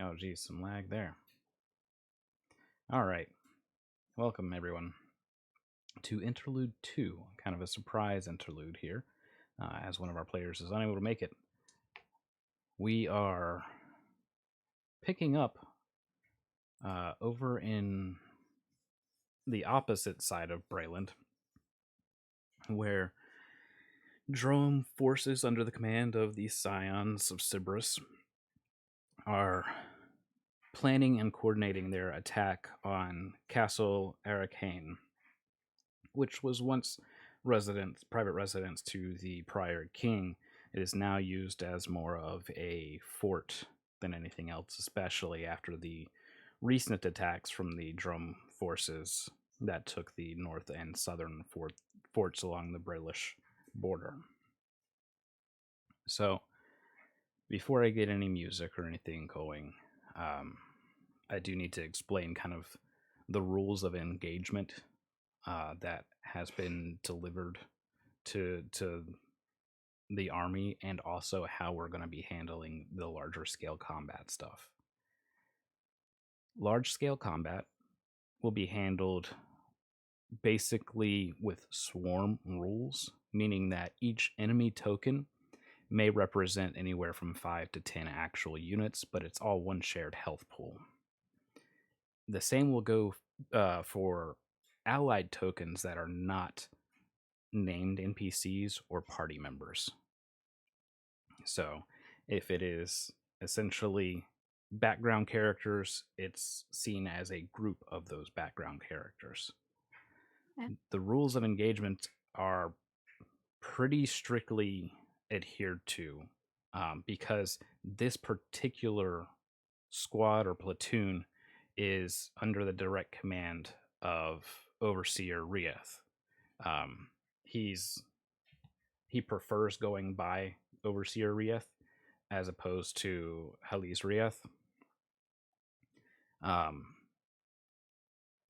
Oh, geez, some lag there. All right. Welcome, everyone, to Interlude 2. Kind of a surprise interlude here, as one of our players is unable to make it. We are picking up over in the opposite side of Brayland, where drone forces under the command of the Scions of Sybaris are planning and coordinating their attack on Castle Arcane, which was once private residence to the prior king. It is now used as more of a fort than anything else, especially after the recent attacks from the drum forces that took the north and southern forts along the British border. So, before I get any music or anything going, I do need to explain kind of the rules of engagement that has been delivered to the army, and also how we're going to be handling the larger scale combat stuff. Large scale combat will be handled basically with swarm rules, meaning that each enemy token may represent anywhere from 5 to 10 actual units, but it's all one shared health pool. The same will go for allied tokens that are not named NPCs or party members. So, if it is essentially background characters, it's seen as a group of those background characters. Okay. The rules of engagement are pretty strictly adhered to because this particular squad or platoon is under the direct command of Overseer Rieth. Um, he prefers going by Overseer Rieth as opposed to Halis Rieth. Um,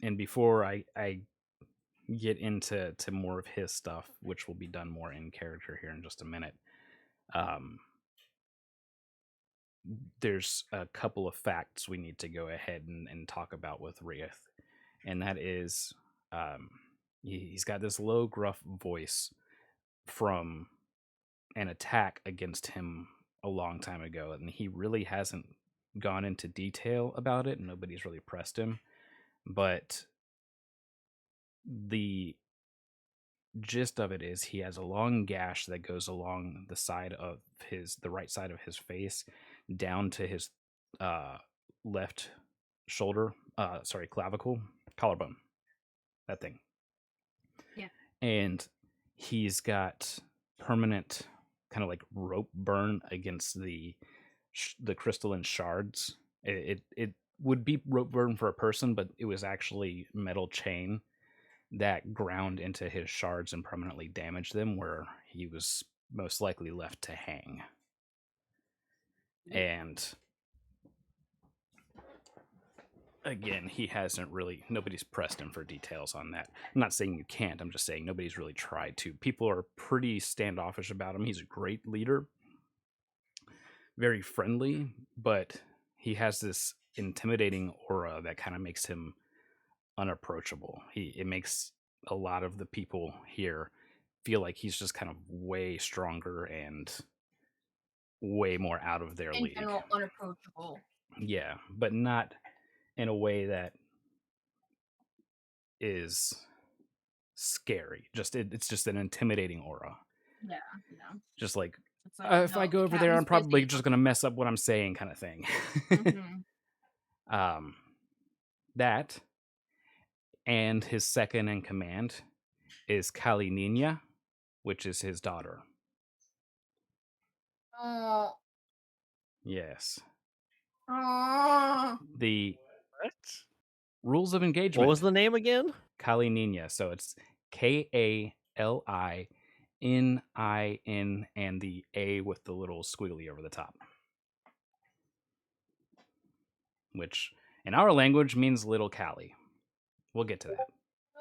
and before I get into more of his stuff, which will be done more in character here in just a minute, um, there's a couple of facts we need to go ahead and talk about with Rieth. And that is, he's got this low, gruff voice from an attack against him a long time ago, and he really hasn't gone into detail about it, and nobody's really pressed him. But the gist of it is he has a long gash that goes along the right side of his face down to his uh, left shoulder, clavicle, collarbone, that thing. Yeah. And he's got permanent kind of like rope burn against the crystalline shards. It would be rope burn for a person, but it was actually metal chain that ground into his shards and permanently damaged them, where he was most likely left to hang. And again, nobody's pressed him for details on that. I'm not saying you can't, I'm just saying nobody's really tried to. People are pretty standoffish about him. He's a great leader, very friendly, but he has this intimidating aura that kind of makes him unapproachable. It makes a lot of the people here feel like he's just kind of way stronger and way more out of their In league. general, unapproachable. Yeah, but not in a way that is scary. It's just an intimidating aura. Yeah, yeah. Just like, It's like, if I no, go the over there, captain's I'm probably busy. just going to mess up what I'm saying, kind of thing. Mm-hmm. um, that and his second in command is Kali Nina, which is his daughter. Oh. Yes. Oh. The What? rules of What engagement. was the name again? Kali Nina. So it's KALININ and the A with the little squiggly over the top, which in our language means little Callie. We'll get to that.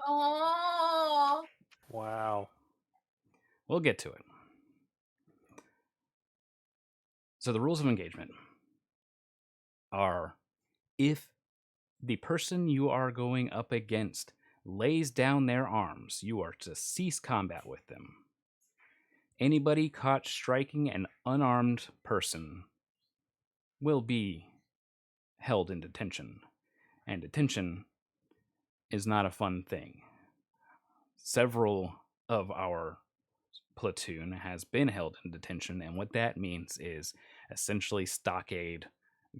Oh. Wow. We'll get to it. So the rules of engagement are if the person you are going up against lays down their arms, you are to cease combat with them. Anybody caught striking an unarmed person will be held in detention. And detention is not a fun thing. Several of our platoon has been held in detention, and what that means is essentially stockade,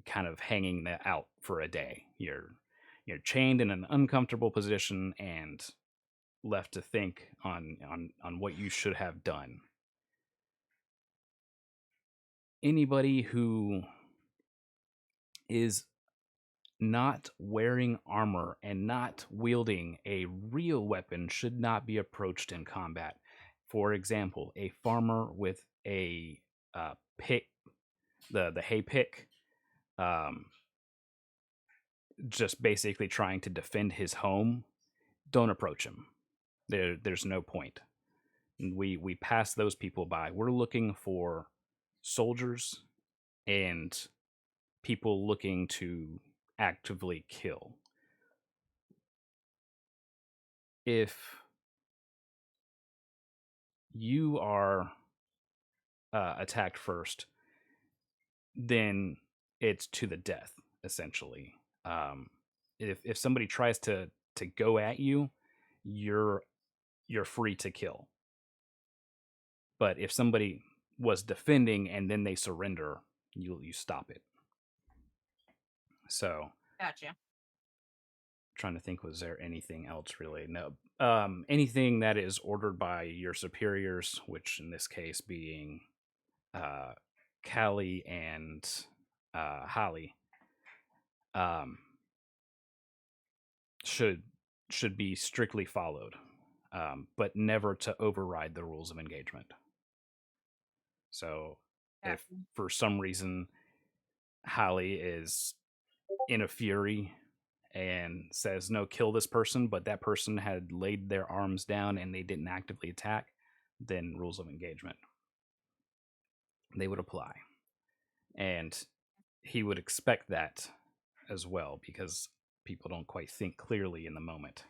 kind of hanging out for a day. You're chained in an uncomfortable position and left to think on what you should have done. Anybody who is not wearing armor and not wielding a real weapon should not be approached in combat. For example, a farmer with a pick, the hay pick, um, just basically trying to defend his home. Don't approach him. There's no point. We pass those people by. We're looking for soldiers and people looking to actively kill. If you are attacked first, then it's to the death, essentially. If somebody tries to go at you, you're free to kill. But if somebody was defending and then they surrender, you stop it. So, Gotcha. trying to think, was there anything else really? No. Anything that is ordered by your superiors, which in this case being Callie and Holly, should be strictly followed, but never to override the rules of engagement. So, if Gotcha. for some reason Holly is in a fury and says, no, kill this person, but that person had laid their arms down and they didn't actively attack, then rules of engagement, they would apply. And he would expect that as well, because people don't quite think clearly in the moment.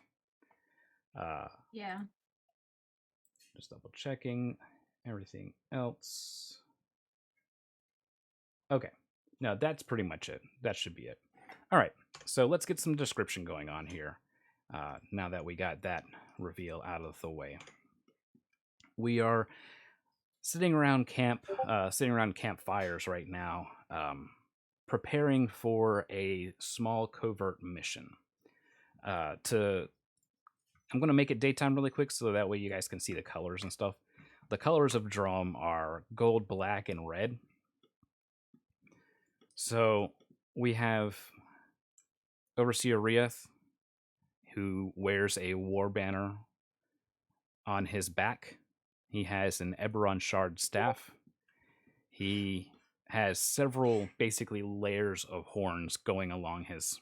Yeah. Just double checking everything else. Okay. No, that's pretty much it. That should be it. All right. So let's get some description going on here. Now that we got that reveal out of the way, we are sitting around campfires right now, preparing for a small covert mission. I'm going to make it daytime really quick so that way you guys can see the colors and stuff. The colors of Drum are gold, black, and red. So we have Overseer Rieth, who wears a war banner on his back. He has an Eberron shard staff. He has several basically layers of horns going along his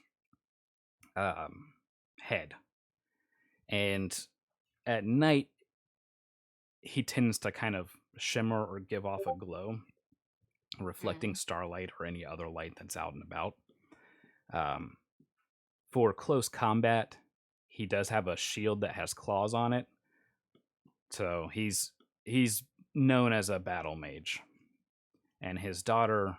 head. And at night, he tends to kind of shimmer or give off a glow, reflecting starlight or any other light that's out and about. For close combat, he does have a shield that has claws on it. So he's known as a battle mage. And his daughter,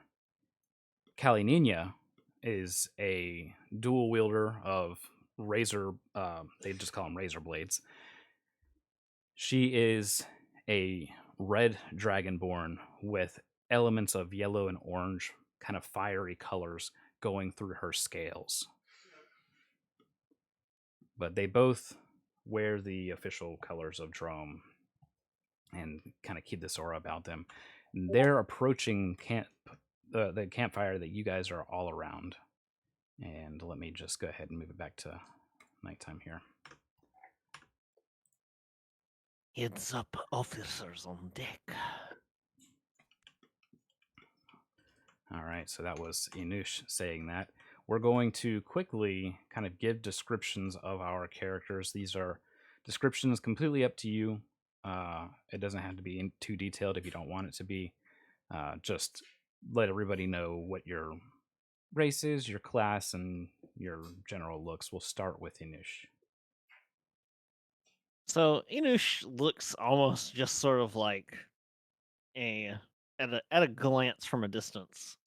Kalinina, is a dual wielder of razor, they just call them razor blades. She is a red dragonborn with elements of yellow and orange, kind of fiery colors going through her scales. But they both wear the official colors of Drome and kind of keep this aura about them. They're approaching the campfire that you guys are all around. And let me just go ahead and move it back to nighttime here. Heads up, officers on deck. All right, so that was Inush saying that. We're going to quickly kind of give descriptions of our characters. These are descriptions completely up to you. It doesn't have to be too detailed if you don't want it to be. Just let everybody know what your races, your class, and your general looks. We'll start with Inush. So Inush looks almost just sort of like a at a glance from a distance,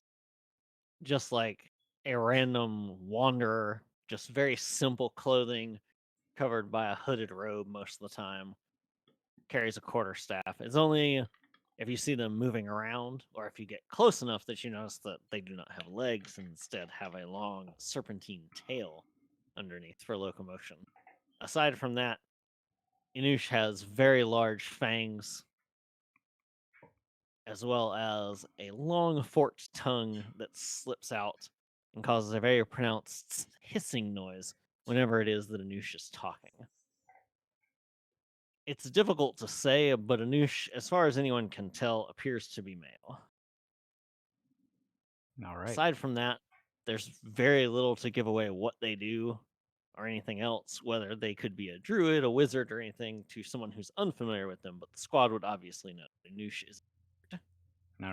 just like a random wanderer, just very simple clothing, covered by a hooded robe most of the time. Carries a quarterstaff. It's only if you see them moving around, or if you get close enough that you notice that they do not have legs and instead have a long serpentine tail underneath for locomotion. Aside from that, Inush has very large fangs, as well as a long forked tongue that slips out and causes a very pronounced hissing noise whenever it is that Inush is talking. It's difficult to say, but Anush, as far as anyone can tell, appears to be male. All right. Aside from that, there's very little to give away what they do or anything else, whether they could be a druid, a wizard, or anything to someone who's unfamiliar with them, but the squad would obviously know. Anush is. All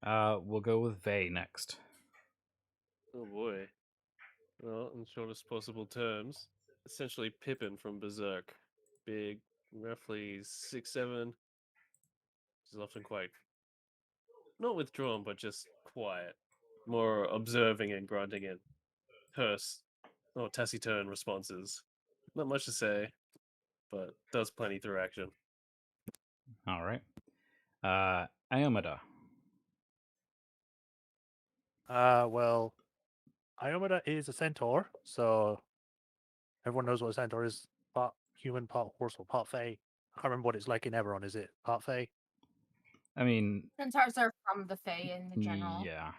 right. We'll go with Vey next. Oh boy. Well, in shortest possible terms, essentially Pippin from Berserk. Big, roughly 6'7". Which is often quite not withdrawn, but just quiet. More observing and grunting and terse or taciturn responses. Not much to say, but does plenty through action. All right. Iomada. Well, Iomada is a centaur, so everyone knows what a centaur is. Part human, part horse, or part fae. I can't remember what it's like in Eberron. Is it part fae? I mean, Centaurs are from the Fae in the general. yeah.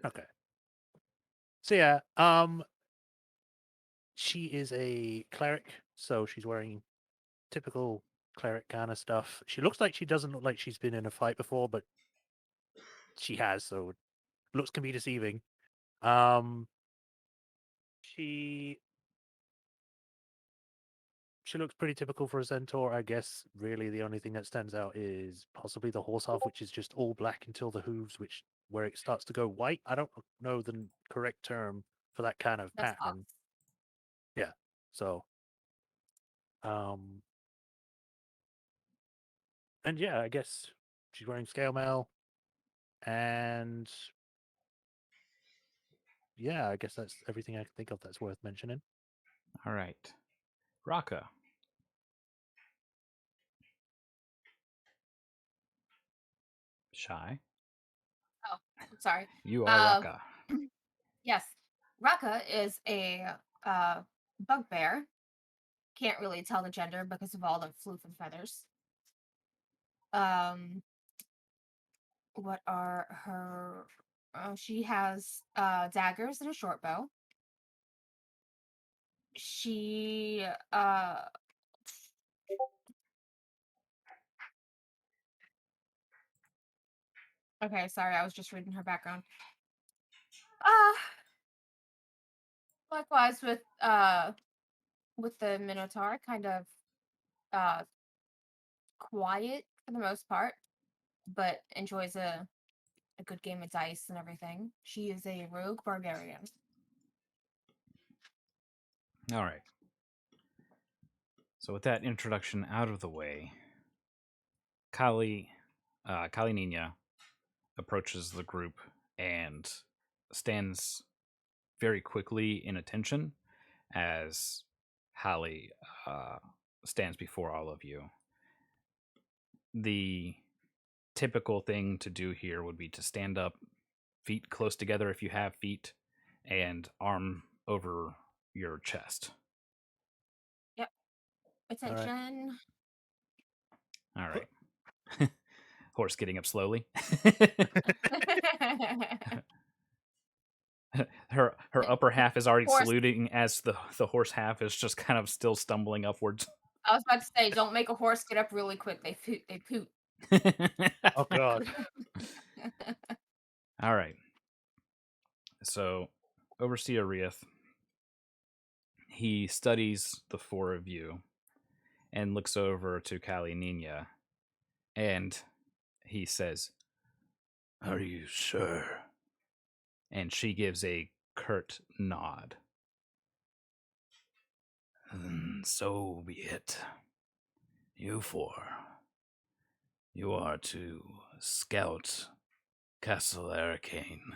Okay. So yeah, she is a cleric, so she's wearing typical cleric kind of stuff. She looks like she doesn't look like she's been in a fight before, but she has, so looks can be deceiving. She looks pretty typical for a centaur. I guess really the only thing that stands out is possibly the horse half, which is just all black until the hooves, which where it starts to go white. I don't know the correct term for that kind of That's pattern. off. Yeah. So and yeah, I guess she's wearing scale mail, and yeah, I guess that's everything I can think of that's worth mentioning. All right. Raka. Shy. Oh, I'm sorry. You are Raka. Yes, Raka is a bugbear. Can't really tell the gender because of all the floof and feathers. What are her? She has daggers and a short bow. She Okay, sorry, I was just reading her background. Uh Likewise with the Minotaur, kind of uh quiet for the most part, but enjoys a good game of dice and everything. She is a rogue barbarian. All right. So with that introduction out of the way, Kali Nina approaches the group and stands very quickly in attention as Hallie stands before all of you. The typical thing to do here would be to stand up, feet close together if you have feet, and arm over your chest. Yep. Attention. All right. Horse getting up slowly. her upper half is already Horse. saluting as the horse half is just kind of still stumbling upwards. I was about to say, don't make a horse get up really quick. They poot. They poot. Oh god. All right. So, Overseer Rieth, he studies the four of you and looks over to Kali Nina, and he says, Are you sure? And she gives a curt nod. So be it. You four. You are to scout Castle Arcane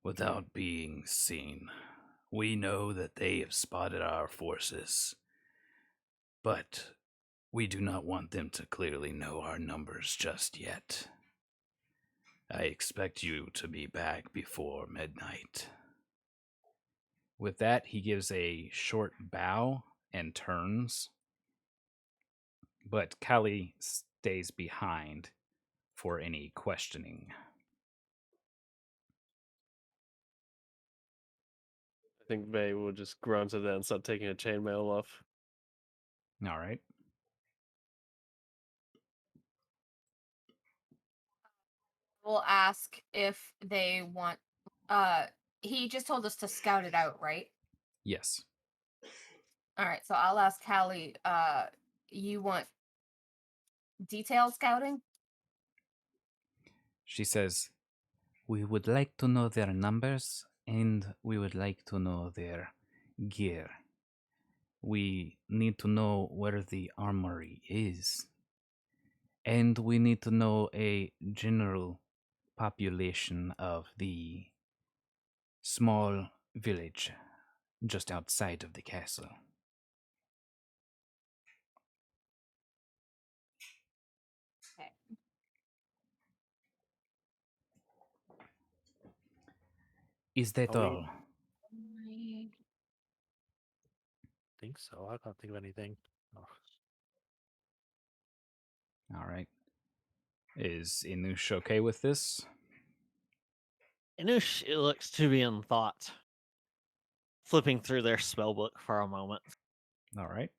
without being seen. We know that they have spotted our forces, but we do not want them to clearly know our numbers just yet. I expect you to be back before midnight. With that, he gives a short bow and turns, but Callie stays behind for any questioning. I think Vay will just grunt at that and start taking her chainmail off. All right. We'll ask if they want. He just told us to scout it out, right? Yes. All right, so I'll ask Callie. You want detailed scouting? She says, "We would like to know their numbers and we would like to know their gear. We need to know where the armory is. And we need to know a general population of the small village just outside of the castle." Okay. Is that Are we- all? think so. I can't think of anything. Oh, All right. Is Inush okay with this? Inush looks to be in thought, flipping through their spellbook for a moment. All right.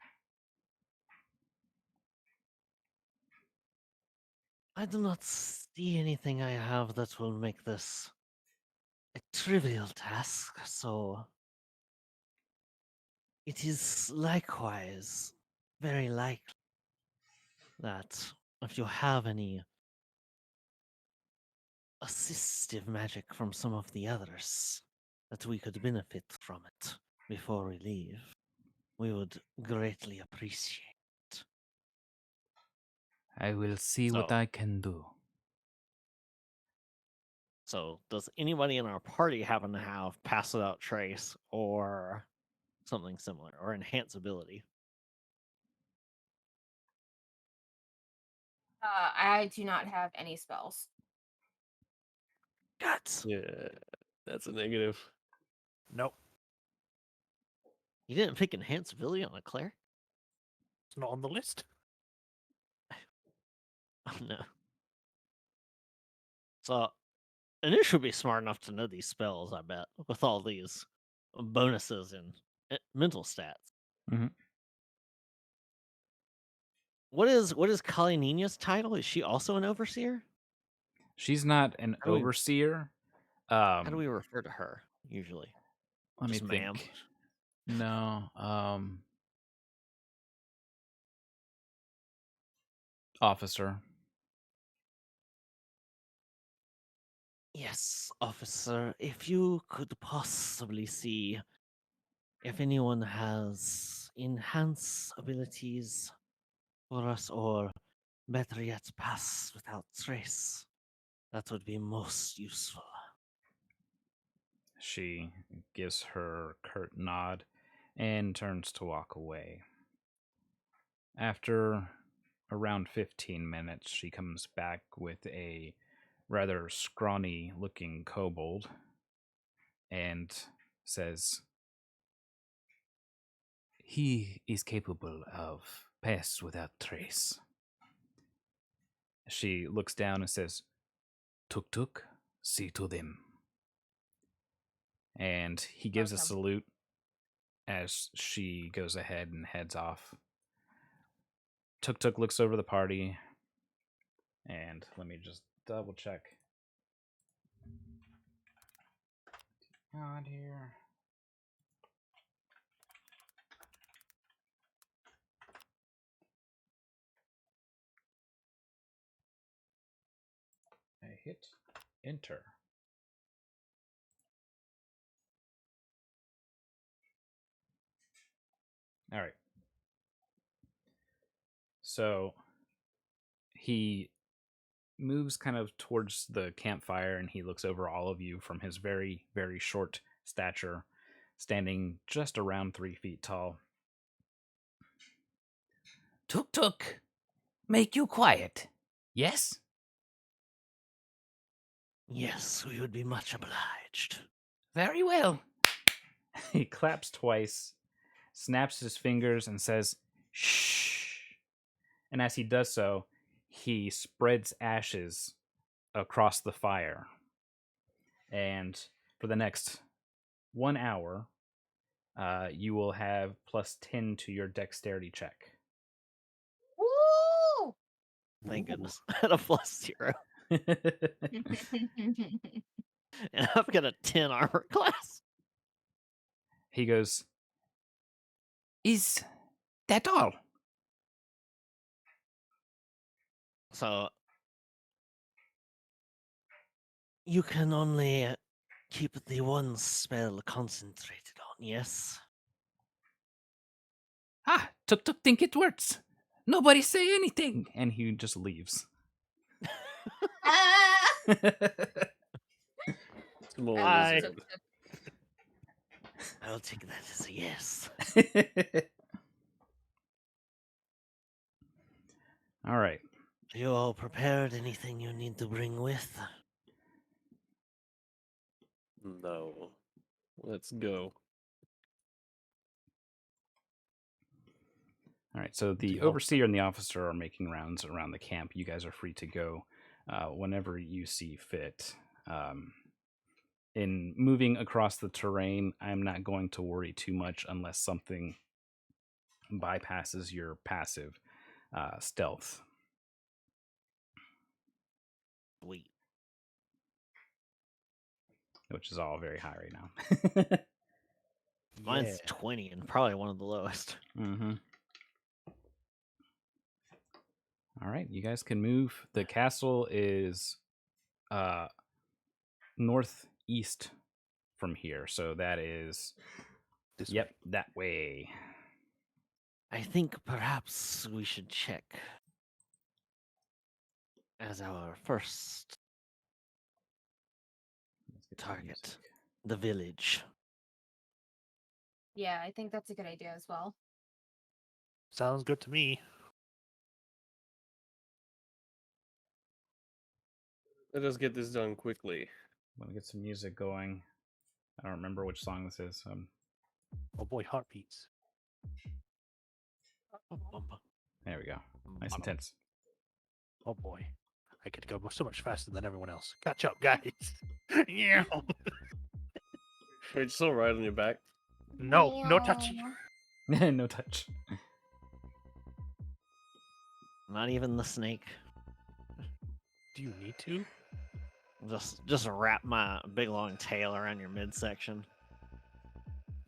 I do not see anything I have that will make this a trivial task, so it is likewise very likely that if you have any assistive magic from some of the others, that we could benefit from it before we leave, we would greatly appreciate. I will see what So- I can do. So, does anybody in our party happen to have Pass Without Trace or something similar, or Enhance Ability? I do not have any spells. Guts! Yeah, that's a negative. nope, You didn't pick Enhance Ability on a cleric? it's not on the list. Oh no. So, Anish would be smart enough to know these spells, I bet, with all these bonuses and mental stats. Mhm. What is Kali Nina's title? Is she also an overseer? She's not an How do we- overseer. How do we Um, refer to her usually? let me Just ma'am. think. No. Officer. Yes, officer. If you could possibly see if anyone has enhance abilities for us, or better yet, pass without trace, that would be most useful. She gives her curt nod and turns to walk away. After around 15 minutes, she comes back with a rather scrawny looking kobold and says, "He is capable of pass without trace." She looks down and says, "Tuk Tuk, see to them." And he gives a Welcome. salute as she goes ahead and heads off. Tuk Tuk looks over the party, and let me just double check. On here. A hit. enter. All right. So he moves kind of towards the campfire and he looks over all of you from his very, very short stature, standing just around 3 feet tall. Tuk Tuk, make you quiet. Yes? Yes, we would be much obliged. Very well. He claps twice, snaps his fingers, and says, shh. And as he does so, he spreads ashes across the fire. And for the next 1 hour, you will have +10 to your dexterity check. Woo! Thank goodness. At a +0. And I've got a 10 armor class. He goes, is that all? So you can only keep the one spell concentrated on, yes? Ah, Tuk Tuk think it works. Nobody say anything. And he just leaves. Ah! Small I- wizard. I'll take that as a yes. All right. Are you all prepared? Anything you need to bring with? No. Let's go. All right, so the Do hope. overseer and the officer are making rounds around the camp. You guys are free to go whenever you see fit. In moving across the terrain, I'm not going to worry too much unless something bypasses your passive stealth. Sweet. Which is all very high right now. Mine's 20 and probably one of the lowest. Mm-hmm. All right, you guys can move. The castle is northeast from here, so that is This yep, way. that way. I think perhaps we should check as our first Let's get the target music. the village. Yeah, I think that's a good idea as well. Sounds good to me. Let us get this done quickly. I'm gonna get some music going. I don't remember which song this is. Oh boy, heartbeats. There we go. Nice and tense. Oh boy. I get to go so much faster than everyone else. Catch up, guys. Yeah. Wait, you still right on your back? No, no touchy. No touch. Not even the snake. Do you need to? Just wrap my big long tail around your midsection.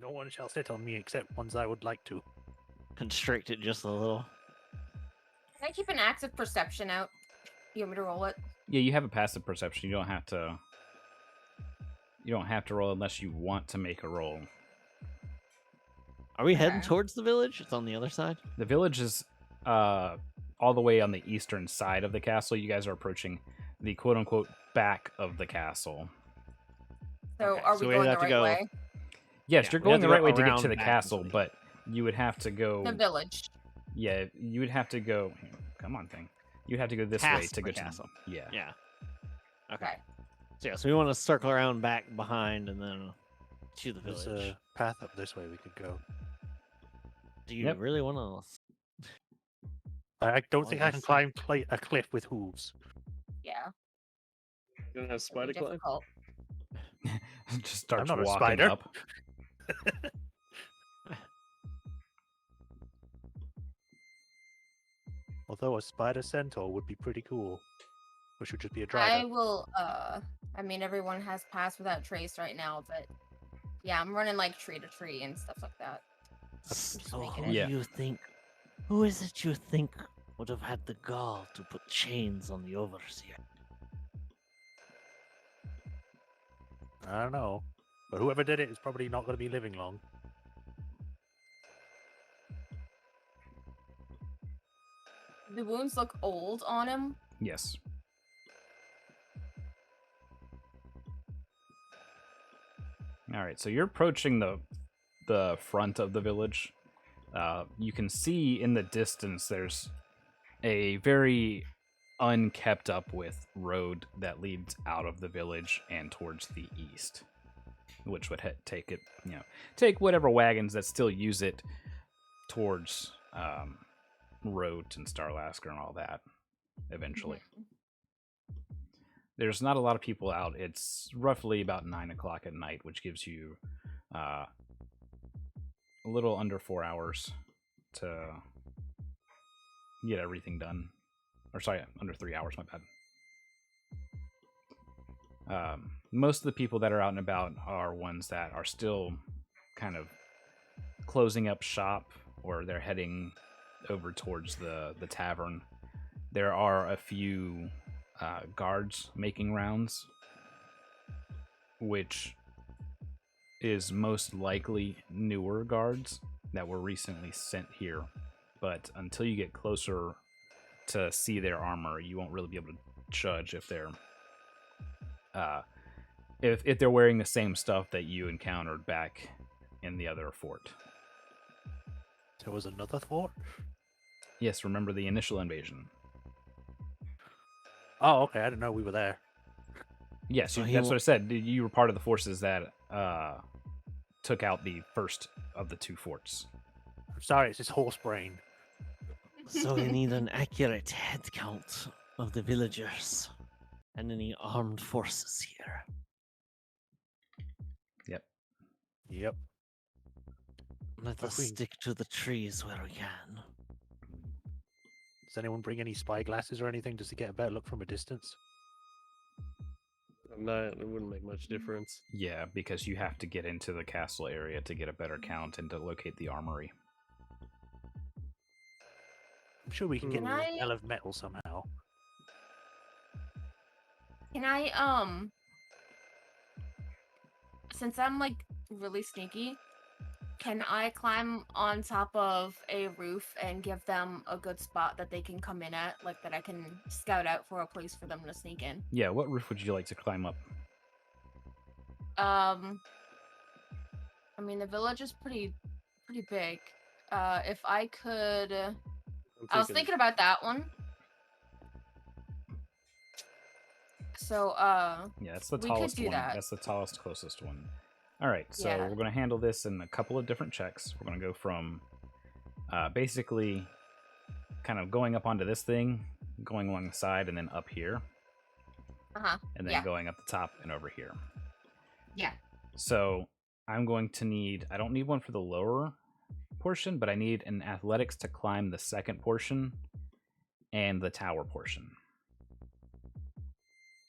No one shall sit on me except ones I would like to. Constrict it just a little. Can I keep an active perception out? You want me to roll it? Yeah, you have a passive perception. You don't have to. You don't have to roll unless you want to make a roll. Are we heading Okay. towards the village? It's on the other side. The village is all the way on the eastern side of the castle. You guys are approaching the quote-unquote back of the castle. So Okay, are so we we'd going the have to right go- way? Yes, Yeah, you're we have going to the go right way to get around to the back castle, into the- but you would have to go. The village. Yeah, you would have to go. Come on, thing. You'd have to go this way Past to the go castle. to. Yeah. Yeah. Okay. Okay. So yeah, so we want to circle around back behind and then to the There's village. a path up this way we could go. Do you Yep. really want to? I don't Well, think I you can said- climb a cliff with hooves. Yeah. You don't have It'll spider be climb? difficult. Just starts not a walking spider. up. Although a spider centaur would be pretty cool. Which would just be a I driver. will I mean everyone has passed without trace right now, but yeah, I'm running like tree to tree and stuff like that. So making who it. Yeah. do you think? Who is it you think would have had the gall to put chains on the overseer? I don't know. But whoever did it is probably not going to be living long. The wounds look old on him. Yes. All right, so you're approaching the front of the village. You can see in the distance there's a very unkept up with road that leads out of the village and towards the east, which would take whatever wagons that still use it towards Road and Starlasker and all that eventually. There's not a lot of people out. It's roughly about 9 o'clock at night, which gives you a little under 4 hours to get everything done. Or sorry, under 3 hours, my bad. Most of the people that are out and about are ones that are still kind of closing up shop, or they're heading over towards the tavern. There are a few guards making rounds, which is most likely newer guards that were recently sent here. But until you get closer to see their armor, you won't really be able to judge if they're if they're wearing the same stuff that you encountered back in the other fort. There was another fort? Yes, remember the initial invasion. Oh, okay. I didn't know we were there. Yes, So that's what I said. You were part of the forces that took out the first of the two forts. I'm sorry, it's just horse brain. So we need an accurate head count of the villagers and any armed forces here. Yep. Yep. Let But us we- stick to the trees where we can. Does anyone bring any spy glasses or anything just to get a better look from a distance? It wouldn't make much difference. Yeah, because you have to get into the castle area to get a better count and to locate the armory. I'm sure we can get Can the I- smell of metal somehow. Can I, since I'm like really sneaky, can I climb on top of a roof and give them a good spot that they can come in at, like that I can scout out for a place for them to sneak in? Yeah, what roof would you like to climb up? I mean the village is pretty big. If I could, I was thinking about that one. So, Yeah, that's the we could tallest do one. that. That's the tallest, closest one. All right, so Yeah. we're going to handle this in a couple of different checks. We're going to go from basically kind of going up onto this thing, going along the side, and then up here, and then Yeah. going up the top and over here. Yeah. So I'm going to need, I don't need one for the lower portion, but I need an athletics to climb the second portion and the tower portion.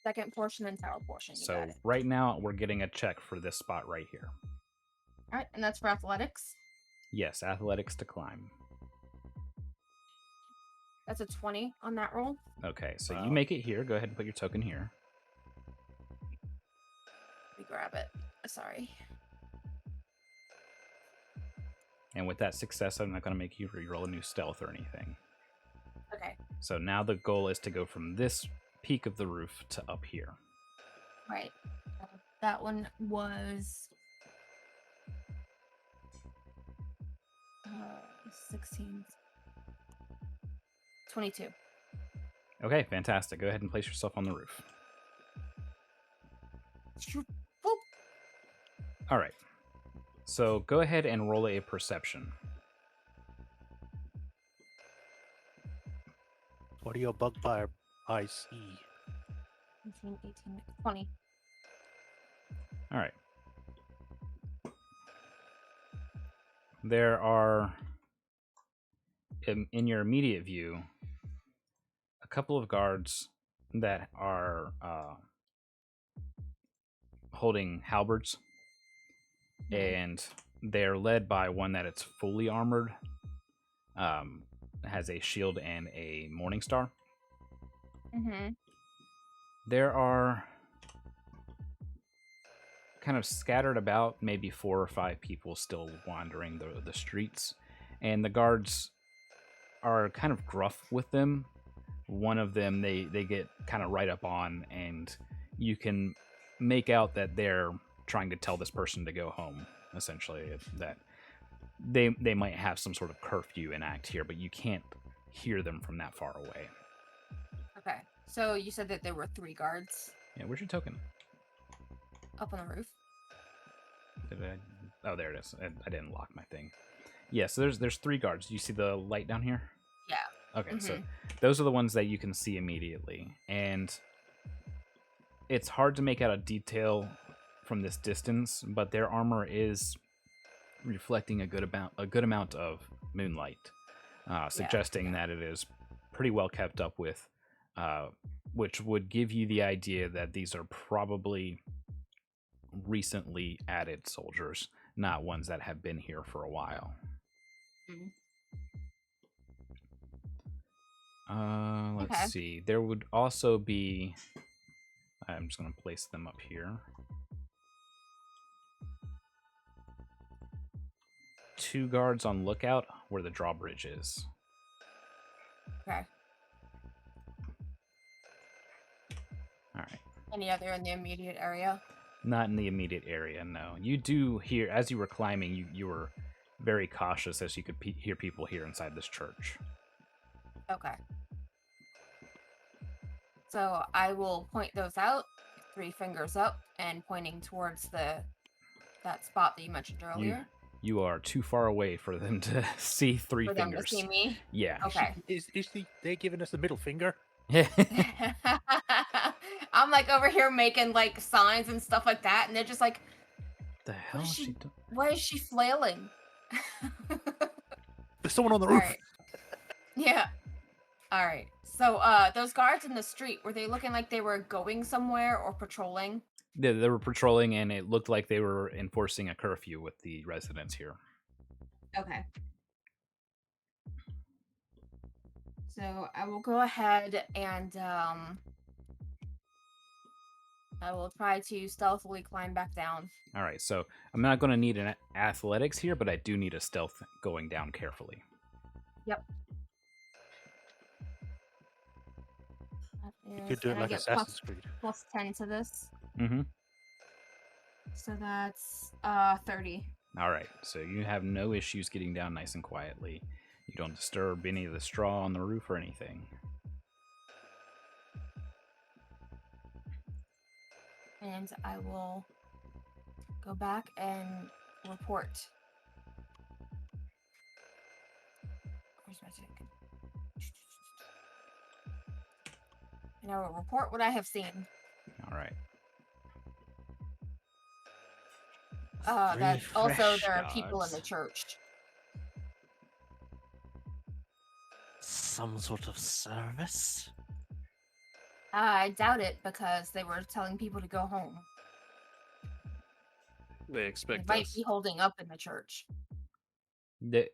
Second portion and tower portion. You So got it. right now we're getting a check for this spot right here. All right, and that's for athletics. Yes, athletics to climb. That's a 20 on that roll. Okay, so Wow. you make it here. Go ahead and put your token here. Let me grab it. Sorry. And with that success, I'm not going to make you reroll a new stealth or anything. Okay. So now the goal is to go from this peak of the roof to up here. Right. That one was 16. 22. Okay, fantastic. Go ahead and place yourself on the roof. Whoop. All right. So go ahead and roll a perception. What do your bugbear eyes see? 19, 18, 20. All right. There are, in your immediate view, a couple of guards that are holding halberds, and they're led by one that it's fully armored, has a shield and a morning star. Mm-hmm. There are kind of scattered about, maybe 4 or 5 people still wandering the streets, and the guards are kind of gruff with them. One of them they get kind of right up on, and you can make out that they're trying to tell this person to go home, essentially, that they might have some sort of curfew enact here, but you can't hear them from that far away. Okay. So you said that there were 3 guards Yeah, where's your token? up on the roof. Oh, there it is. I didn't lock my thing. Yeah, so there's 3 guards. Do you see the light down here? Yeah. Okay, so those are the ones that you can see immediately, and it's hard to make out a detail from this distance, but their armor is reflecting a good amount of moonlight, suggesting that it is pretty well kept up with, which would give you the idea that these are probably recently added soldiers, not ones that have been here for a while. Let's see. There would also be. I'm just going to place them up here. 2 guards on lookout where the drawbridge is. Okay. All right. Any other in the immediate area? Not in the immediate area, no. You do hear, as you were climbing, you were very cautious as you could hear people here inside this church. Okay. So I will point those out, 3 fingers up, and pointing towards that spot that you mentioned earlier. You are too far away for them to see 3 For fingers. them to see me? Yeah. Okay. They giving us the middle finger? I'm like over here making like signs and stuff like that, and they're just like, the hell is she doing? Why is she flailing? There's someone on the roof. All right. Yeah. All right. So those guards in the street, were they looking like they were going somewhere or patrolling? Yeah, they were patrolling, and it looked like they were enforcing a curfew with the residents here. Okay. So I will go ahead and I will try to stealthily climb back down. All right, so I'm not going to need an athletics here, but I do need a stealth going down carefully. Yep. You could do it like Assassin's Creed. Plus 10 to this. Mm-hmm. So that's 30. All right, so you have no issues getting down nice and quietly. You don't disturb any of the straw on the roof or anything. And I will go back and report. Where's my tick? And I will report what I have seen. All right. That also fresh there are people in guards. the church. Some sort of service? I doubt it because they were telling people to go home. They They expect might us. be holding up in the church.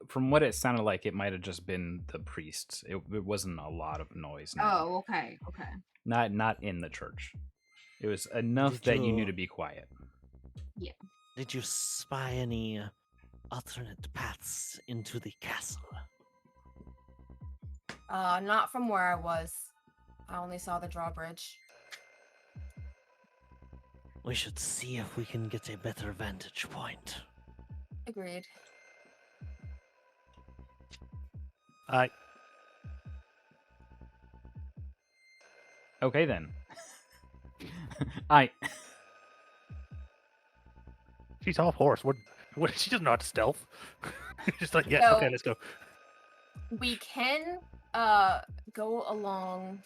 From what it sounded like, it might have just been the priests. It wasn't a lot of noise. No. Oh, okay. Not in the church. It was enough that you knew to be quiet. Yeah. Did you spy any alternate paths into the castle? Not from where I was. I only saw the drawbridge. We should see if we can get a better vantage point. Agreed. Aye. Okay then. She's half horse. What? She doesn't know how to stealth. Just like, yeah, So- okay, let's go. We can go along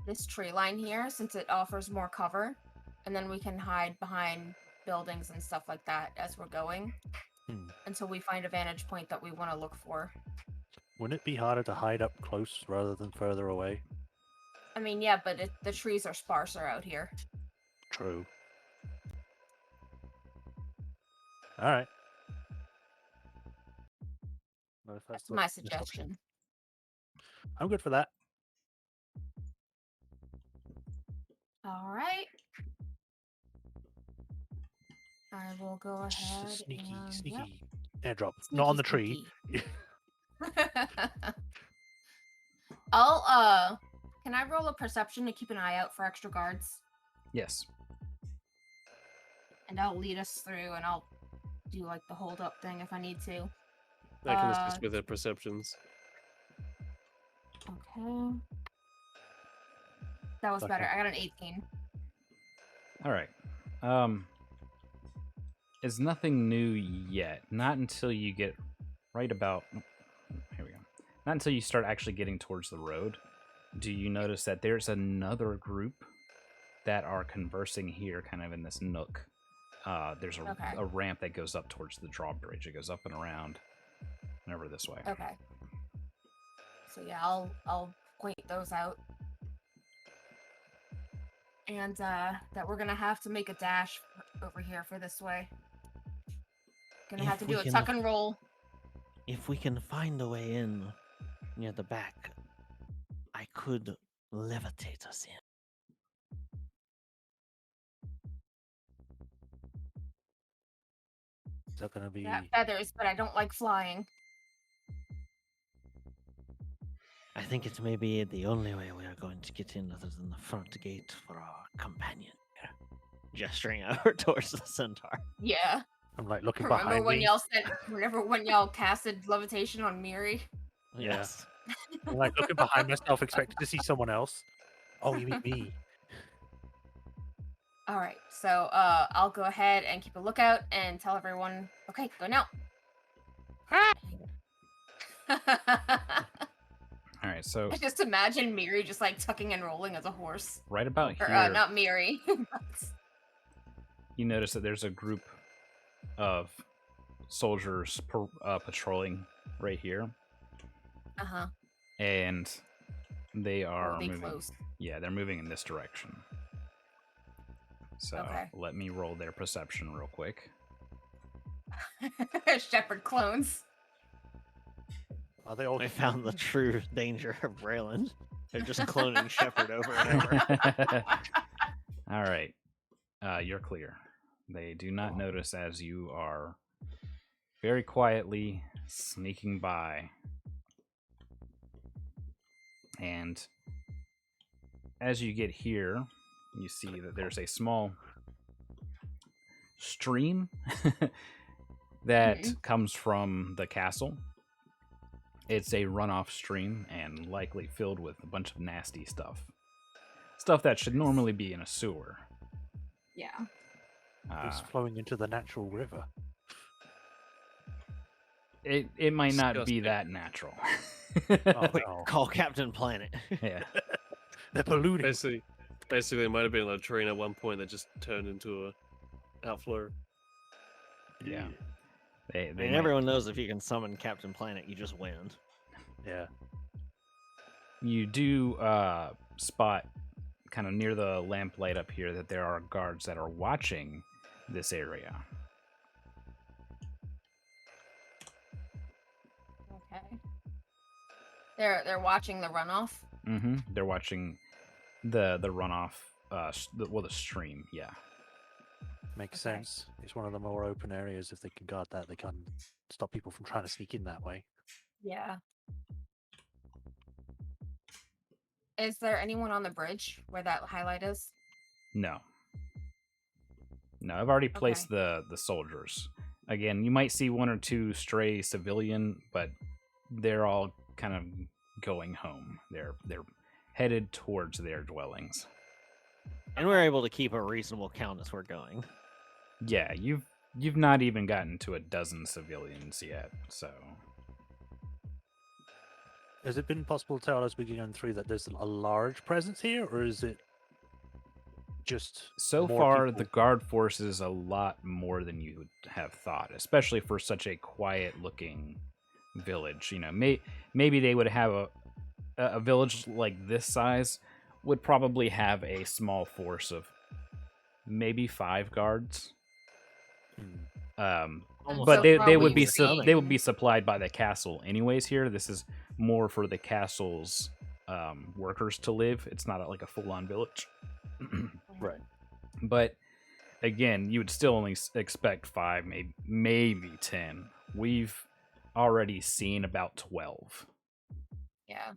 this tree line here since it offers more cover, and then we can hide behind buildings and stuff like that as we're going until we find a vantage point that we want to look for. Wouldn't it be harder to hide up close rather than further away? I mean, yeah, but the trees are sparser out here. True. All right. Well, if That's the my best option. suggestion. I'm good for that. All right. I will go S- ahead Sneaky, and sneaky airdrop. Yep. Not on the tree. Sneaky. I'll can I roll a perception to keep an eye out for extra guards? Yes. And I'll lead us through and I'll do like the hold up thing if I need to. I can assist with their perceptions. Okay. That was Okay. better. I got an 18. All right. It's nothing new yet. Not until you get right about. Here we go. Not until you start actually getting towards the road do you notice that there's another group that are conversing here, kind of in this nook. There's Okay. a ramp that goes up towards the drawbridge. It goes up and around, and over this way. Okay. So yeah, I'll point those out. And that we're gonna have to make a dash over here for this way. Gonna have to If we do a can tuck and roll. If we can find a way in near the back, I could levitate us in. Is that going to be? Got feathers, but I don't like flying. I think it may be the only way we are going to get in other than the front gate for our companion here. Gesturing out towards the centaur. Yeah. I'm like looking Remember behind when me. y'all said? Remember when y'all casted levitation on Miri? Yeah. Yes. I'm like looking behind myself, expecting to see someone else. Oh, you mean me? All right. So I'll go ahead and keep a lookout and tell everyone. Okay, go now. All right, so I just imagine Miri just like tucking and rolling as a horse. right about Or here, not Miri. you notice that there's a group of soldiers patrolling right here, Uh-huh. and they are Will be moving. close. Yeah, they're moving in this direction. So Okay. let me roll their perception real quick. Shepherd clones. Are they all? I found the true danger of Braylon. They're just cloning Shepard over and over. All right, you're clear. They do not Oh. notice as you are very quietly sneaking by. And as you get here, you see that there's a small stream that comes from the castle. It's a runoff stream and likely filled with a bunch of nasty stuff. Stuff that should normally be in a sewer. Yeah. It's flowing into the natural river. It might not be Disgusting. that natural. Oh, Wait, no. call Captain Planet. Yeah. They're polluting. Basically, it might have been a latrine at one point that just turned into a outflow. Yeah. They I mean, might- everyone knows if you can summon Captain Planet, you just win. Yeah. You do spot kind of near the lamplight up here that there are guards that are watching this area. Okay. They're watching the runoff. Mm-hmm. They're watching the runoff. The stream. Yeah. Makes Okay. sense. It's one of the more open areas. If they can guard that, they can stop people from trying to sneak in that way. Yeah. Is there anyone on the bridge where that highlight is? No. No, I've already placed the soldiers. Again, you might see one or two stray civilian, but they're all kind of going home. They're headed towards their dwellings. And we're able to keep a reasonable count as we're going. Yeah, you've not even gotten to a dozen civilians yet, so Has it been possible to tell as we're going through that there's a large presence here, or is it just so more far people? the guard force is a lot more than you would have thought, especially for such a quiet looking village. You know, maybe they would have a village like this size would probably have a small force of maybe 5 guards. Almost But So they probably would be three. they would be supplied by the castle anyways. Here, this is more for the castle's workers to live. It's not like a full on village. Right. But again, you would still only expect 5, maybe 10. We've already seen about 12. Yeah.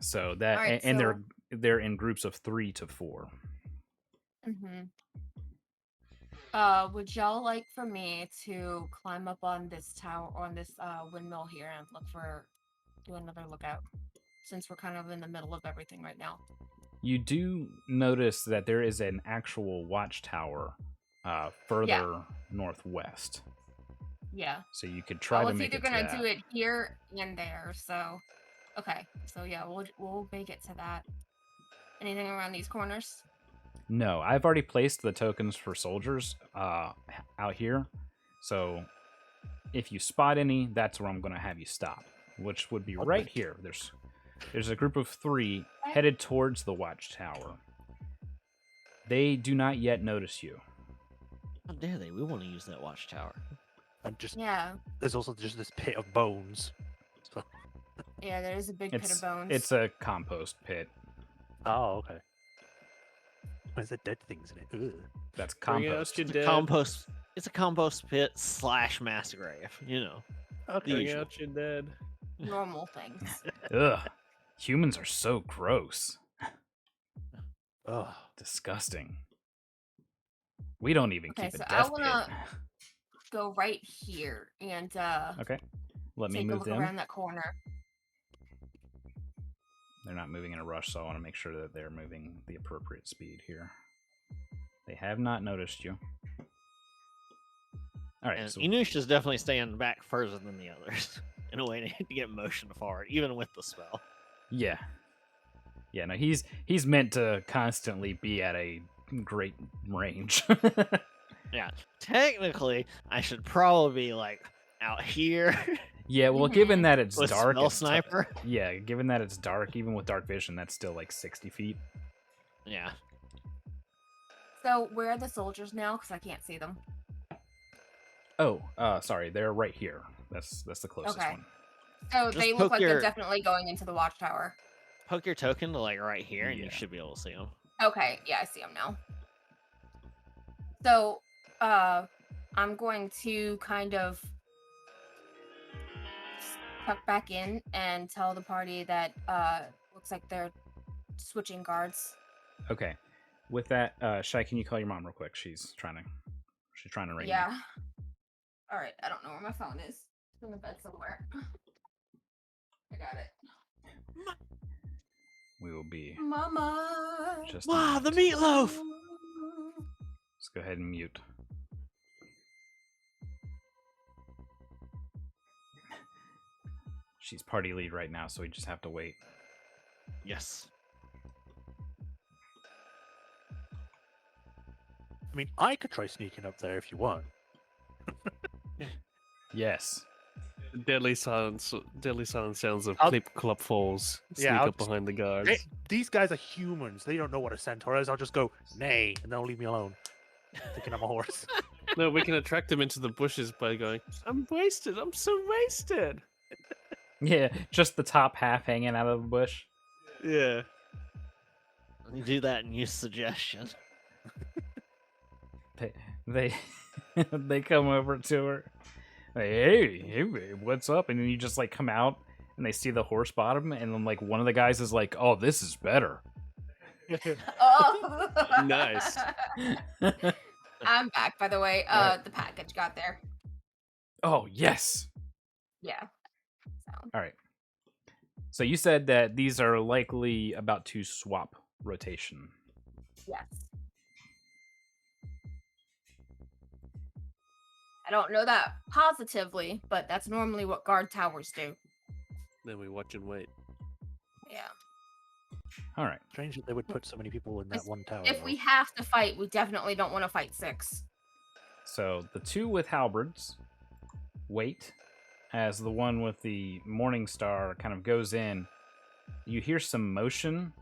So that, All right, and so they're in groups of 3 to 4. would y'all like for me to climb up on this tower, on this windmill here, and do another lookout, since we're kind of in the middle of everything right now? You do notice that there is an actual watchtower further northwest. Yeah. So you could I try to was make either it to gonna that. do it here and there, so okay. So yeah, we'll make it to that. Anything around these corners? No, I've already placed the tokens for soldiers out here. So if you spot any, that's where I'm going to have you stop, which would be right here. There's a group of 3 headed towards the watchtower. They do not yet notice you. How dare they? We want to use that watchtower. And just Yeah. there's also just this pit of bones. So, Yeah, there is a big pit of bones. It's a compost pit. oh, okay. There's the dead things in it. Ugh. That's Bring out compost. your It's a dead. compost. It's a compost pit / mass grave. You know. Okay. Bring usual. out your dead. Normal things. Ugh. Humans are so gross. Ugh. Disgusting. We don't even Okay, keep a so death I wanna pit. go right here and Okay. Let me take a move look them. around that corner. They're not moving in a rush, so I want to make sure that they're moving the appropriate speed here. They have not noticed you. All right, And so Inusha's definitely staying back further than the others in a way to get motion forward, even with the spell. yeah, no, he's meant to constantly be at a great range. Yeah, technically, I should probably be like out here. Yeah, well, given that it's With dark, spell it's sniper? yeah, given that it's dark, even with dark vision, that's still like 60 feet. Yeah. So where are the soldiers now? Because I can't see them. Oh, sorry, they're right here. That's the closest Okay. one. So Just they look poke like your- they're definitely going into the watchtower. Poke your token to like right here, and Yeah. you should be able to see them. Okay, yeah, I see them now. So, I'm going to kind of tuck back in and tell the party that looks like they're switching guards. Okay. With that, Shai, can you call your mom real quick? She's trying to ring me. Yeah. All right, I don't know where my phone is. It's in the bed somewhere. I got it. We will be Mama. just. Wow, the meatloaf! Let's go ahead and mute. She's party lead right now, so we just have to wait. Yes. I mean, I could try sneaking up there if you want. Yes. Deadly silence sounds of I'll- clip clop falls. Sneak Yeah, I'll up behind the guards. These guys are humans. They don't know what a centaur is. I'll just go, nay, and they'll leave me alone. Thinking I'm a horse. No, we can attract them into the bushes by going, I'm wasted, I'm so wasted. Yeah, just the top half hanging out of the bush. Yeah. You do that and use suggestion. They they come over to her. Like, hey, babe, what's up? And then you just like come out and they see the horse bottom, and then like one of the guys is like, "Oh, this is better." Oh. Nice. I'm back, by the way. Alright. The package got there. Oh, yes. Yeah. So. All right. So you said that these are likely about to swap rotation. Yes. I don't know that positively, but that's normally what guard towers do. Then we watch and wait. Yeah. All right. Strange that they would put so many people in that one tower. If though. we have to fight, we definitely don't want to fight 6. So the 2 with halberds wait as the one with the Morning Star kind of goes in. You hear some motion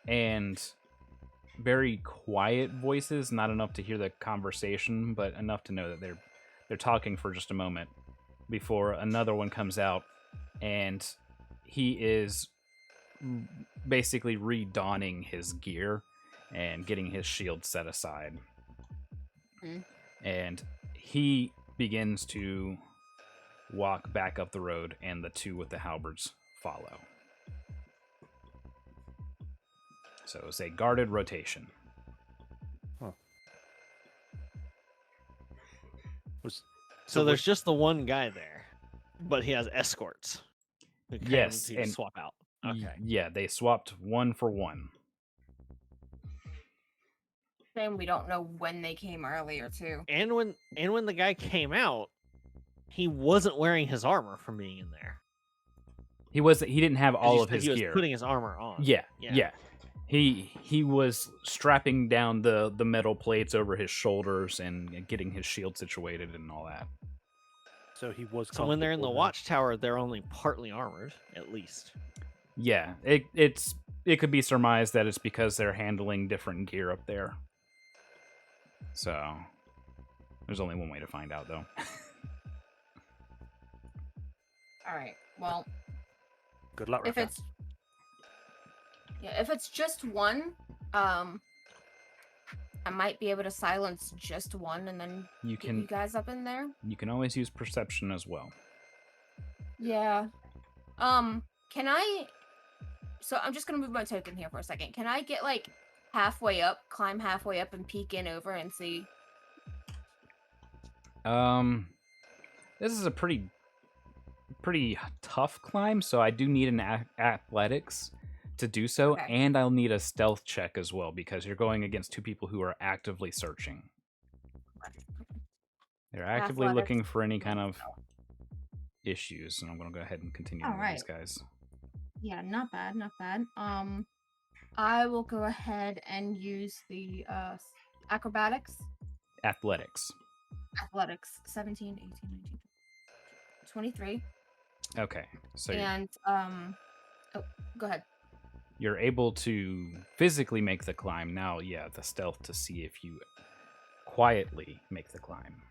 and very quiet voices, not enough to hear the conversation, but enough to know that they're talking for just a moment before another one comes out, and he is basically redonning his gear. and getting his shield set aside. Mhm. And he begins to walk back up the road, and the two with the halberds follow. So it's a guarded rotation. So there's just the one guy there, but he has escorts who came Yes, to and swap out. Okay. Yeah, they swapped 1 for 1. And we don't know when they came earlier too. And when the guy came out, he wasn't wearing his armor from being in there. He didn't have 'Cause all you of said his he was gear. putting his armor on. Yeah. He was strapping down the metal plates over his shoulders and getting his shield situated and all that. So he was. So when they're in the comfortable now. watchtower, they're only partly armored, at least. Yeah, it could be surmised that it's because they're handling different gear up there. So there's only one way to find out, though. All right. Well, Good luck, if Rafa. if it's just one, I might be able to silence just one and then You get you can guys up in there. you can always use perception as well. Yeah. Can I? So I'm just gonna move my token here for a second. Can I get like halfway up, climb halfway up, and peek in over and see? This is a pretty tough climb, so I do need an athletics to do so, Okay. and I'll need a stealth check as well because you're going against two people who are actively searching. They're actively Athletics looking for any kind and of issues, and I'm going to go ahead and continue All with right. these guys. Yeah, not bad, not bad. I will go ahead and use the acrobatics, Athletics. athletics, 17, 18, 19, 23. Okay, so And oh, go ahead. you're able to physically make the climb. Now, yeah, the stealth to see if you quietly make the climb.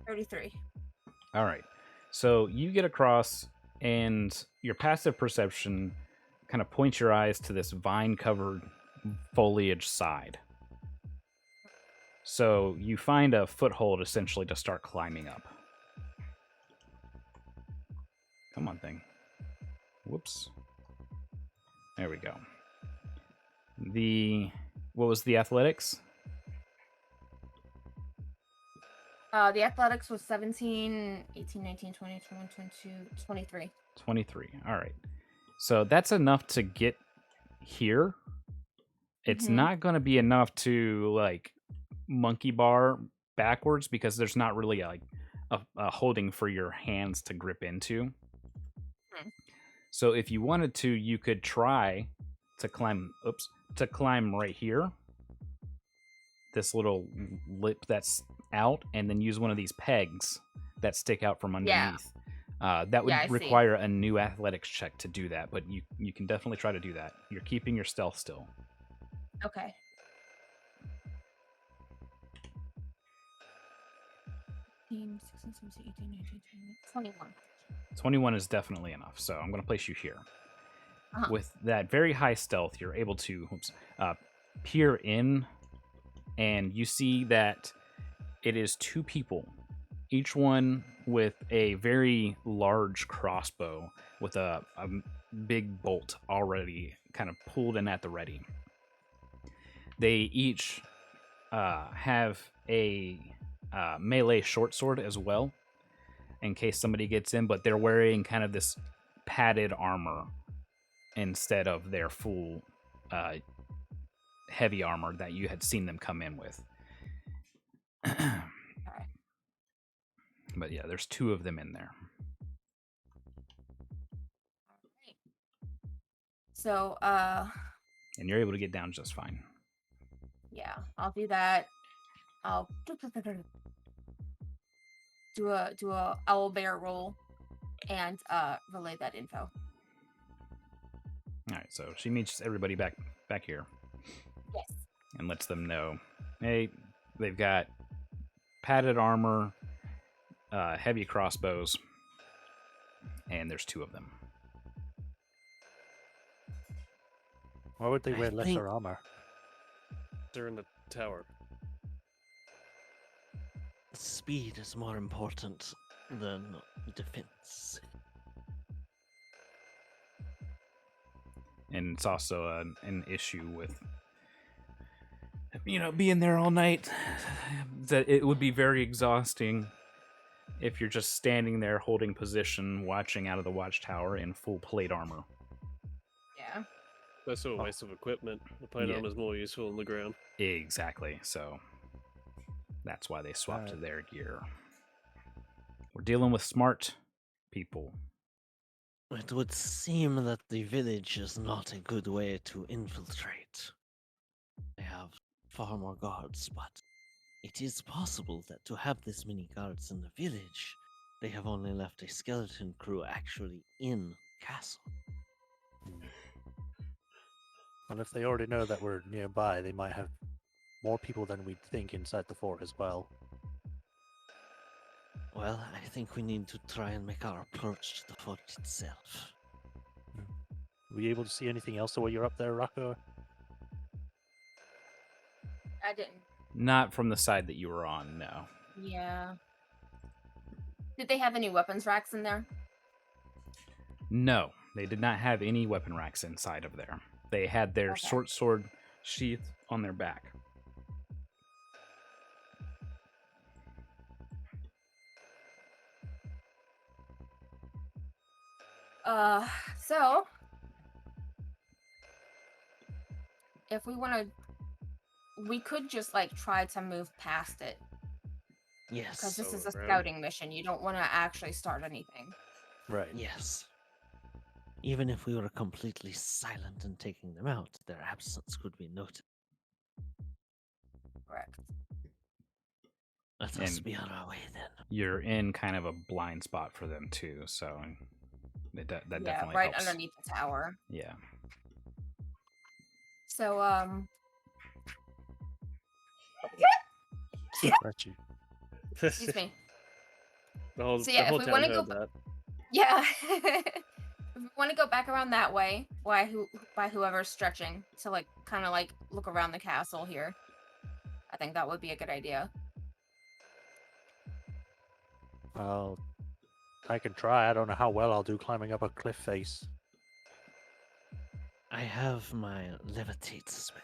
33. All right. So you get across, and your passive perception kind of points your eyes to this vine-covered foliage side. So you find a foothold, essentially, to start climbing up. Come on, thing. Whoops. There we go. What was the athletics? The athletics was 17, 18, 19, 20, 21, 22, 23. 23. All right. So that's enough to get here. It's Mhm. not going to be enough to, like, monkey bar backwards because there's not really a holding for your hands to grip into. Hmm. So if you wanted to, you could try to climb right here. This little lip that's out, and then use one of these pegs that stick out from underneath. That would Yeah, I see. require a new athletics check to do that, but you can definitely try to do that. You're keeping your stealth still. Okay. 16, 17, 18, 19, 20, 21. 21 is definitely enough, so I'm going to place you here. Uh-huh. With that very high stealth, you're able to peer in, and you see that it is two people, each one with a very large crossbow with a big bolt already kind of pulled in at the ready. They each have a melee short sword as well, in case somebody gets in, but they're wearing kind of this padded armor instead of their full heavy armor that you had seen them come in with. Okay. But yeah, there's two of them in there. Alright. So, And you're able to get down just fine. yeah, I'll do that. I'll do a owl bear roll and relay that info. All right, so she meets everybody back here Yes. and lets them know, hey, they've got padded armor, heavy crossbows, and there's two of them. Why would they I wear think- lesser armor? They're in the tower. Speed is more important than defense. And it's also an issue with being there all night. That it would be very exhausting if you're just standing there holding position, watching out of the watchtower in full plate armor. Yeah. That's a waste of equipment. The plate Yeah. armor is more useful on the ground. Exactly. So that's why they swapped Alright. their gear. We're dealing with smart people. It would seem that the village is not a good way to infiltrate. They have far more guards, but it is possible that to have this many guards in the village, they have only left a skeleton crew actually in castle. Well, if they already know that we're nearby, they might have more people than we'd think inside the fort as well. Well, I think we need to try and make our approach to the fort itself. Were you able to see anything else while you're up there, Rocco? I didn't. Not from the side that you were on, no. Yeah. Did they have any weapons racks in there? No, they did not have any weapon racks inside of there. They had their Okay. short sword sheath on their back. So if we want to, we could just like try to move past it Yes. because this So is a around. scouting mission. You don't want to actually start anything. Right. Yes. Even if we were completely silent and taking them out, their absence could be noted. Correct. Let us And- be on our way then. You're in kind of a blind spot for them too, so that Yeah, definitely right helps. underneath the tower. Yeah. So Got you. excuse me. The whole, So, yeah, the if whole we town wanna heard go that. Yeah. If we want to go back around that way, by whoever's stretching to like kind of like look around the castle here, I think that would be a good idea. Well, I can try. I don't know how well I'll do climbing up a cliff face. I have my levitate spell.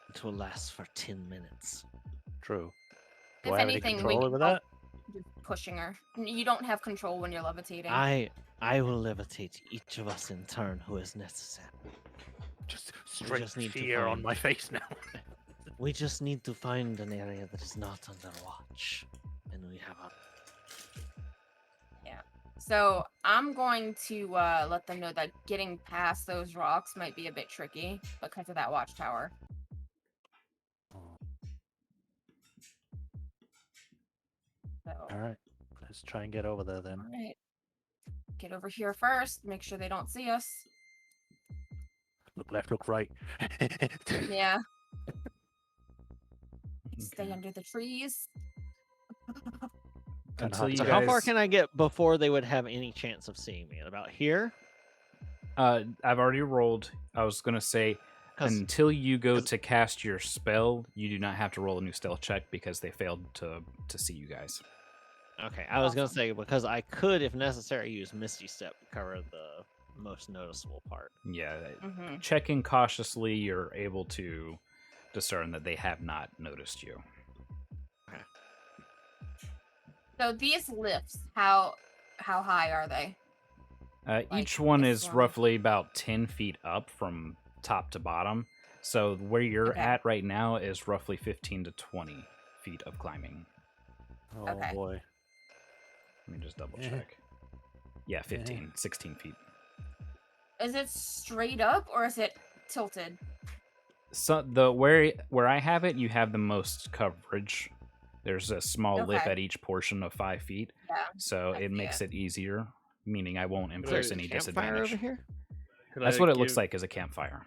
It will last for 10 minutes. True. Do If I have any anything, we control can over help that? just pushing her. You don't have control when you're levitating. I will levitate each of us in turn who is necessary. Just We straight just need to fear on find- my face now. We just need to find an area that is not under watch. And we have our... So I'm going to let them know that getting past those rocks might be a bit tricky because of that watchtower. So, All right. Let's try and get over there then. all right. Get over here first. Make sure they don't see us. Look left, look right. Yeah. Stay Okay. under the trees. Kinda Until hard you to So how far guys- can I get before they would have any chance of seeing me? About here? I've already rolled. I was gonna say 'Cause- until you go 'cause- to cast your spell, you do not have to roll a new stealth check because they failed to see you guys. Okay, I was gonna Awesome. say because I could, if necessary, use Misty Step to cover the most noticeable part. Yeah, Mm-hmm. checking cautiously, you're able to discern that they have not noticed you. So these lifts, how high are they? Like, Each one this is one. roughly about 10 feet up from top to bottom. So where you're Okay. at right now is roughly 15 to 20 feet of climbing. Oh Okay. boy. Let me just double Eh. check. Yeah, 15, 16 feet. Is it straight up or is it tilted? So the where I have it, you have the most coverage. There's a small lip Okay. at each portion of 5 feet, Yeah. so I it see makes it easier, meaning I won't Is impose there a any campfire disadvantage. over here? Can That's I what it looks give- like as a campfire.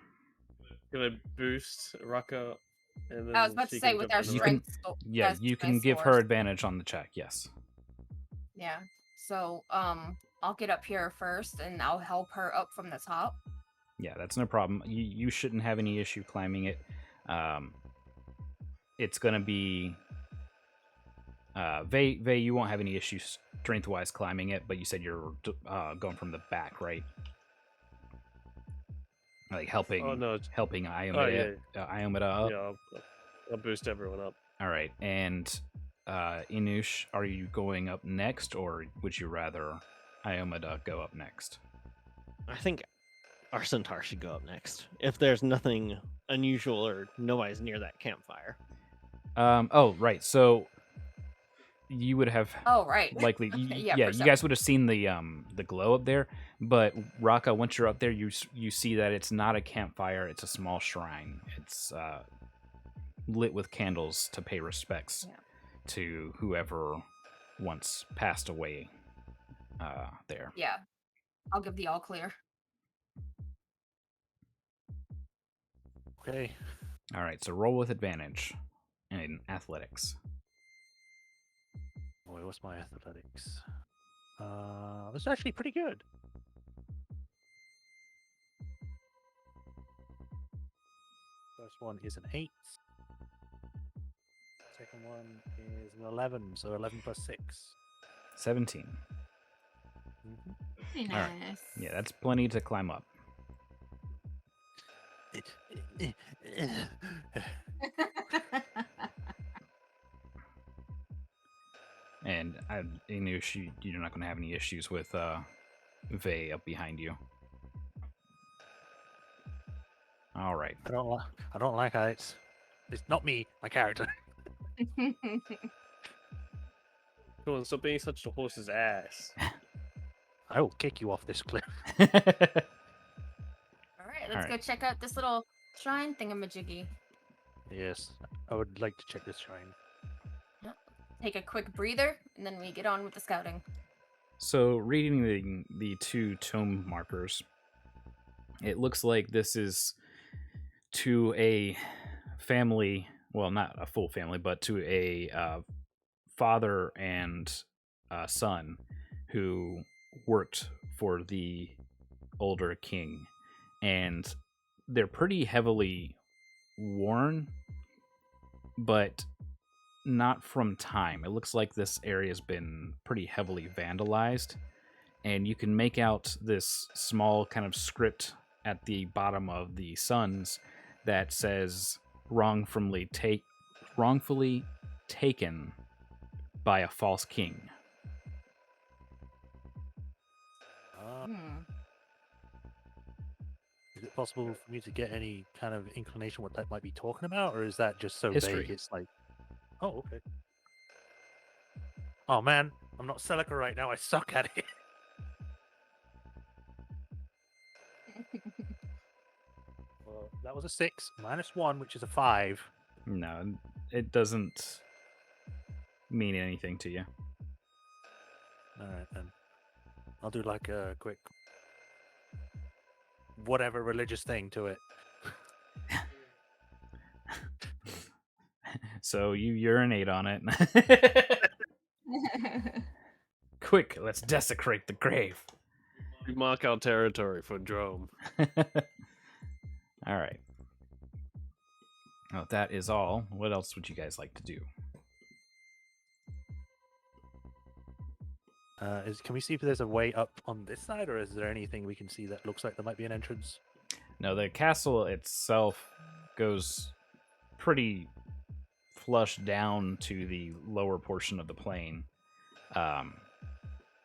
Can I boost Raka? And then I was about to she say can with jump our on the You right? can- strength. Yeah, you can give her advantage on the check. Yes. Yeah. So I'll get up here first and I'll help her up from the top. Yeah, that's no problem. You shouldn't have any issue climbing it. It's gonna be Vey, you won't have any issues strength-wise climbing it, but you said you're going from the back, right? Like helping Oh no! Iomida, Yeah, Iomida up. yeah. I'll boost everyone up. All right, and Inush, are you going up next, or would you rather Iomida go up next? I think our centaur should go up next if there's nothing unusual or nobody's near that campfire. Oh, right. So you would have Oh, right. likely, Yeah, you perception. guys would have seen the glow up there. But Raka, once you're up there, you see that it's not a campfire; it's a small shrine. It's lit with candles to pay respects to whoever once passed away there. Yeah. I'll give the all clear. Okay. All right, so roll with advantage in athletics. Boy, what's my athletics? That's actually pretty good. First one is an 8. Second one is an 11, so 11 plus 6. 17. Mm-hmm. Very All right. nice. Yeah, that's plenty to climb up. And Inush, you're not going to have any issues with Vey up behind you. All right. I don't like how it's not me, my character. Come on, stop being such a horse's ass. I will kick you off this cliff. All right, let's Alright. go check out this little shrine thingamajiggy. Yes, I would like to check this shrine. Take a quick breather, and then we get on with the scouting. So, reading the two tome markers, it looks like this is to a family, well, not a full family, but to a father and son who worked for the older king. And they're pretty heavily worn, but not from time. It looks like this area has been pretty heavily vandalized, and you can make out this small kind of script at the bottom of the suns that says wrongfully taken by a false king. Hmm. Is it possible for me to get any kind of inclination what that might be talking about, or is that just so History. vague? It's like, oh, okay. Oh man, I'm not Celica right now. I suck at it. Well, that was a 6 minus 1, which is a 5. No, it doesn't mean anything to you. All right then. I'll do like a quick whatever religious thing to it. So you urinate on it. Quick, let's desecrate the grave. We mark our territory for Drome. All right. Oh, that is all. What else would you guys like to do? Can we see if there's a way up on this side, or is there anything we can see that looks like there might be an entrance? No, the castle itself goes pretty flush down to the lower portion of the plain.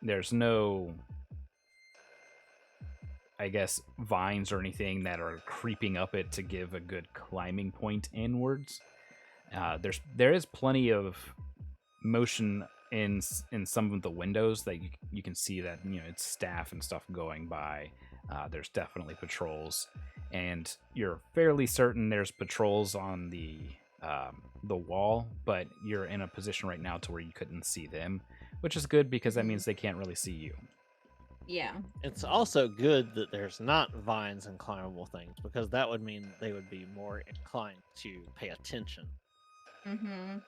There's no, I guess, vines or anything that are creeping up it to give a good climbing point inwards. There is plenty of motion in some of the windows that you can see that it's staff and stuff going by. There's definitely patrols, and you're fairly certain there's patrols on the wall, but you're in a position right now to where you couldn't see them, which is good because that means they can't really see you. Yeah. It's also good that there's not vines and climbable things, because that would mean they would be more inclined to pay attention. Mm-hmm.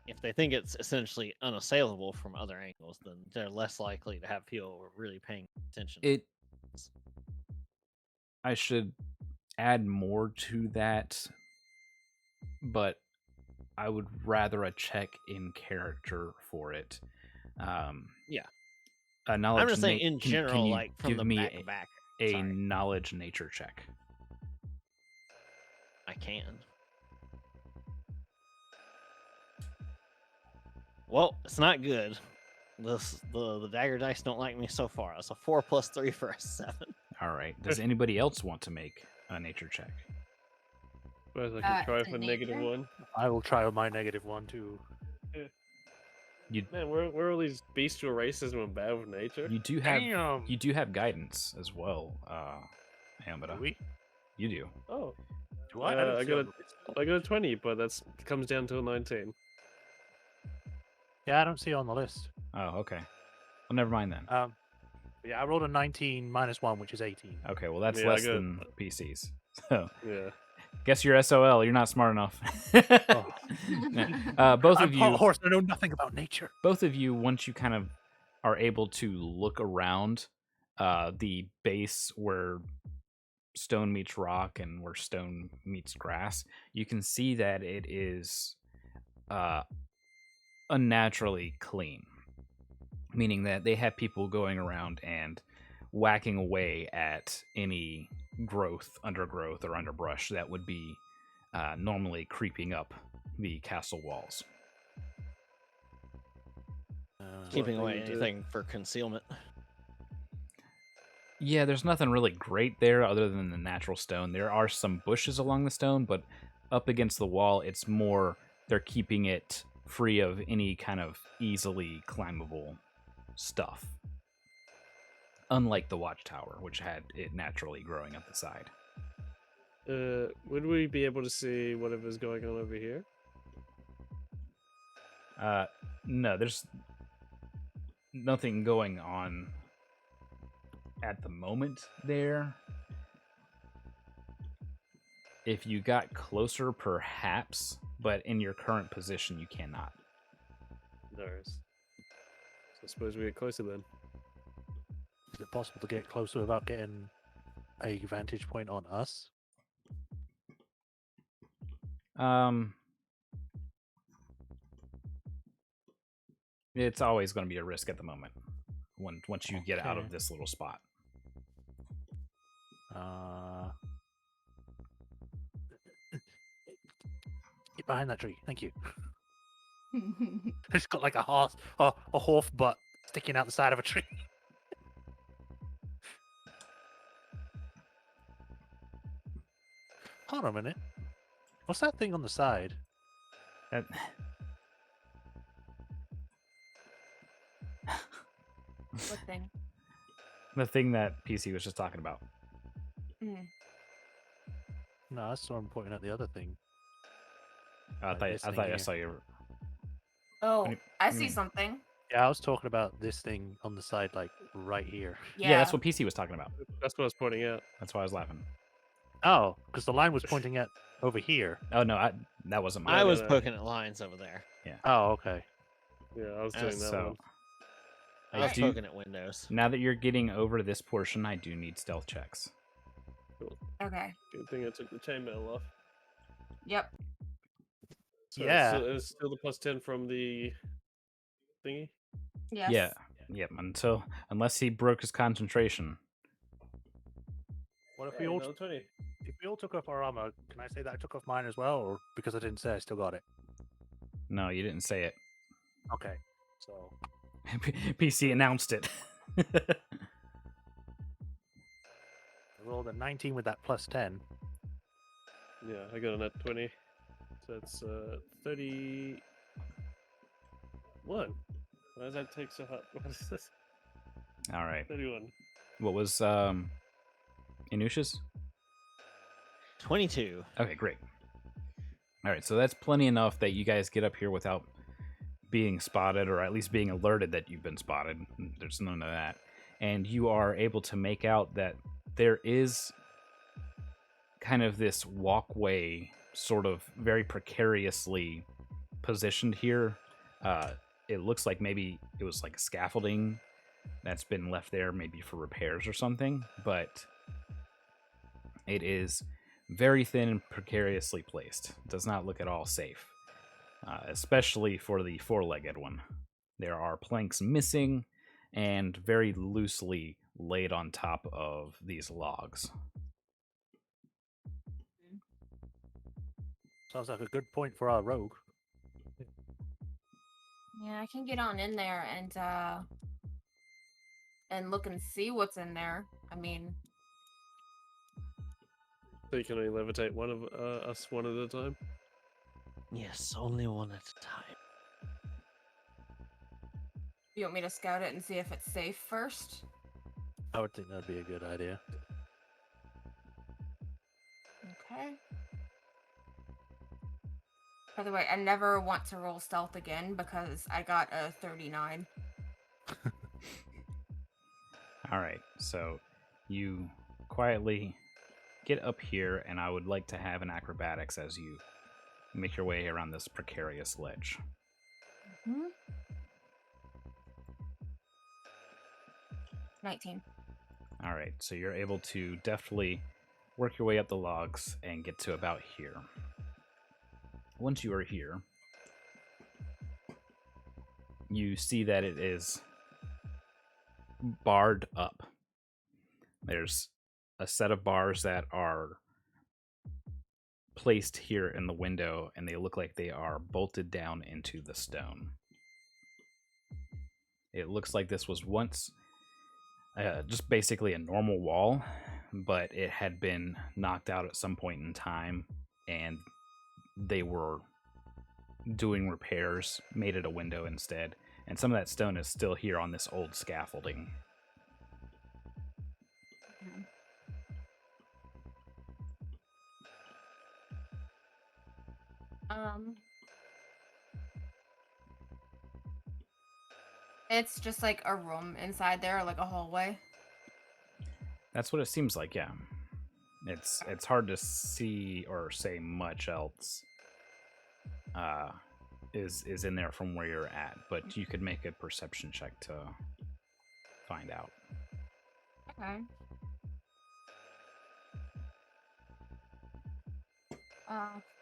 If they think it's essentially unassailable from other angles, then they're less likely to have people really paying attention. I should add more to that, but I would rather a check in character for it. Yeah. A knowledge. I'm just saying na- in can general, you like from give the me back. a Sorry. knowledge nature check? I can. Well, it's not good. The dagger dice don't like me so far. It's a 4 + 3 for a 7. All right. Does anybody else want to make a nature check? Suppose I can try it's a for negative nature? 1. I will try with my -1 too. Man, where are all these bestial races and bad with nature? You do have guidance as well, Do Amada. we? You do. Oh, Do I? I don't I see got on a, the list. I got a 20, but that's comes down to a 19. Yeah, I don't see it on the list. Oh, okay. Well, never mind then. Yeah, I rolled a 19 -1, which is 18. Okay, well that's Yeah, I less got- than PCs. So, Yeah. guess you're SOL. You're not smart enough. Oh. Both I'm of part you. horse. I know nothing about nature. Both of you, once you kind of are able to look around the base where stone meets rock and where stone meets grass, you can see that it is unnaturally clean, meaning that they have people going around and whacking away at any undergrowth, or underbrush that would be normally creeping up the castle walls. Keeping thing away to do. anything for concealment. Yeah, there's nothing really great there other than the natural stone. There are some bushes along the stone, but up against the wall, it's more they're keeping it free of any kind of easily climbable stuff. Unlike the watchtower, which had it naturally growing up the side. Would we be able to see whatever's going on over here? No, there's nothing going on at the moment there. If you got closer, perhaps, but in your current position, you cannot. There's. So I suppose we get closer then. Is it possible to get closer without getting a vantage point on us? It's always going to be a risk at the moment once you get out Okay. of this little spot. Get behind that tree. Thank you. It's got like a horse butt sticking out the side of a tree. Hold on a minute. What's that thing on the side? That- What thing? the thing that PC was just talking about. Mm. No, that's what I'm pointing at the other thing. I Like thought this I thing thought I here. saw you. Oh, do you I see mean? something. Yeah, I was talking about this thing on the side, like right here. Yeah, that's what PC was talking about. That's what I was pointing out. That's why I was laughing. Oh, because the line was pointing at over here. Oh no, that wasn't mine. I was no. poking at lines over there. Oh, okay. Yeah, I was doing that So one. I was do- poking at windows. now that you're getting over this portion, I do need stealth checks. Okay. Good thing I took the chainmail off. Yep. So Yeah. It's still the +10 from the thingy? Yes. Yeah. Yep. Unless he broke his concentration. What if Hey, we all another 20. if we all took off our armor? Can I say that I took off mine as well, or because I didn't say I still got it? No, you didn't say it. Okay. So PC announced it. I rolled a 19 with that +10. Yeah, I got a net 20. So that's 31. Why does that take so hard? What is this? All right. 31. What was Inusha's? 22. Okay, great. All right, so that's plenty enough that you guys get up here without being spotted, or at least being alerted that you've been spotted. There's none of that. And you are able to make out that there is kind of this walkway, sort of very precariously positioned here. It looks like maybe it was like scaffolding that's been left there maybe for repairs or something, but It is very thin and precariously placed. It does not look at all safe, especially for the four-legged one. There are planks missing and very loosely laid on top of these logs. Sounds like a good point for our rogue. Yeah, I can get on in there and look and see what's in there. I mean, So you can only levitate one of us one at a time. Yes, only one at a time. you want me to scout it and see if it's safe first? I would think that'd be a good idea. Okay. By the way, I never want to roll stealth again because I got a 39. All right, so you quietly get up here, and I would like to have an acrobatics as you make your way around this precarious ledge. Hmm? 19. All right, so you're able to deftly work your way up the logs and get to about here. Once you are here, you see that it is barred up. There's a set of bars that are placed here in the window, and they look like they are bolted down into the stone. It looks like this was once just basically a normal wall, but it had been knocked out at some point in time, and they were doing repairs, made it a window instead. And some of that stone is still here on this old scaffolding. Okay. It's just like a room inside there, like a hallway. That's what it seems like, yeah. It's hard to see or say much else is in there from where you're at, but you could make a perception check to find out. Okay.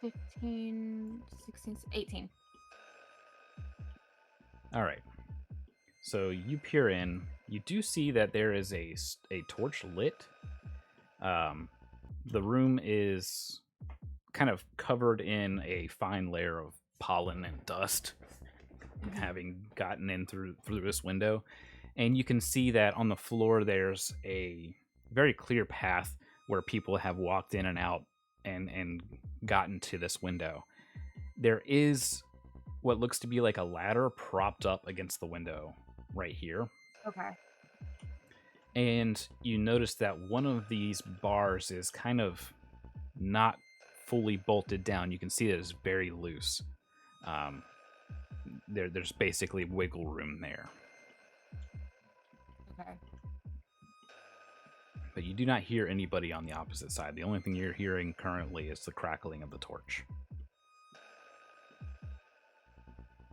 15, 16, 18. All right. So you peer in. You do see that there is a torch lit. The room is kind of covered in a fine layer of pollen and dust, having gotten in through this window. And you can see that on the floor there's a very clear path where people have walked in and out and gotten to this window. There is what looks to be like a ladder propped up against the window right here. Okay. And you notice that one of these bars is kind of not fully bolted down. You can see that it's very loose. There's basically wiggle room there. Okay. But you do not hear anybody on the opposite side. The only thing you're hearing currently is the crackling of the torch.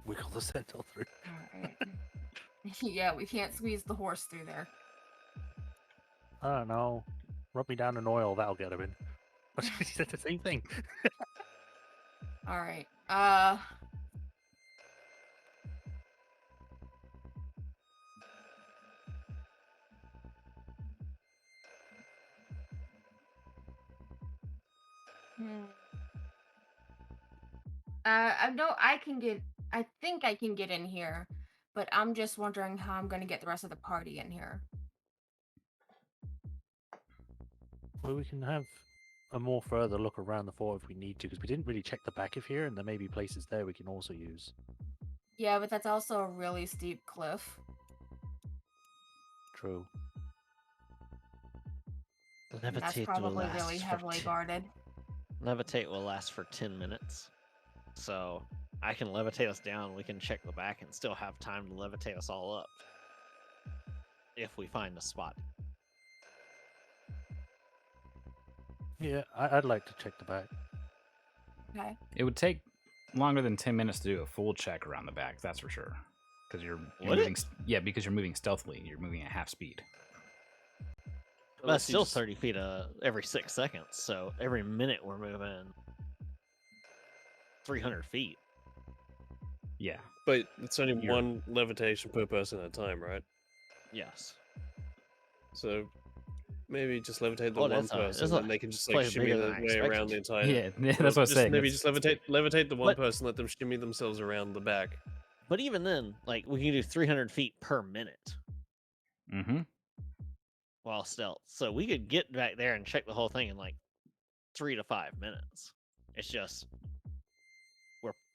Wiggle the sentinel through. Alright. Yeah, we can't squeeze the horse through there. I don't know. Rub me down in oil, that'll get him in. But he said the same thing. Alright. I think I can get in here, but I'm just wondering how I'm gonna get the rest of the party in here. Well, we can have a more further look around the fort if we need to, because we didn't really check the back of here, and there may be places there we can also use. Yeah, but that's also a really steep cliff. True. And that's probably really heavily guarded. Levitate will last for 10 minutes. So I can levitate us down, we can check the back and still have time to levitate us all up. If we find a spot. Yeah, I'd like to check the back. Okay. It would take longer than 10 minutes to do a full check around the back, that's for sure. Because you're Would it? moving, yeah, because you're moving stealthily. You're moving at half speed. But Unless it's you still just- 30 feet every 6 seconds, so every minute we're moving 300 feet. Yeah. But it's only You're- one levitation per person at a time, right? Yes. So maybe just levitate the Oh, one that's person, a and they can just like place shimmy bigger their than I way around the expected. entire. Yeah, that's what I was just saying. maybe it's- just levitate the one But- person, let them shimmy themselves around the back. But even then, like, we can do 300 feet per minute Mhm. while stealth. So we could get back there and check the whole thing in like 3 to 5 minutes. It's just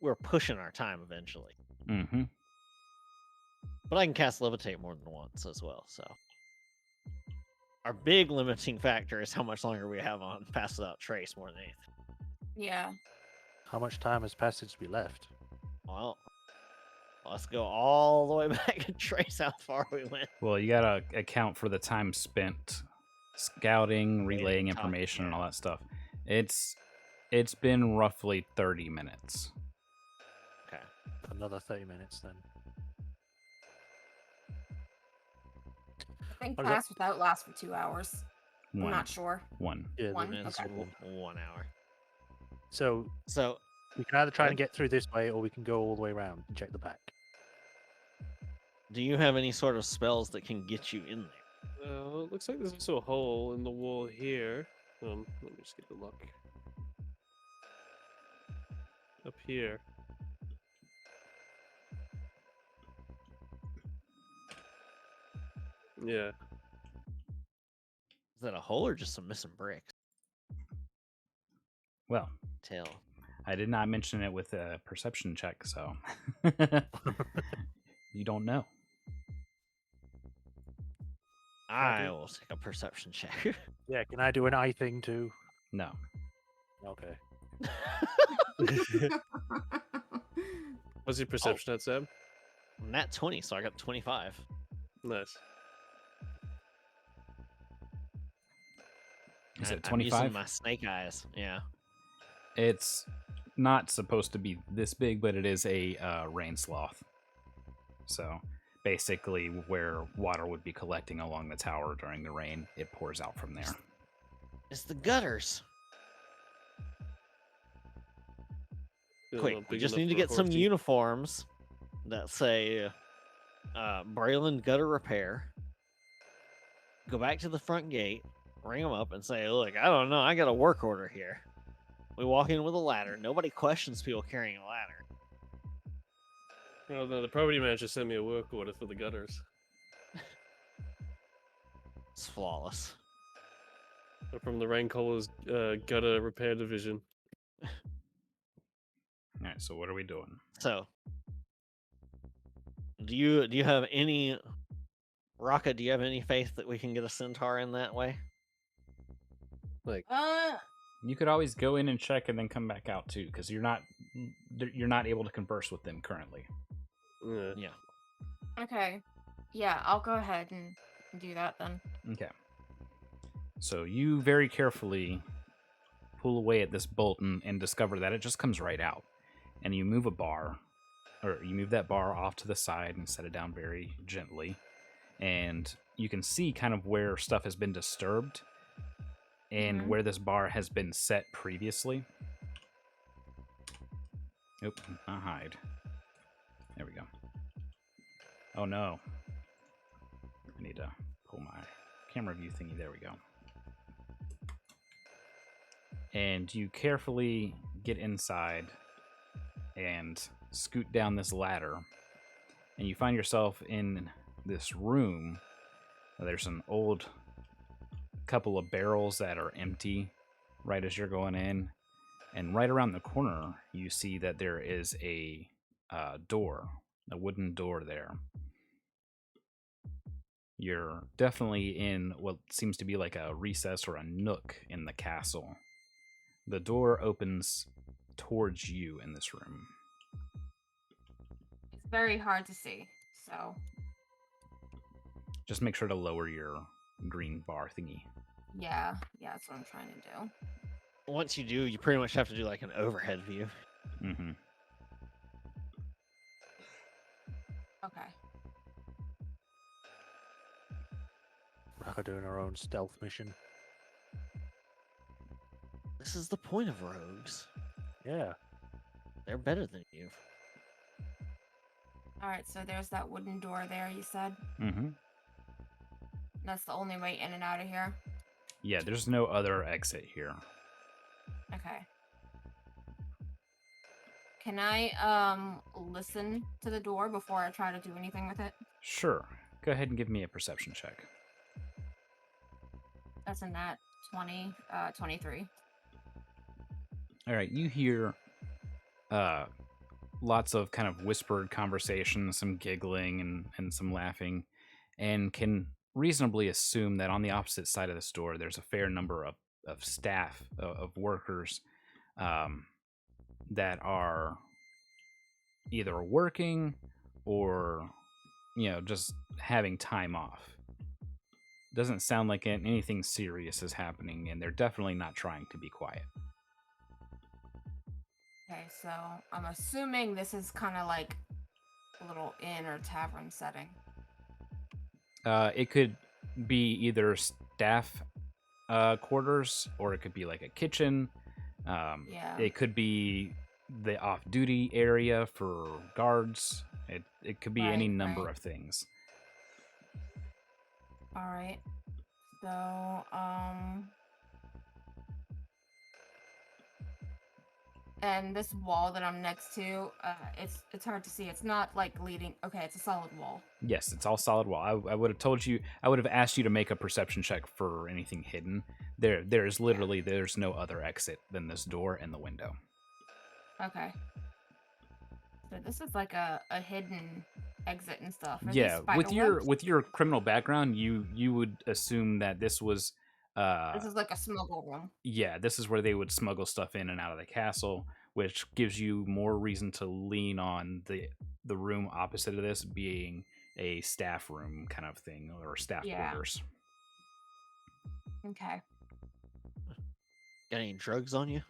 we're pushing our time eventually. Mhm. But I can cast levitate more than once as well. So our big limiting factor is how much longer we have on Pass Without Trace more than anything. Yeah. How much time has passage be left? Well, let's go all the way back and trace how far we went. Well, you gotta account for the time spent scouting, relaying talking, information, and yeah. all that stuff. It's been roughly 30 minutes. Okay. Another 30 minutes then. I think What is that? Pass Without lasts for 2 hours. I'm One. not sure. One. Yeah, One? Minutes, Okay. 1 hour. So So we can either try Okay. and get through this way, or we can go all the way around and check the back. do you have any sort of spells that can get you in there? It looks like there's also a hole in the wall here. Let me just get the lock. Up here. Yeah. Is that a hole or just some missing bricks? Well, Tail. I did not mention it with a perception check, so you don't know. I do- will take a perception check. Yeah, can I do an eye thing too? No. Okay. What's your perception at, Sam? Nat 20, so I got 25. Nice. Is it I'm using 25? my snake eyes. Yeah. It's not supposed to be this big, but it is a rain sloth. So basically, where water would be collecting along the tower during the rain, it pours out from there. It's the gutters. Quick, Not we big just enough need to for a get some horsey. uniforms that say Braylon Gutter Repair. Go back to the front gate, ring them up, and say, look, I don't know, I got a work order here. We walk in with a ladder. Nobody questions people carrying a ladder. Well, no, the property manager sent me a work order for the gutters. It's flawless. They're from the Raincoller's gutter repair division. All right, so what are we doing? So, do you have any Raka? Do you have any faith that we can get a centaur in that way? Like, You could always go in and check and then come back out too, because you're not able to converse with them currently. yeah. Yeah. Okay. Yeah, I'll go ahead and do that then. Okay. So you very carefully pull away at this bolt and discover that it just comes right out. And you move you move that bar off to the side and set it down very gently. And you can see kind of where stuff has been disturbed and Mhm. where this bar has been set previously. Oop, not hide. There we go. Oh no. I need to pull my camera view thingy. There we go. And you carefully get inside and scoot down this ladder. And you find yourself in this room. There's an old couple of barrels that are empty right as you're going in. And right around the corner, you see that there is a door, a wooden door there. You're definitely in what seems to be like a recess or a nook in the castle. The door opens towards you in this room. It's very hard to see, so Just make sure to lower your green bar thingy. yeah, that's what I'm trying to do. Once you do, you pretty much have to do like an overhead view. Mm-hmm. Okay. Taka doing her own stealth mission. This is the point of rogues. Yeah. They're better than you. All right, so there's that wooden door there. You said Mm-hmm. that's the only way in and out of here. Yeah, there's no other exit here. Okay. Can I listen to the door before I try to do anything with it? Sure. Go ahead and give me a perception check. That's in that 23. All right, you hear lots of kind of whispered conversation, some giggling and some laughing, and can reasonably assume that on the opposite side of the store, there's a fair number of staff, of workers that are either working or, just having time off. Doesn't sound like anything serious is happening, and they're definitely not trying to be quiet. Okay, so I'm assuming this is kind of like a little inn or tavern setting. It could be either staff quarters, or it could be like a kitchen. Yeah. It could be the off-duty area for guards. It could be any Right, number right. of things. All right. So, and this wall that I'm next to, it's hard to see. It's not like leading. Okay, it's a solid wall. Yes, it's all solid wall. I would have told you. I would have asked you to make a perception check for anything hidden. There's literally there's no other exit than this door and the window. Okay. So this is like a hidden exit and stuff. Are Yeah, these spider webs? with your criminal background, you would assume that this was This is like a smuggle room. yeah, this is where they would smuggle stuff in and out of the castle, which gives you more reason to lean on the room opposite of this being a staff room kind of thing, or staff Yeah. quarters. Okay. Got any drugs on you?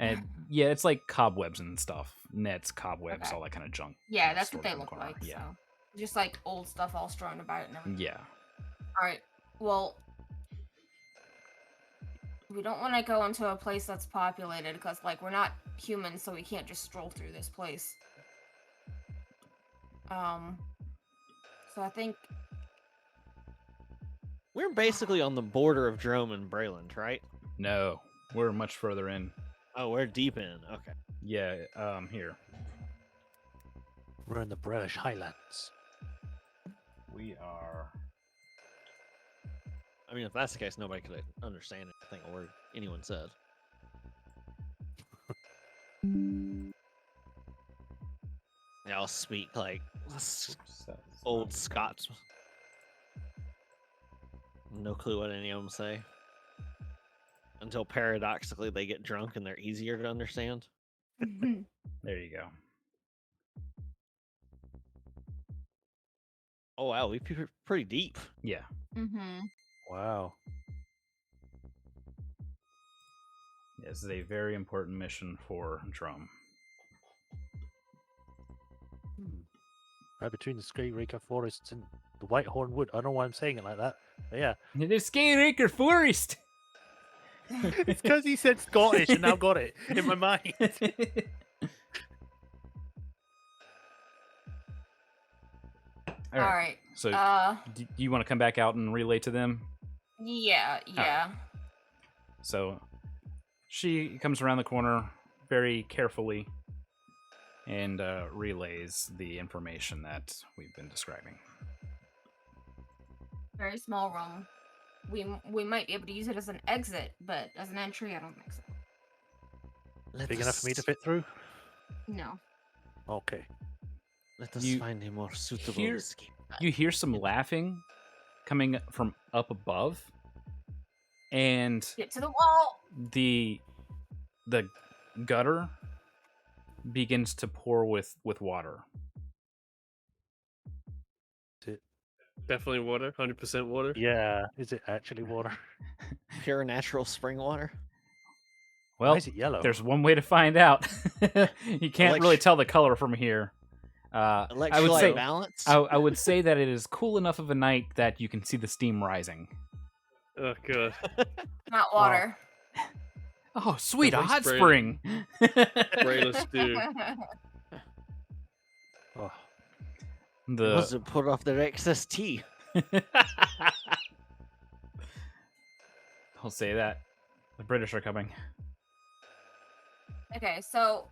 And yeah, it's like cobwebs and stuff, nets, cobwebs, Okay. all that kind of junk. Yeah, that's what stored they in the look corner. like. Yeah, So just like old stuff all strewn about and everything. yeah. All right. Well, we don't want to go into a place that's populated because, like, we're not humans, so we can't just stroll through this place. So I think We're basically on the border of Drome and Brayland, right? No, we're much further in. Oh, we're deep in. Okay. Yeah, here We're in the British Highlands. we are. I mean, if that's the case, nobody could understand anything a word anyone said. Yeah, I'll speak like old Scots. No clue what any of them say. Until paradoxically they get drunk and they're easier to understand. There you go. Oh wow, we're pretty deep. Yeah. Wow. This is a very important mission for Drum. Right between the Skyraker forests and the Whitehorn Wood. I don't know why I'm saying it like that. But yeah. It is Skyraker Forest! It's because he said Scottish and I've got it in my mind. All right. So, do you want to come back out and relay to them? Yeah. So, she comes around the corner very carefully and relays the information that we've been describing. Very small room. We might be able to use it as an exit, but as an entry, I don't think so. Big enough for me to fit through? No. Okay. Let us You find a more suitable hear- escape. You hear some laughing coming from up above, and Get to the wall. the gutter begins to pour with water. Definitely water. 100% water. Yeah. Is it actually water? Pure natural spring water. Well, Why is it yellow? there's one way to find out. You can't Like really sh- tell the color from here. I would Electrolyte say balance. I would say that it is cool enough of a night that you can see the steam rising. Oh god. Not water. Oh, sweet, a Someone hot sprayed- spring. Brayless stew. Oh, They must have put off their excess tea. I'll say that. The British are coming. Okay, so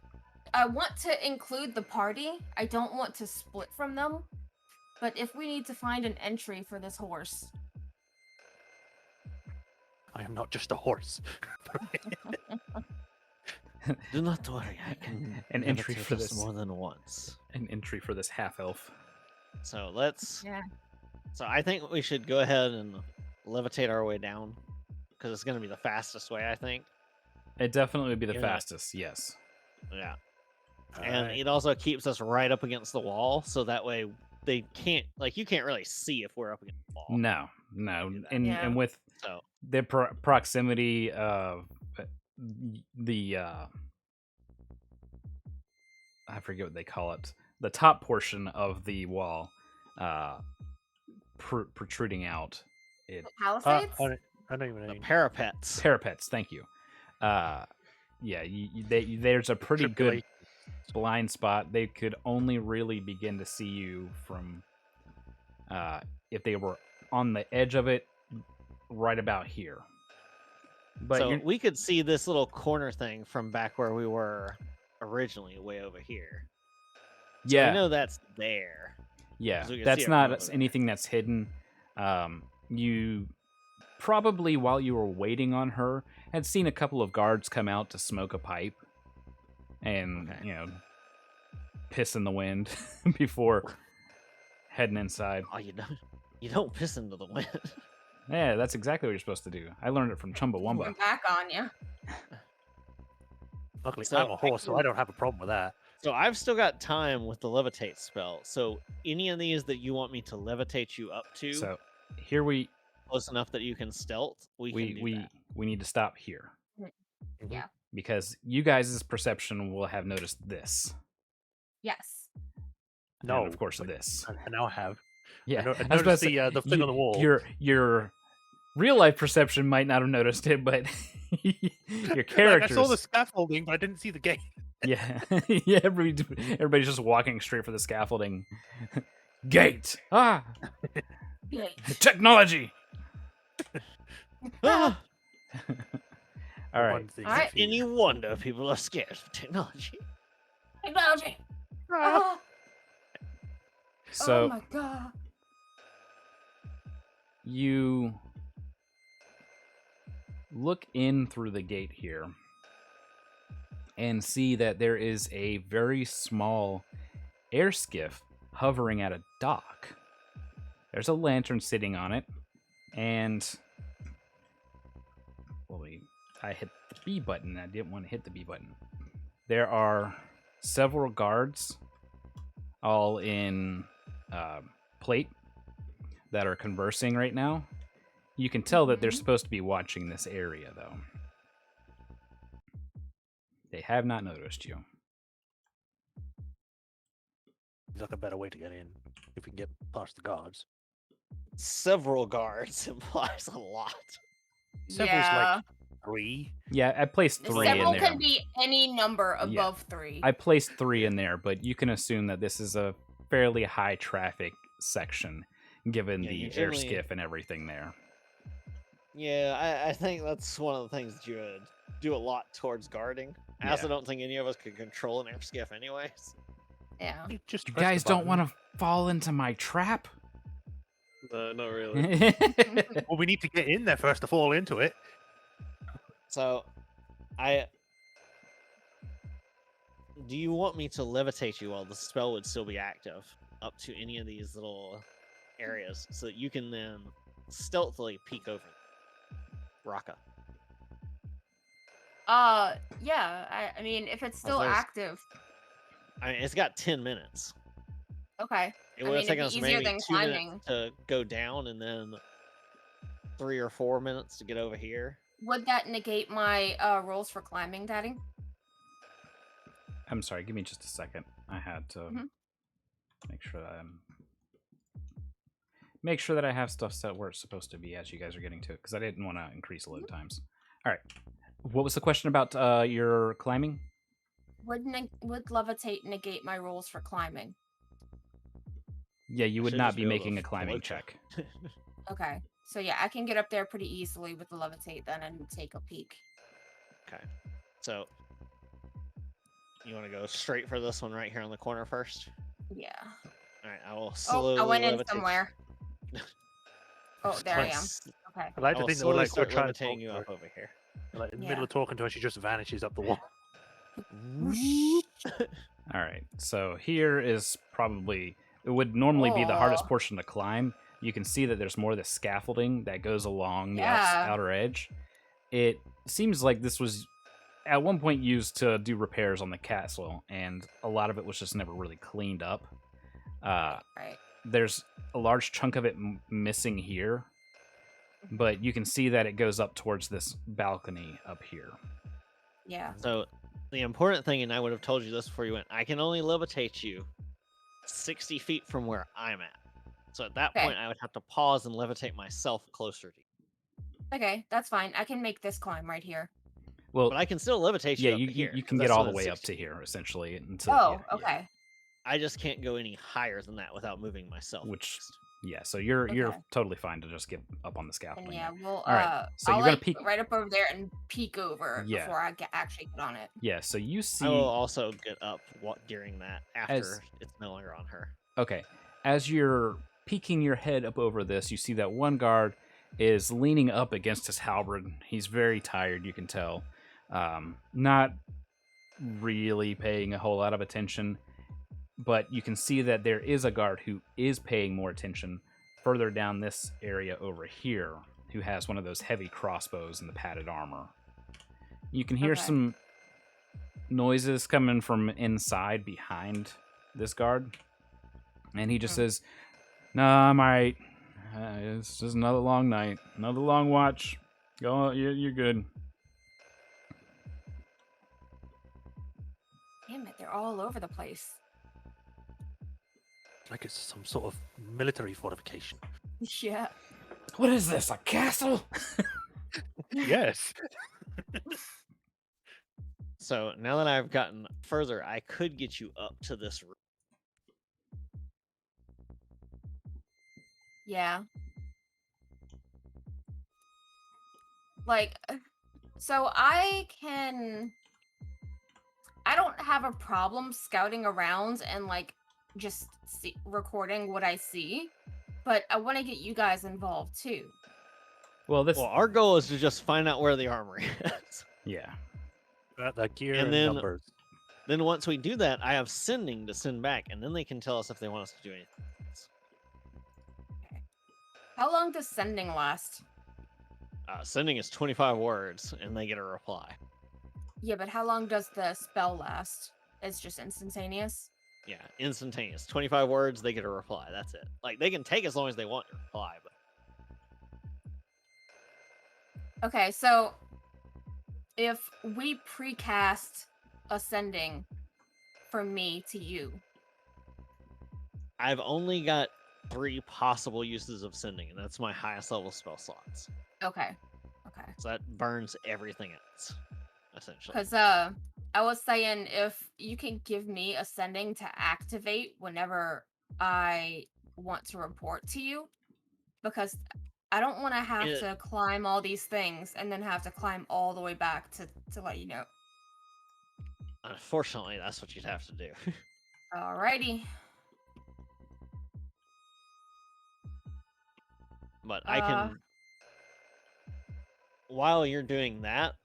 I want to include the party. I don't want to split from them. But if we need to find an entry for this horse, I am not just a horse. Do not worry, I can An entry levitate for us this. more than once. An entry for this half elf. So let's. yeah. So I think we should go ahead and levitate our way down because it's going to be the fastest way. I think. It definitely would be the Yeah. fastest, yes. Yeah, and Alright. it also keeps us right up against the wall, so that way they can't you can't really see if we're up against the wall. No. Do that. And Yeah. and with So the proximity of the I forget what they call it, the top portion of the wall protruding out, it Palisades? I don't even the know. parapets. parapets, thank you. Yeah, there's a pretty good Tripulation. blind spot. They could only really begin to see you from if they were on the edge of it, right about here. But So you're, we could see this little corner thing from back where we were originally, way over here. So yeah, we know that's there. yeah, 'cause we can see that's it from not over there. anything that's hidden. You probably, while you were waiting on her, had seen a couple of guards come out to smoke a pipe and Okay. piss in the wind before heading inside. Oh, you don't piss into the wind. Yeah, that's exactly what you're supposed to do. I learned it from Chumbawamba. Went back on you. Luckily, So I'm a horse, so I don't have a problem with that. So I've still got time with the levitate spell. So any of these that you want me to levitate you up to, So here we close enough that you can stealth, we can do that. we need to stop here Mhm. Yeah. because you guys' perception will have noticed this. Yes. No, And of course but this. I now have. Yeah, I I was about noticed to say, the thing on the wall. Your real life perception might not have noticed it, but your Like, I characters. saw the scaffolding, but I didn't see the gate. Yeah, yeah. Everybody's just walking straight for the scaffolding. Gate. Ah, Yay. technology. Ah, All right. One thing All right. any wonder people are scared of technology. Technology. Ah, oh So my god. you look in through the gate here and see that there is a very small air skiff hovering at a dock. There's a lantern sitting on it, and I hit the B button. I didn't want to hit the B button. There are several guards, all in plate, that are conversing right now. You can tell that they're Mhm. supposed to be watching this area, though. They have not noticed you. Seems like a better way to get in if we can get past the guards. Several guards implies a lot. Several's Yeah. like 3. Yeah, I placed The 3 in several there. can be any number Yeah. above 3. I placed 3 in there, but you can assume that this is a fairly high traffic section, given Yeah, the you air generally- skiff and everything there. Yeah, I think that's one of the things that you would do a lot towards guarding. I also don't think any of us could control an air skiff anyways. Yeah. Just You press the guys don't button. want to fall into my trap? No, not really. Well, we need to get in there first to fall into it. So, do you want me to levitate you while the spell would still be active up to any of these little areas so that you can then stealthily peek over Raka? Yeah. I mean, if it's still those- active, I mean, it's got 10 minutes. okay. It I would have mean, it'd taken be us easier maybe than 2 minutes climbing. to go down and then 3 or 4 minutes to get over here. Would that negate my rolls for climbing, Daddy? I'm sorry, give me just a second. I had to Mhm. Make sure that I have stuff set where it's supposed to be as you guys are getting to it, because I didn't want to increase load times. All right. What was the question about your climbing? Would levitate negate my rules for climbing? Yeah, you would should not just be be able making to a climbing float check. Okay. So yeah, I can get up there pretty easily with the levitate then and take a peek. Okay. So you want to go straight for this one right here on the corner first? Yeah. All right, I will Oh, slowly I went in levitate. somewhere. Oh, Just there I like- am. s- Okay. I like I to will think that slowly we're start trying to levitating you talk up to over here. her. Like in the Yeah. middle of talking to her, she just vanishes up the wall. All right. So here is probably it would normally be the hardest Oh. portion to climb. You can see that there's more of the scaffolding that goes along the Yeah. outer edge. It seems like this was at one point used to do repairs on the castle, and a lot of it was just never really cleaned up. Right. There's a large chunk of it missing here, but you can see that it goes up towards this balcony up here. Yeah. So the important thing, and I would have told you this before you went, I can only levitate you 60 feet from where I'm at. So at that Okay. point, I would have to pause and levitate myself closer to you. Okay, that's fine. I can make this climb right here. Well, But I can still levitate you yeah, up you, to here. you 'cause can get that's all the within way up 60 to feet. here essentially until. Oh, yeah, okay. I just can't go any higher than that without moving myself. Which- next. Yeah, so you're Okay. totally fine to just get up on the And scaffolding. yeah, there. well, All right, so I'll you're gonna like peek. right up over there and peek over Yeah. before I actually get on it. Yeah, so you see. I will also get up during that after it's no longer on her. Okay, as you're peeking your head up over this, you see that one guard is leaning up against his halberd. He's very tired, you can tell. Not really paying a whole lot of attention, but you can see that there is a guard who is paying more attention further down this area over here, who has one of those heavy crossbows and the padded armor. You can hear Okay. some noises coming from inside behind this guard, and he just says, "Nah, I'm alright. It's just another long night, another long watch. Go, you're good." Damn it, they're all over the place. Like it's some sort of military fortification. Yeah. What is this? A castle? Yes. So now that I've gotten further, I could get you up to this roof. Yeah. Like, so I don't have a problem scouting around and like just recording what I see, but I want to get you guys involved too. Well, this. Well, our goal is to just find out where the armory is. Yeah. The gear And and then- numbers. Then once we do that, I have sending to send back, and then they can tell us if they want us to do anything else. How long does sending last? Sending is 25 words, and they get a reply. Yeah, but how long does the spell last? It's just instantaneous. Yeah, instantaneous. 25 words, they get a reply. That's it. Like, they can take as long as they want to reply, but Okay, so if we precast ascending from me to you, I've only got 3 possible uses of sending, and that's my highest level spell slots. okay, So that burns everything else, essentially. because I was saying if you can give me ascending to activate whenever I want to report to you, because I don't want to have It- to climb all these things and then have to climb all the way back to let you know. Unfortunately, that's what you'd have to do. Alrighty. But I can, while you're doing that,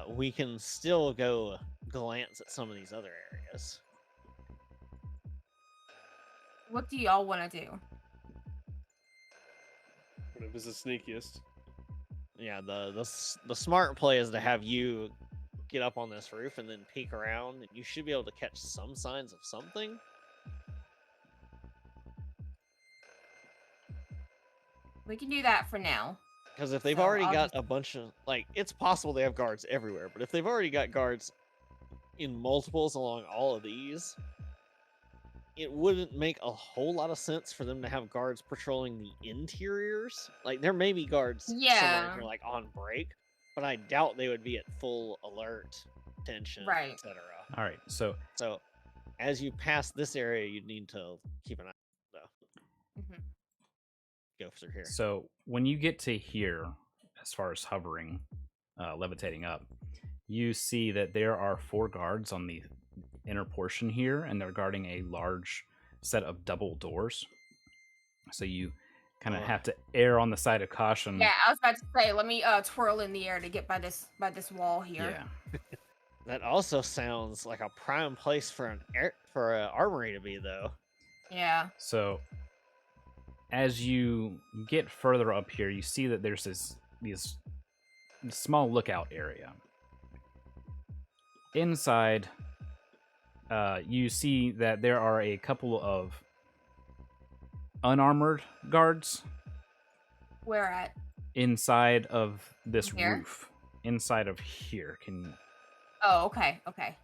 we can still go glance at some of these other areas. What do y'all want to do? Whatever's the sneakiest. Yeah, the smart play is to have you get up on this roof and then peek around, and you should be able to catch some signs of something. We can do that for now. Because if they've So already I'll got just- a bunch of, like, it's possible they have guards everywhere, but if they've already got guards in multiples along all of these, it wouldn't make a whole lot of sense for them to have guards patrolling the interiors. Like, there may be guards somewhere in Yeah. here, like on break, but I doubt they would be at full alert, attention, Right. etc. All right, so So, as you pass this area, you'd need to keep an eye. So, Mhm. go through here. So when you get to here, as far as hovering, levitating up, you see that there are 4 guards on the inner portion here, and they're guarding a large set of double doors. So you kind of Ugh. have to err on the side of caution. Yeah, I was about to say, let me twirl in the air to get by this wall here. Yeah. That also sounds like a prime place for an armory to be, though. Yeah. So as you get further up here, you see that there's this small lookout area. Inside, you see that there are a couple of unarmored guards Where at? inside of this Here? roof. Inside of here. Oh, okay, okay.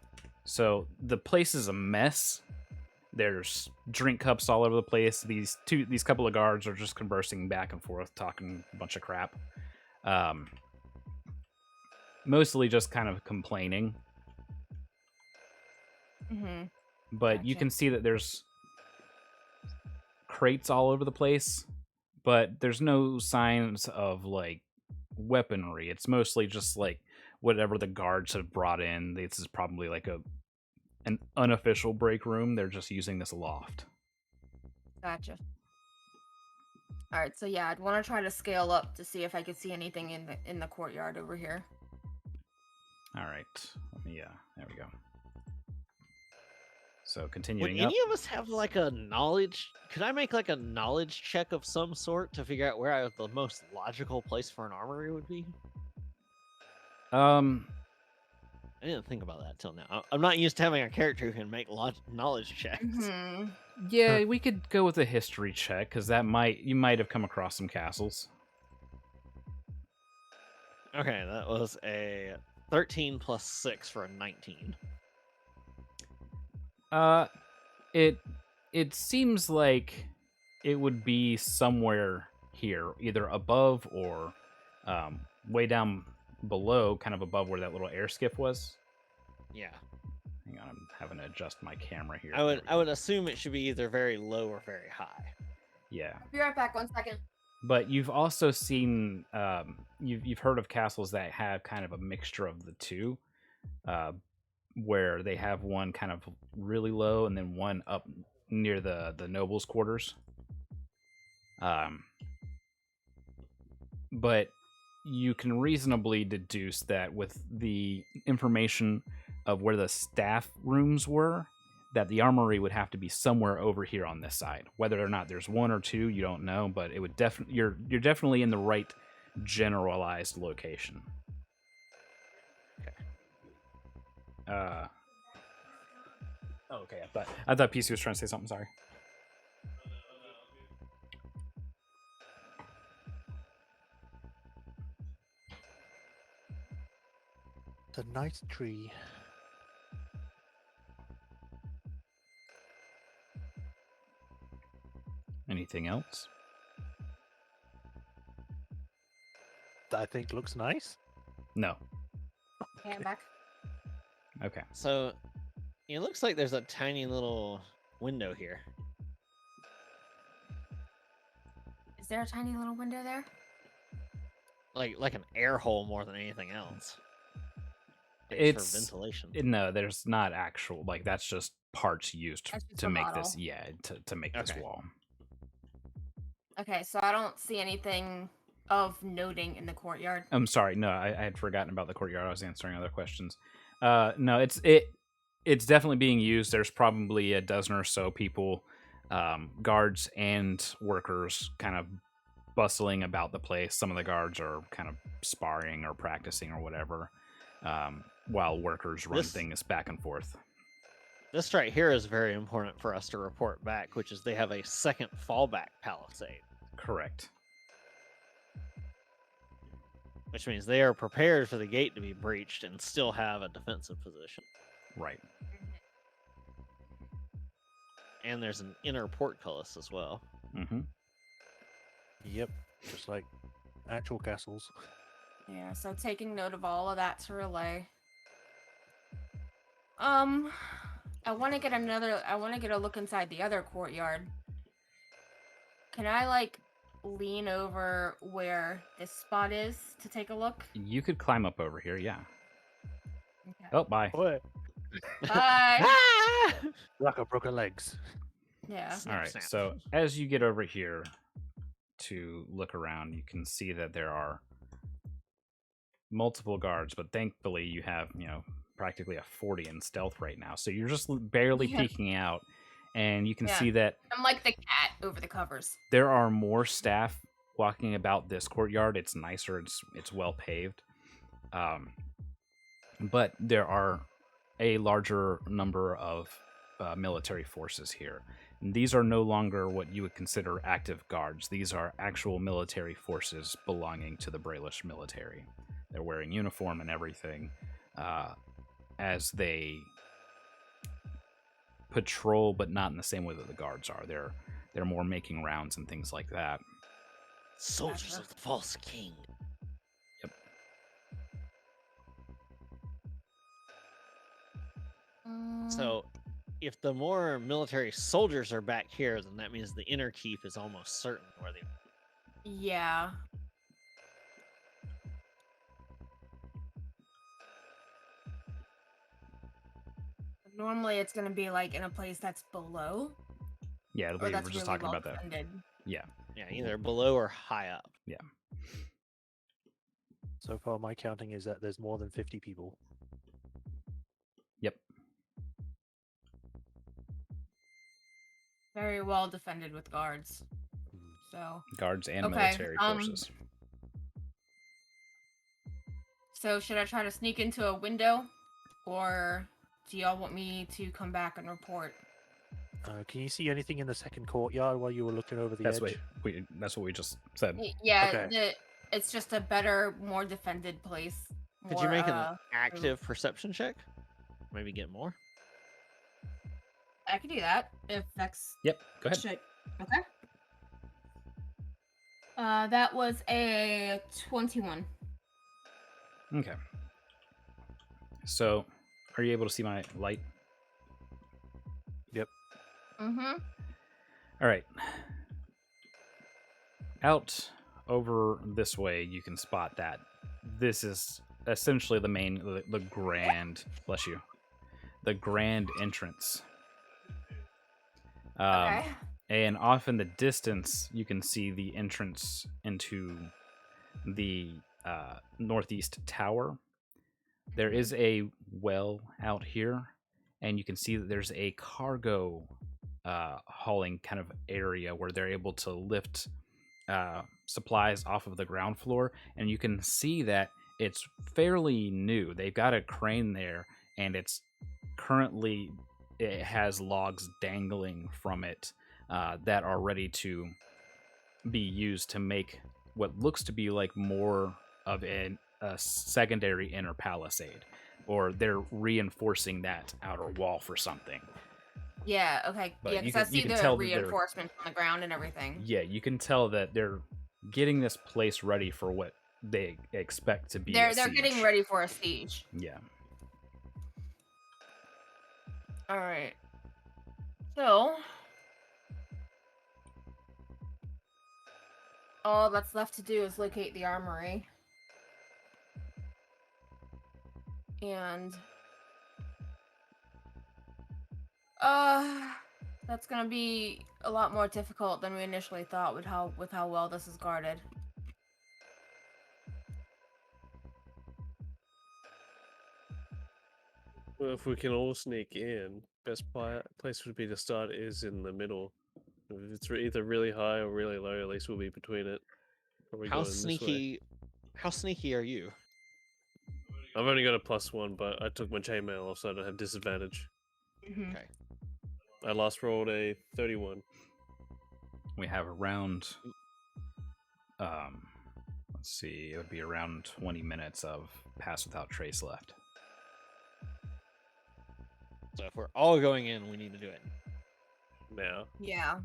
So the place is a mess. There's drink cups all over the place. These couple of guards are just conversing back and forth, talking a bunch of crap. Mostly just kind of complaining. Mm-hmm. But you Gotcha. can see that there's crates all over the place, but there's no signs of like weaponry. It's mostly just like whatever the guards have brought in. This is probably like an unofficial break room. They're just using this loft. Gotcha. All right, so yeah, I'd want to try to scale up to see if I could see anything in the courtyard over here. All right. Let me there we go. So Would continuing any up. of us have like a knowledge? Could I make like a knowledge check of some sort to figure out where the most logical place for an armory would be? I didn't think about that till now. I'm not used to having a character who can make knowledge checks. Mm-hmm. Yeah, we could go with a history check because you might have come across some castles. Okay, that was a 13 plus 6 for a 19. It seems like it would be somewhere here, either above or way down below, kind of above where that little air skiff was. Yeah. Hang on, I'm having to adjust my camera here. I would assume it should be either very low or very high. Yeah. Be right back. 1 second. But you've also seen you've heard of castles that have kind of a mixture of the two, where they have one kind of really low and then one up near the nobles' quarters. But you can reasonably deduce that with the information of where the staff rooms were, that the armory would have to be somewhere over here on this side. Whether or not there's one or two, you don't know, but it would definitely you're definitely in the right generalized location. Okay. Okay. I thought PC was trying to say something. Sorry. It's a nice tree. Anything else? That I think looks nice. No. Okay, I'm back. Okay. So, it looks like there's a tiny little window here. Is there a tiny little window there? Like an air hole more than anything else. Like It's for ventilation. No, there's not actual, like, that's just parts used That's just to a make model. this, to make this Okay. wall. Okay, so I don't see anything of noting in the courtyard. I'm sorry, no, I had forgotten about the courtyard. I was answering other questions. No, it's definitely being used. There's probably a dozen or so people, guards and workers, kind of bustling about the place. Some of the guards are kind of sparring or practicing or whatever, while workers run things back and forth. This right here is very important for us to report back, which is they have a second fallback palisade. Correct. Which means they are prepared for the gate to be breached and still have a defensive position. Right. and there's an inner portcullis as well. Mm-hmm. Yep, just like actual castles. Yeah, so taking note of all of that to relay. I want to get a look inside the other courtyard. Can I like lean over where this spot is to take a look? You could climb up over here, yeah. Okay. Oh, bye. Boy, Bye. Ah! Raka broken legs. Yeah. All right, so as you get over here to look around, you can see that there are multiple guards, but thankfully you have, practically a 40 in stealth right now. So you're just barely Yeah. peeking out, and you can Yeah. see that I'm like the cat over the covers. there are more staff walking about this courtyard. It's nicer, it's well paved. But there are a larger number of military forces here. And these are no longer what you would consider active guards. These are actual military forces belonging to the Brailish military. They're wearing uniform and everything as they patrol, but not in the same way that the guards are. They're more making rounds and things like that. Soldiers Gotcha. of the false king. So, if the more military soldiers are back here, then that means the inner keep is almost certain where they. Yeah. Normally, it's gonna be like in a place that's below, Yeah, or we were that's just really talking well about that. defended. Yeah. Yeah, either below or high up. Yeah. So far, my counting is that there's more than 50 people. Yep. Very well defended with guards. So. Guards and Okay, military forces. So should I try to sneak into a window, or do y'all want me to come back and report? Can you see anything in the second courtyard while you were looking over the That's edge? what we just said. Yeah, Okay. it's just a better, more defended place. Could you make an active perception check? Maybe get more? I could do that if that's. Yep, go ahead. Should... Okay. That was a 21. Okay. So, are you able to see my light? Yep. Mm-hmm. All right. Out over this way, you can spot that this is essentially the grand, bless you, the grand entrance. Okay. And off in the distance, you can see the entrance into the northeast tower. There is a well out here, and you can see that there's a cargo hauling kind of area where they're able to lift supplies off of the ground floor, and you can see that it's fairly new. They've got a crane there, and it has logs dangling from it that are ready to be used to make what looks to be like more of a secondary inner palisade, or they're reinforcing that outer wall for something. Yeah, okay. But Yeah, you because I can see tell the that they're- reinforcements on the ground and everything. Yeah, you can tell that they're getting this place ready for what they expect to be. They're getting ready for a siege. Yeah. All right. So, all that's left to do is locate the armory. And that's gonna be a lot more difficult than we initially thought with how well this is guarded. Well, if we can all sneak in, best place would be to start is in the middle. If it's either really high or really low, at least we'll be between it. Probably How going this way. sneaky? How sneaky are you? I've only got a +1, but I took my chainmail off, so I don't have disadvantage. Mm-hmm. Okay. I last rolled a 31. We have around, let's see, it would be around 20 minutes of Pass Without Trace left. So if we're all going in, we need to do it now. Yeah.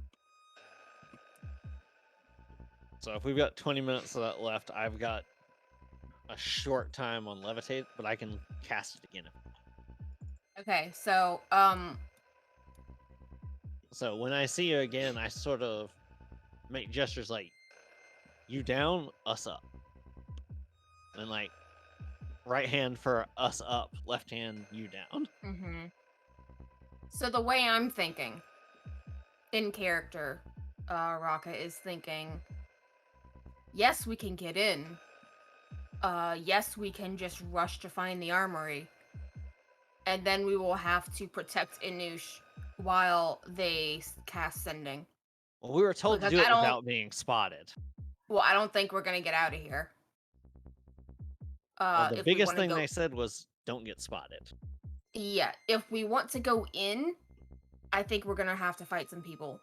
So if we've got 20 minutes of that left, I've got a short time on levitate, but I can cast it again. Okay, so So when I see you again, I sort of make gestures like, you down, us up. And like, right hand for us up, left hand, you down. so the way I'm thinking in character, Raka is thinking, yes, we can get in. Yes, we can just rush to find the armory. And then we will have to protect Inush while they cast sending. Well, we were told to Because do it I don't without being spotted. well, I don't think we're gonna get out of here. Well, the If we biggest want to thing go they said was don't get spotted. Yeah, if we want to go in, I think we're gonna have to fight some people.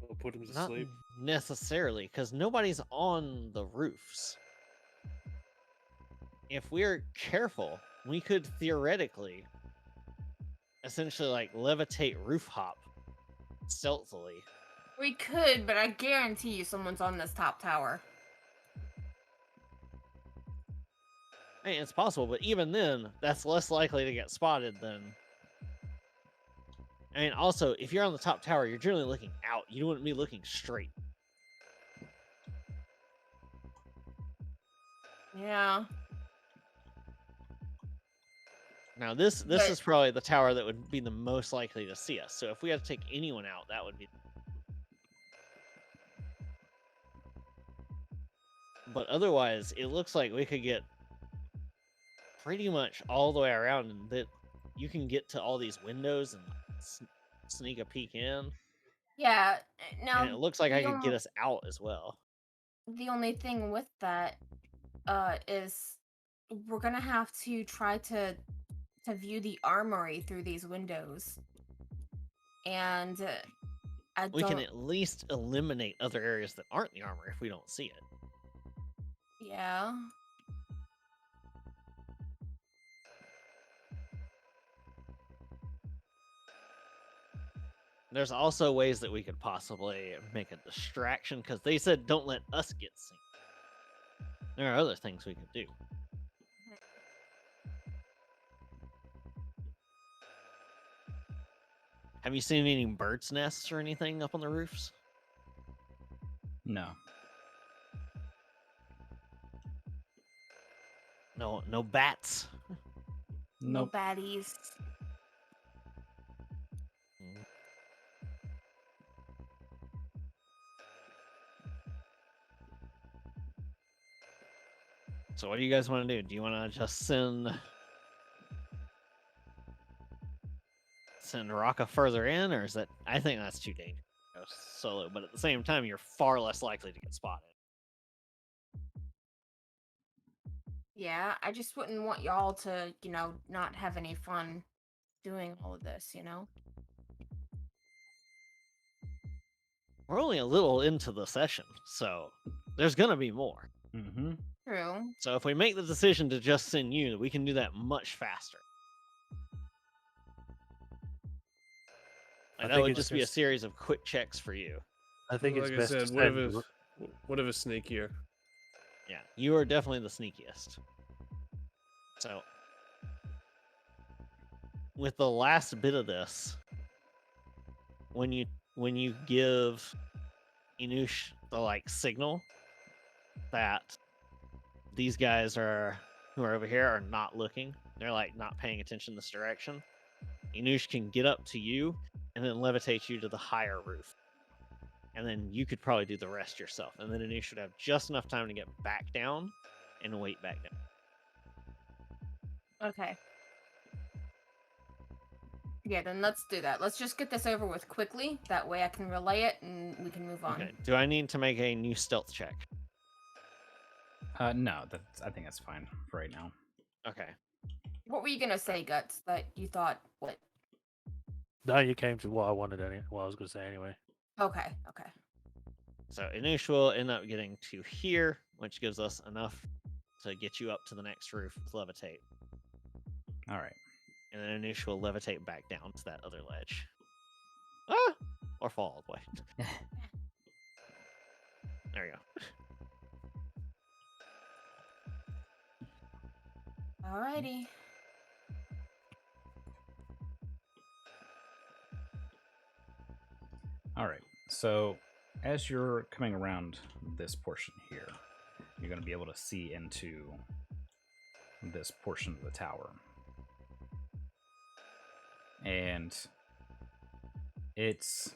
We'll put him to Not sleep. necessarily, because nobody's on the roofs. If we're careful, we could theoretically essentially like levitate roof hop stealthily. We could, but I guarantee you someone's on this top tower. I mean, it's possible, but even then, that's less likely to get spotted than. I mean, also, if you're on the top tower, you're generally looking out. You wouldn't be looking straight. Yeah. Now, this But- is probably the tower that would be the most likely to see us. So if we had to take anyone out, that would be. But otherwise, it looks like we could get pretty much all the way around, and that you can get to all these windows and sneak a peek in. Yeah. Now And it looks like I the could get us out as well. The only thing with that is we're gonna have to try to view the armory through these windows. And I We can don't at least eliminate other areas that aren't the armor if we don't see it. Yeah. There's also ways that we could possibly make a distraction, because they said don't let us get seen. There are other things we could do. Have you seen any birds' nests or anything up on the roofs? No. No bats. No Nope. baddies. So what do you guys want to do? Do you want to just send Raka further in, or is that? I think that's too dangerous to go solo. But at the same time, you're far less likely to get spotted. Yeah, I just wouldn't want y'all to, not have any fun doing all of this, We're only a little into the session, so there's gonna be more. Mm-hmm. True. So if we make the decision to just send you, we can do that much faster. Like, that would just be a series of quick checks for you. I think Like it's I best said, to send. whatever sneakier. Yeah, you are definitely the sneakiest. So, with the last bit of this, when you give Inush the signal that these guys who are over here are not looking, they're not paying attention this direction, Inush can get up to you and then levitate you to the higher roof. And then you could probably do the rest yourself. And then Inush should have just enough time to get back down and wait back down. Okay. Yeah, then let's do that. Let's just get this over with quickly. That way I can relay it and we can move on. Okay. Do I need to make a new stealth check? No, I think that's fine for right now. Okay. What were you gonna say, Guts, that you thought what? No, you came to what I wanted. What I was going to say anyway. Okay. So Inush will end up getting to here, which gives us enough to get you up to the next roof with levitate. All right. and then Anush will levitate back down to that other ledge. Ah! Or fall all the way. There you go. Alrighty. All right. So as you're coming around this portion here, you're going to be able to see into this portion of the tower. And it's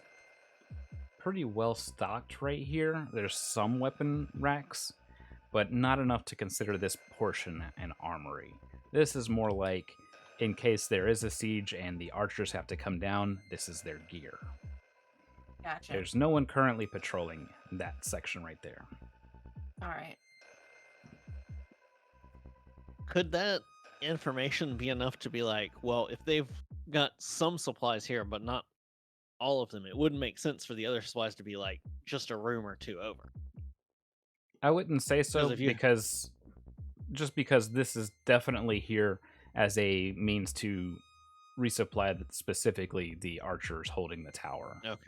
pretty well stocked right here. There's some weapon racks, but not enough to consider this portion an armory. This is more like in case there is a siege and the archers have to come down, this is their gear. Gotcha. There's no one currently patrolling that section right there. Alright. Could that information be enough to be like, well, if they've got some supplies here, but not all of them, it wouldn't make sense for the other supplies to be like just a room or two over. I wouldn't say so Because if you- because this is definitely here as a means to resupply specifically the archers holding the tower. Okay.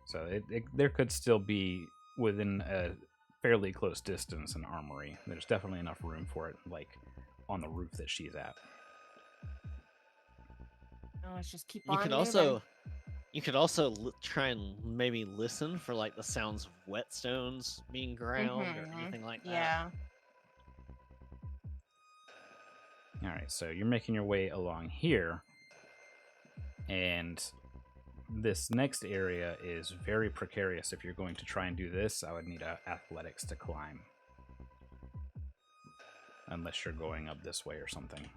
So there could still be within a fairly close distance an armory. There's definitely enough room for it, like on the roof that she's at. Oh, let's just keep You on could moving. also try and maybe listen for like the sounds of whetstones being ground or Mhm. anything like that. Yeah. All right, so you're making your way along here, and this next area is very precarious. If you're going to try and do this, I would need athletics to climb. Unless you're going up this way or something.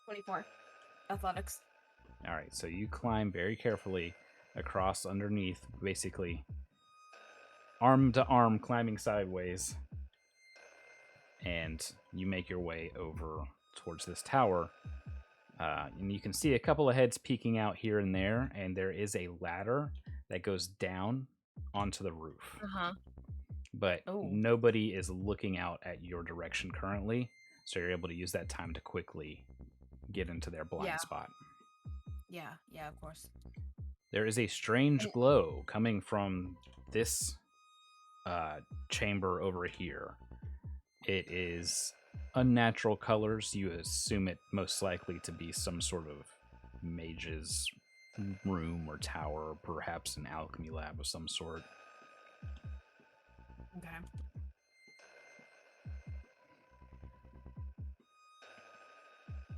24. Athletics. All right, so you climb very carefully across underneath, basically arm to arm, climbing sideways, and you make your way over towards this tower. And you can see a couple of heads peeking out here and there, and there is a ladder that goes down onto the roof. Uh-huh. But Oh. nobody is looking out at your direction currently, so you're able to use that time to quickly get into their blind Yeah. spot. Yeah, of course. There is a strange And- glow coming from this chamber over here. It is unnatural colors. You assume it most likely to be some sort of mage's room or tower, or perhaps an alchemy lab of some sort. Okay.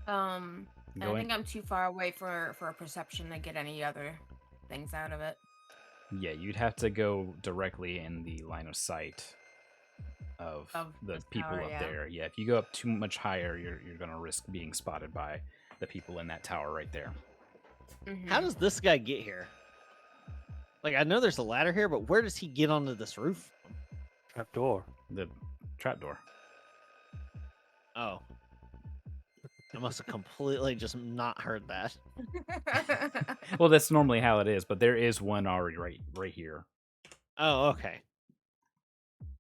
And I Going, think I'm too far away for a perception to get any other things out of it. yeah, you'd have to go directly in the line of sight of the this people tower, up yeah. there. Yeah, if you go up too much higher, you're gonna risk being spotted by the people in that tower right there. Mhm. How does this guy get here? Like, I know there's a ladder here, but where does he get onto this roof? Trapdoor. The trapdoor. Oh. I must have completely just not heard that. Well, that's normally how it is, but there is one already right here. Oh, okay.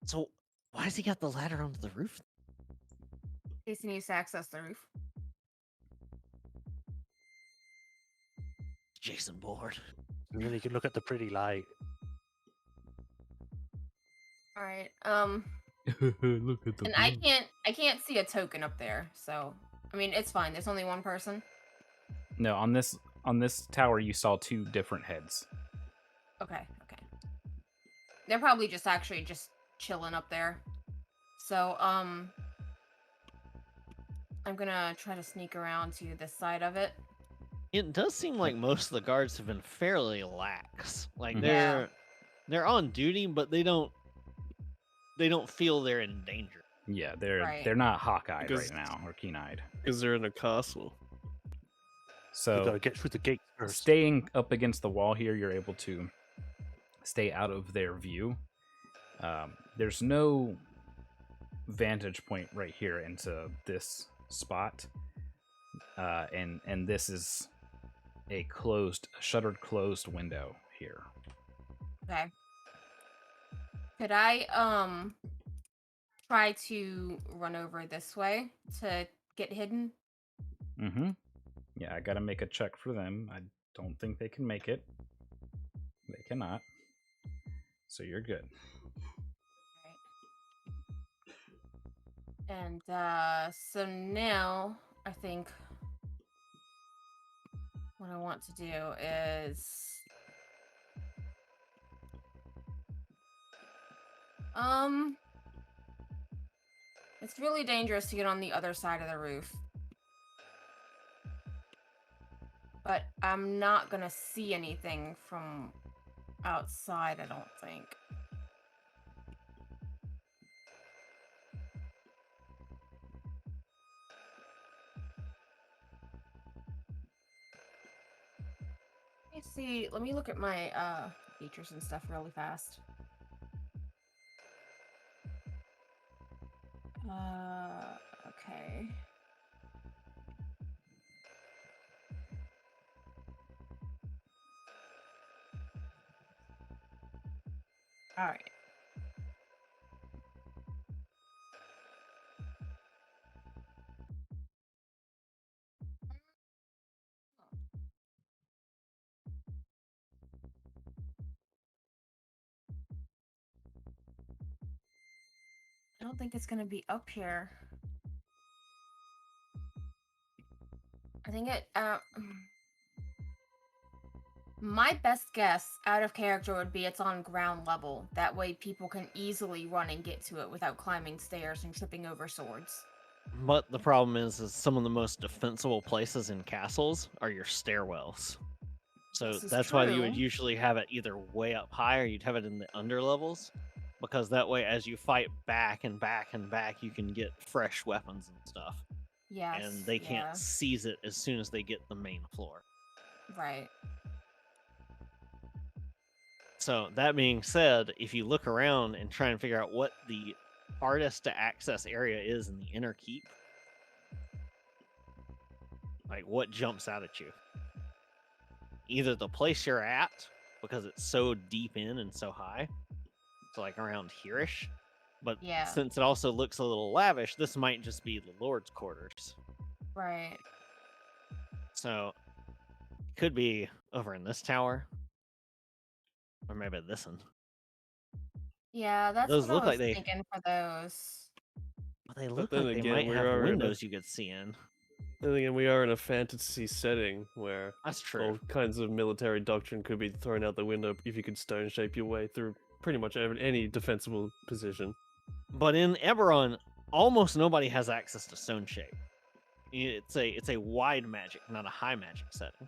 So, why has he got the ladder onto the roof? In case he needs to access the roof. Jason bored. And then you can look at the pretty light. All right. Look at the And I can't see a token up there, so I mean it's fine. There's only one person. No, on this tower you saw two different heads. Okay. They're probably just chilling up there. So I'm gonna try to sneak around to this side of it. It does seem like most of the guards have been fairly lax. Like Mhm. Yeah. they're on duty, but they don't feel they're in danger. Yeah, they're Right. not hawk-eyed Because- right now or keen-eyed. Because they're in a castle. You So gotta get through the gate first. staying up against the wall here, you're able to stay out of their view. There's no vantage point right here into this spot, and this is a shuttered closed window here. Okay. Could I try to run over this way to get hidden. Mm-hmm. Yeah, I gotta make a check for them. I don't think they can make it. They cannot. So you're good. And so now I think what I want to do is it's really dangerous to get on the other side of the roof. But I'm not gonna see anything from outside, I don't think. Let me look at my features and stuff really fast. Okay. All right. I don't think it's gonna be up here. I think it my best guess out of character would be it's on ground level. That way people can easily run and get to it without climbing stairs and tripping over swords. But the problem is some of the most defensible places in castles are your stairwells. So This is that's why you would true. usually have it either way up high or you'd have it in the under levels. Because that way, as you fight back and back and back, you can get fresh weapons and stuff. Yes. And they can't yeah. seize it as soon as they get the main floor. Right. So that being said, if you look around and try and figure out what the hardest to access area is in the inner keep, like what jumps out at you, either the place you're at because it's so deep in and so high, so like around here-ish, but Yeah. since it also looks a little lavish, this might just be the Lord's quarters. Right. So could be over in this tower, or maybe this one. Yeah, that's Those what look I like was they, thinking for those. but they look then like they again, might we have are in a- windows you could see in. Then again, we are in a fantasy setting where That's true. all kinds of military doctrine could be thrown out the window if you could stone shape your way through pretty much any defensible position. But in Eberron, almost nobody has access to stone shape. It's a wide magic, not a high magic setting.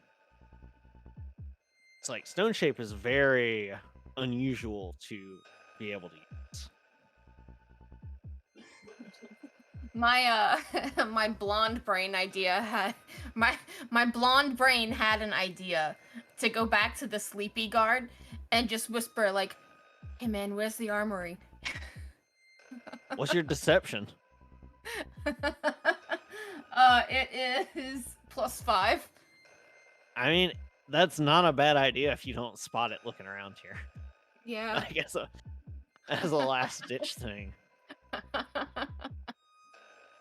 It's like stone shape is very unusual to be able to use. My my blonde brain idea had my blonde brain had an idea to go back to the sleepy guard and just whisper like, "Hey man, where's the armory?" What's your deception? It is +5. I mean, that's not a bad idea if you don't spot it looking around here. Yeah. I guess as a last ditch thing.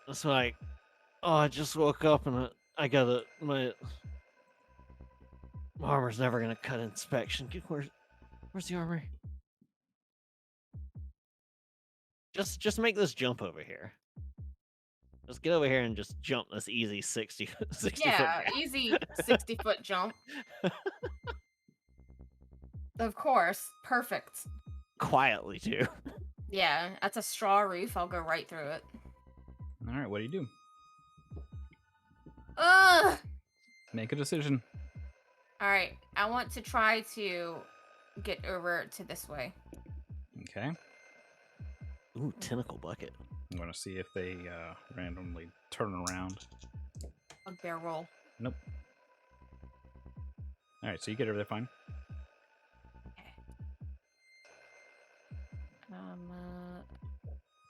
It's like, oh, I just woke up and I gotta my armor's never gonna cut inspection. Where's the armory? Just make this jump over here. Just get over here and just jump this easy 60 foot Yeah, gap. easy 60-foot jump. Of course, perfect. Quietly too. Yeah, that's a straw roof. I'll go right through it. All right, what do you do? Ugh. Make a decision. All right, I want to try to get over to this way. Okay. Ooh, tentacle bucket. I'm going to see if they randomly turn around. Bugbear roll. Nope. All right, so you get over there fine. Okay.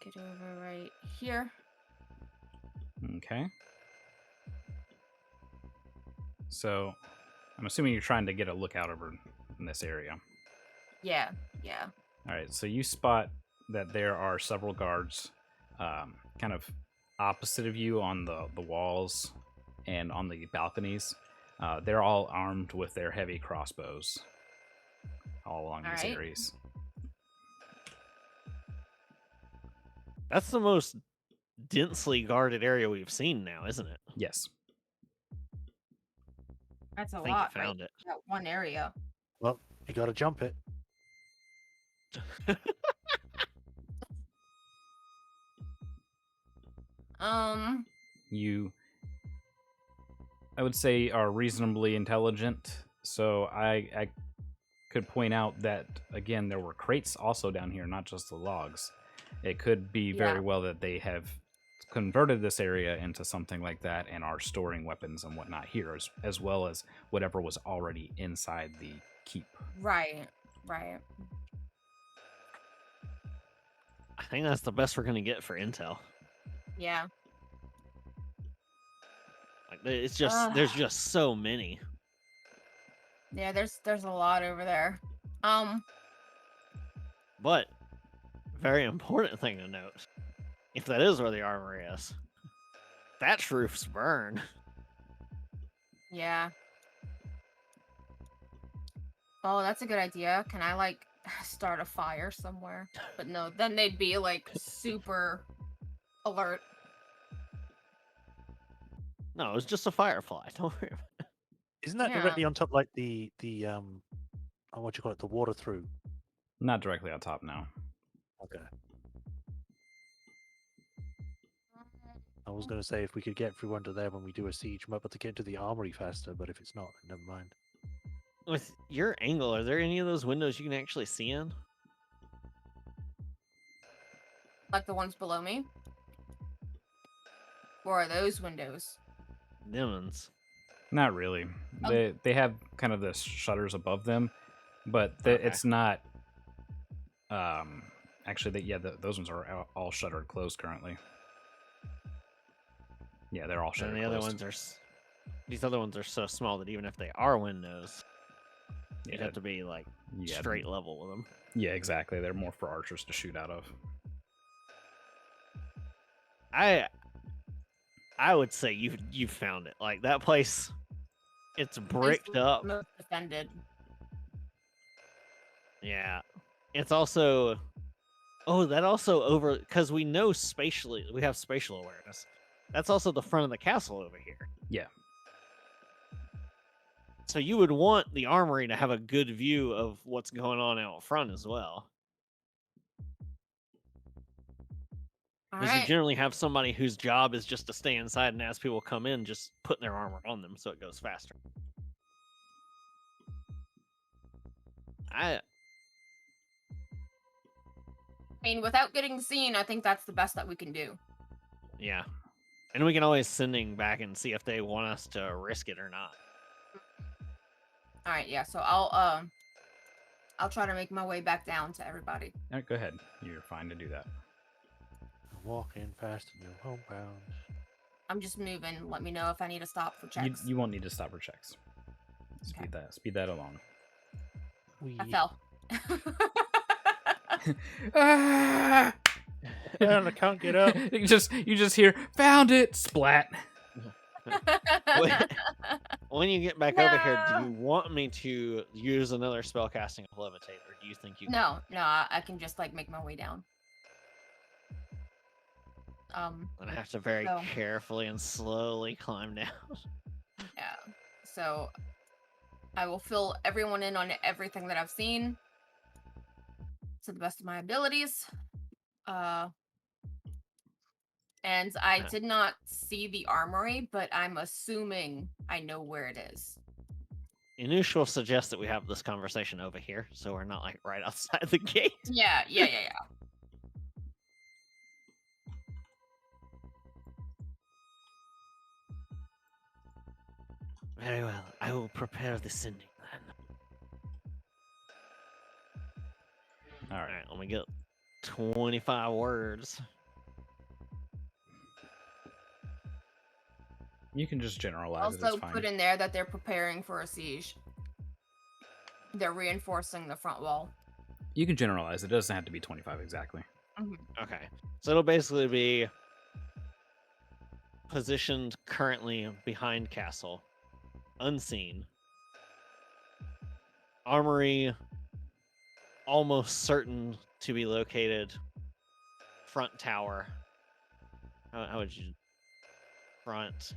Get over right here. Okay. So I'm assuming you're trying to get a lookout over in this area. Yeah, yeah. All right, so you spot that there are several guards kind of opposite of you on the walls and on the balconies. They're all armed with their heavy crossbows all along these Alright. areas. That's the most densely guarded area we've seen now, isn't it? Yes. That's a I think you lot, right? found it. That one area. Well, you got to jump it. You, I would say, are reasonably intelligent. So I could point out that, again, there were crates also down here, not just the logs. It could be very Yeah. well that they have converted this area into something like that and are storing weapons and whatnot here, as well as whatever was already inside the keep. Right. I think that's the best we're gonna get for intel. Yeah. Like, it's just there's just so many. Yeah, there's a lot over there. But very important thing to note: if that is where the armory is, thatch roofs burn. Yeah. Oh, that's a good idea. Can I like start a fire somewhere? But no, then they'd be like super alert. No, it was just a firefly. Don't worry about it. Isn't that Yeah. directly on top, like the what you call it, the water through? Not directly on top now. Okay. I was going to say if we could get everyone to there when we do a siege, we might be able to get to the armory faster. But if it's not, then never mind. With your angle, are there any of those windows you can actually see in? Like the ones below me? Or are those windows? Demons. Not really. Oh. They have kind of the shutters above them, but Okay. it's not. Actually, those ones are all shuttered closed currently. Yeah, they're all And shuttered the closed. other ones are. These other ones are so small that even if they are windows, you'd have to be like straight level with them. Yeah, exactly. They're more for archers to shoot out of. I would say you found it. Like that place, it's bricked up. Most defended. Yeah, it's also. Oh, that also because we know spatially, we have spatial awareness. That's also the front of the castle over here. Yeah. So you would want the armory to have a good view of what's going on out front as well. Because you generally have somebody whose job is just to stay inside and as people come in, just putting their armor on them so it goes faster. I mean, without getting seen, I think that's the best that we can do. Yeah. And we can always sending back and see if they want us to risk it or not. Alright, yeah, so I'll try to make my way back down to everybody. All right, go ahead. You're fine to do that. Walking fast in your homebound. I'm just moving. Let me know if I need to stop for checks. You won't need to stop for checks. Speed that along. I fell. Ah! I can't get up. you just hear found it splat. When you get back over here, do you want me to use another spell casting of levitate, or do you think you? No, I can just like make my way down. And I have to very carefully and slowly climb down. Yeah. So I will fill everyone in on everything that I've seen to the best of my abilities. And I did not see the armory, but I'm assuming I know where it is. Inush will suggest that we have this conversation over here, so we're not like right outside the gate. Yeah. Very well. I will prepare the sending then. All right. Let me get 25 words. You can just generalize it. Also, It's fine. put in there that they're preparing for a siege. They're reinforcing the front wall. You can generalize. It doesn't have to be 25 exactly. Mm-hmm. Okay. So it'll basically be positioned currently behind castle, unseen. Armory almost certain to be located front tower. How would you front?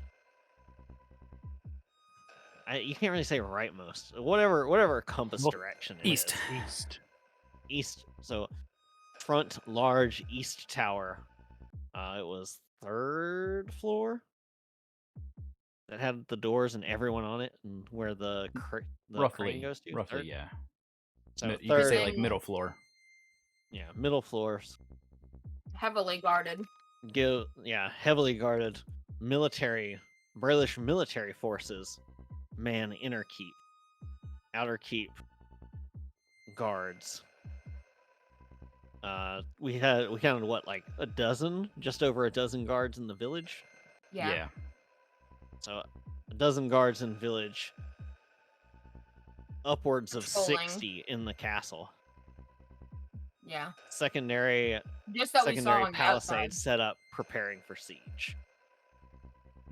You can't really say rightmost. Whatever compass North- direction it East. is. East. East. So front large east tower. It was 3rd floor. That had the doors and everyone on it, and where the crane goes to. Roughly, Third? yeah. So You could say third, like middle floor. yeah, middle floors. Heavily guarded. Heavily guarded military, British military forces man inner keep, outer keep guards. We counted what, like a dozen, just over a dozen guards in the village. Yeah. So a dozen guards in village, upwards of Patrolling. 60 in the castle. Yeah. Secondary Just that we saw on the palisade outside. set up, preparing for siege.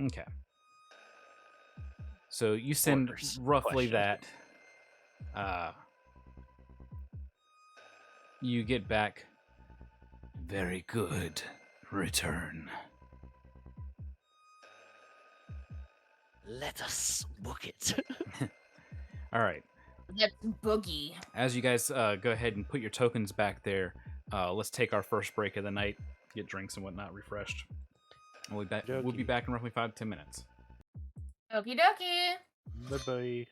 Okay. So you send Orders. roughly Question. that. You get back. Very good. Return. Let us book it. All right. Let's boogie. As you guys go ahead and put your tokens back there, let's take our first break of the night, get drinks and whatnot refreshed. We'll be back in roughly 5 to 10 minutes. Okie dokie. Bye-bye.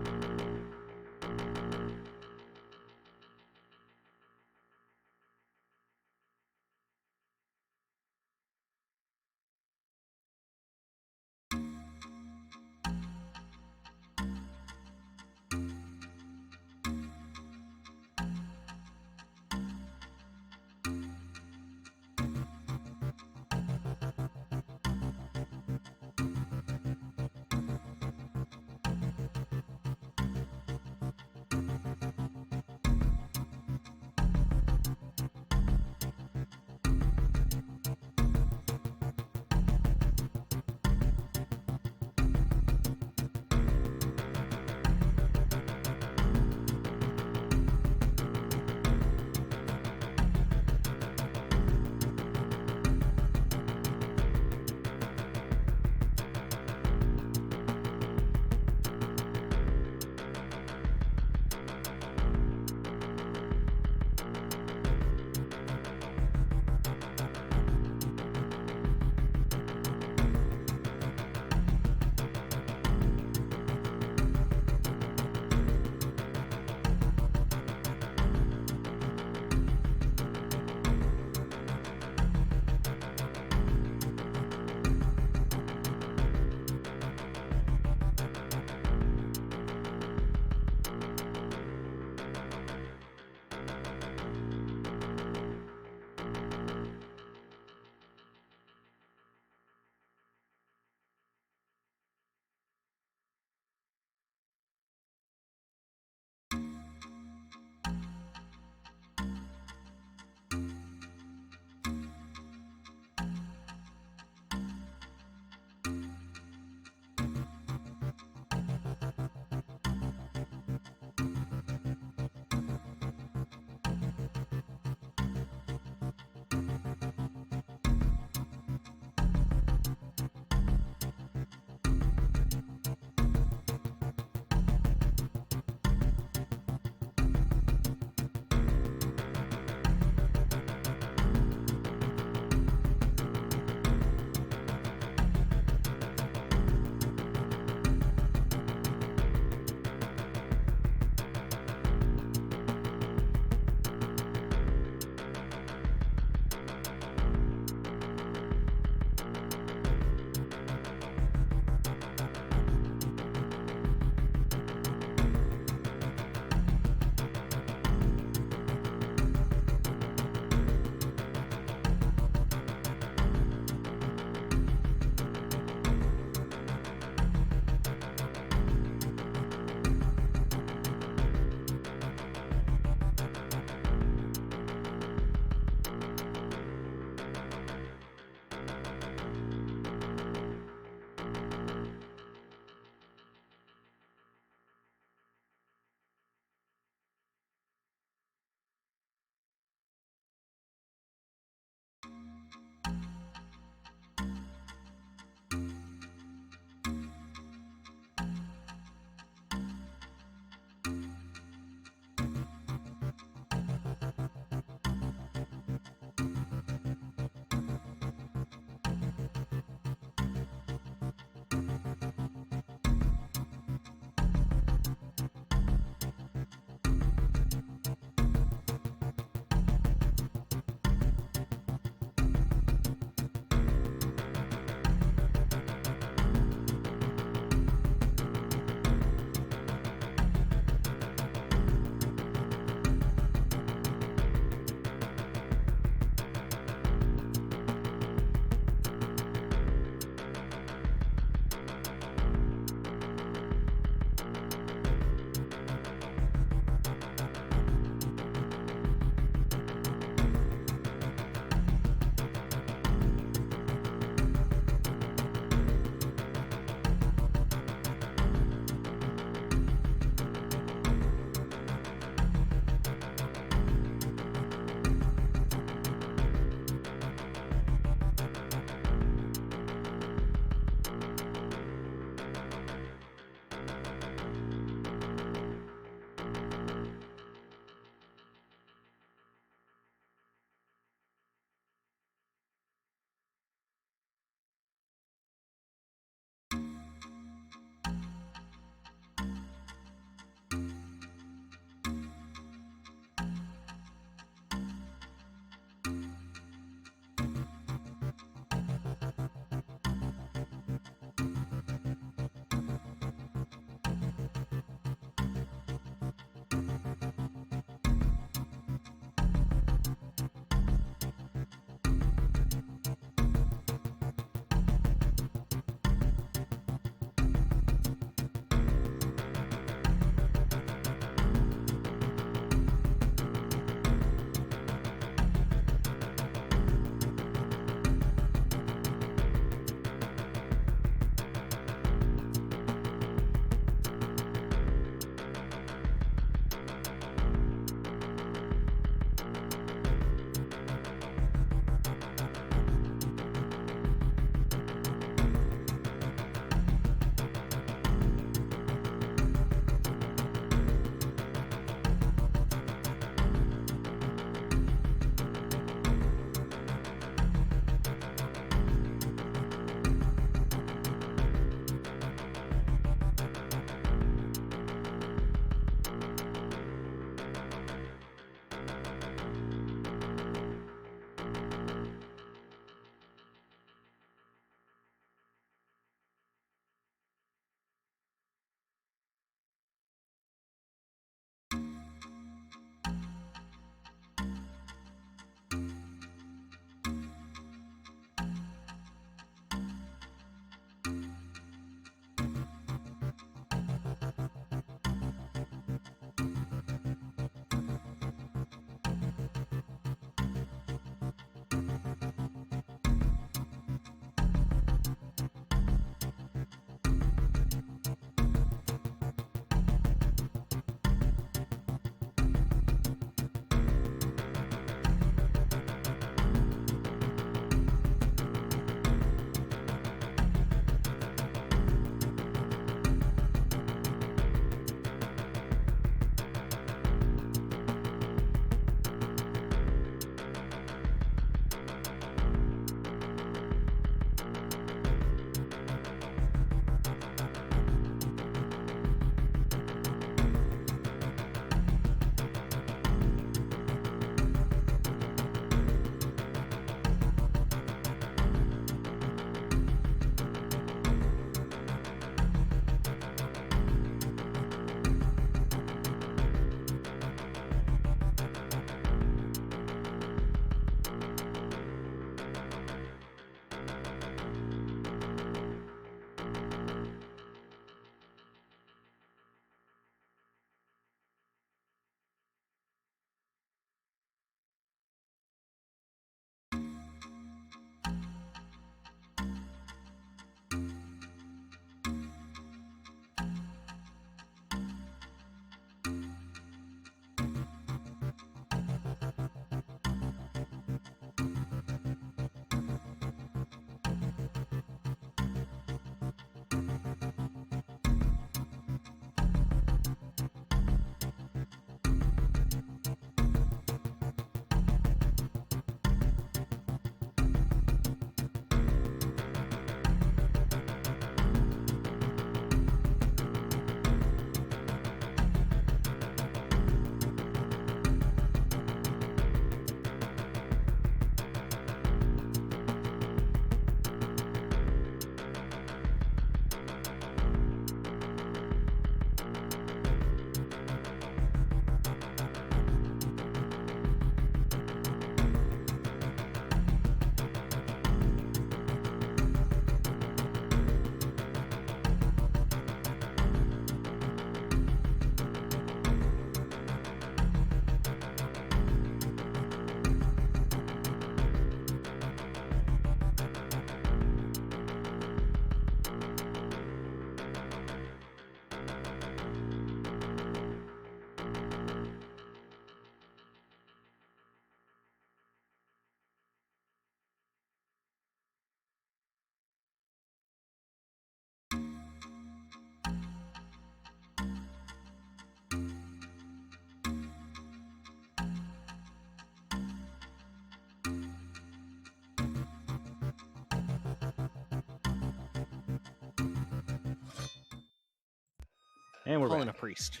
And we're Call in a back. priest.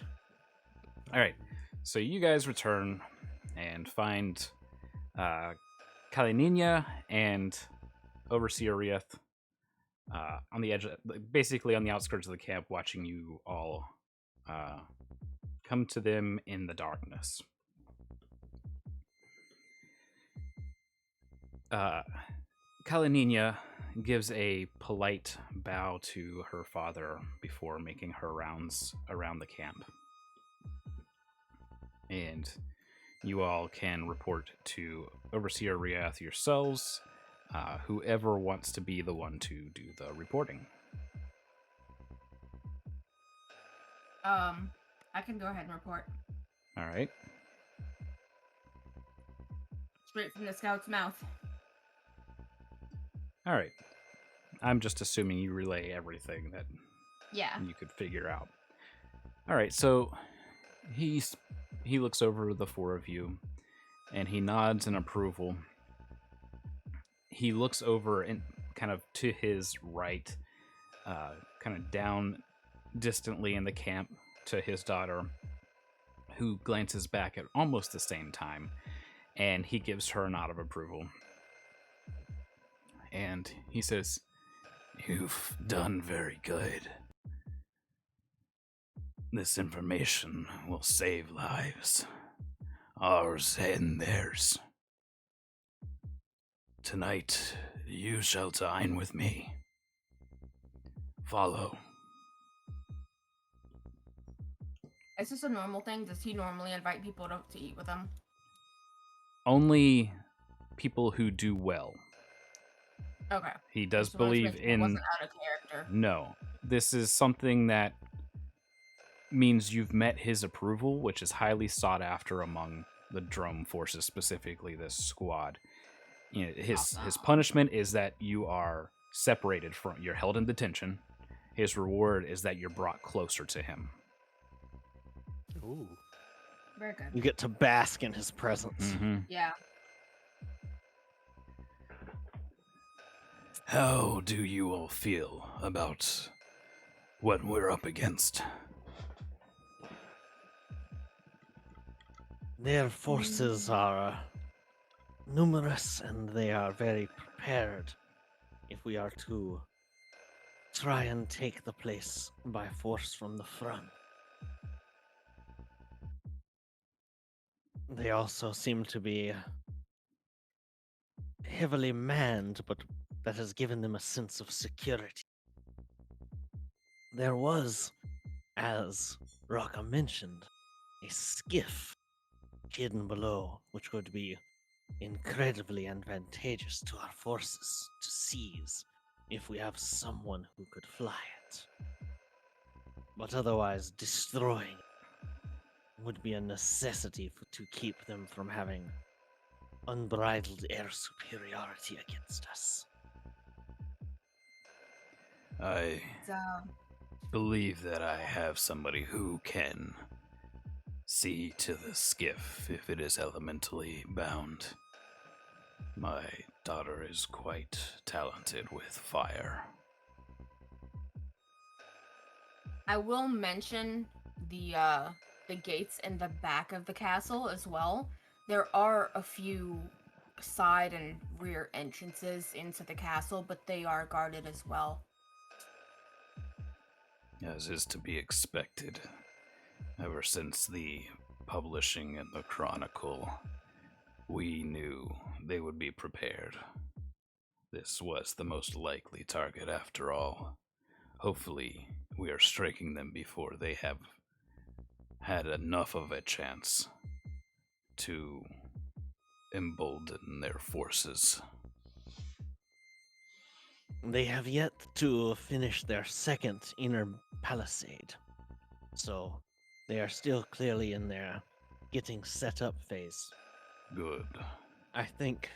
All right. So you guys return and find Kalinina and Overseer Rieth on the edge, basically on the outskirts of the camp, watching you all come to them in the darkness. Kalinina gives a polite bow to her father before making her rounds around the camp. And you all can report to Overseer Riath yourselves, whoever wants to be the one to do the reporting. I can go ahead and report. All right. Straight from the scout's mouth. All right. I'm just assuming you relay everything that Yeah. you could figure out. All right, so he looks over the four of you, and he nods in approval. He looks over and kind of to his right, kind of down distantly in the camp to his daughter, who glances back at almost the same time, and he gives her a nod of approval. And he says, "You've done very good. This information will save lives, ours and theirs. Tonight, you shall dine with me. Follow." Is this a normal thing? Does he normally invite people to eat with him? Only people who do well. Okay. He does Just wanted to believe make sure it in... wasn't out of character. No. This is something that means you've met his approval, which is highly sought after among the Drome forces, specifically this squad. You know, his punishment is that you are separated from... You're held in detention. His reward is that you're brought closer to him. Ooh. Very good. You get to bask in his presence. Mm-hmm. Yeah. How do you all feel about what we're up against? Their forces are numerous and they are very prepared if we are to try and take the place by force from the front. They also seem to be heavily manned, but that has given them a sense of security. There was, as Raka mentioned, a skiff hidden below, which would be incredibly advantageous to our forces to seize if we have someone who could fly it. But otherwise, destroying it would be a necessity to keep them from having unbridled air superiority against us. I So, believe that I have somebody who can see to the skiff if it is elementally bound. My daughter is quite talented with fire. I will mention the gates in the back of the castle as well. There are a few side and rear entrances into the castle, but they are guarded as well. As is to be expected. Ever since the publishing in the Chronicle, we knew they would be prepared. This was the most likely target after all. Hopefully, we are striking them before they have had enough of a chance to embolden their forces. They have yet to finish their second inner palisade, so they are still clearly in their getting set up phase. Good. I think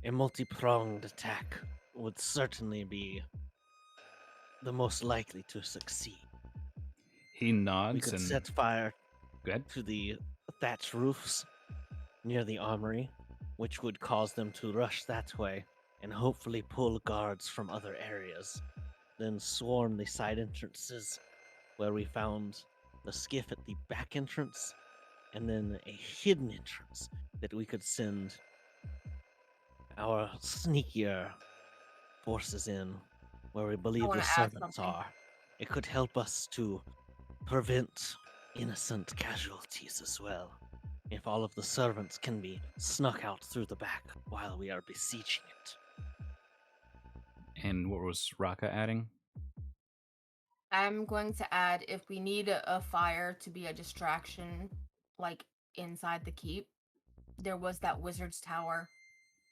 a multi-pronged attack would certainly be the most likely to succeed. He nods We could and... set fire Go ahead. to the thatch roofs near the armory, which would cause them to rush that way and hopefully pull guards from other areas. Then swarm the side entrances where we found the skiff at the back entrance, and then a hidden entrance that we could send our sneakier forces in, where we believe wanna the add servants something. are. It could help us to prevent innocent casualties as well. If all of the servants can be snuck out through the back while we are besieging it. And what was Raka adding? I'm going to add if we need a fire to be a distraction, like inside the keep, there was that wizard's tower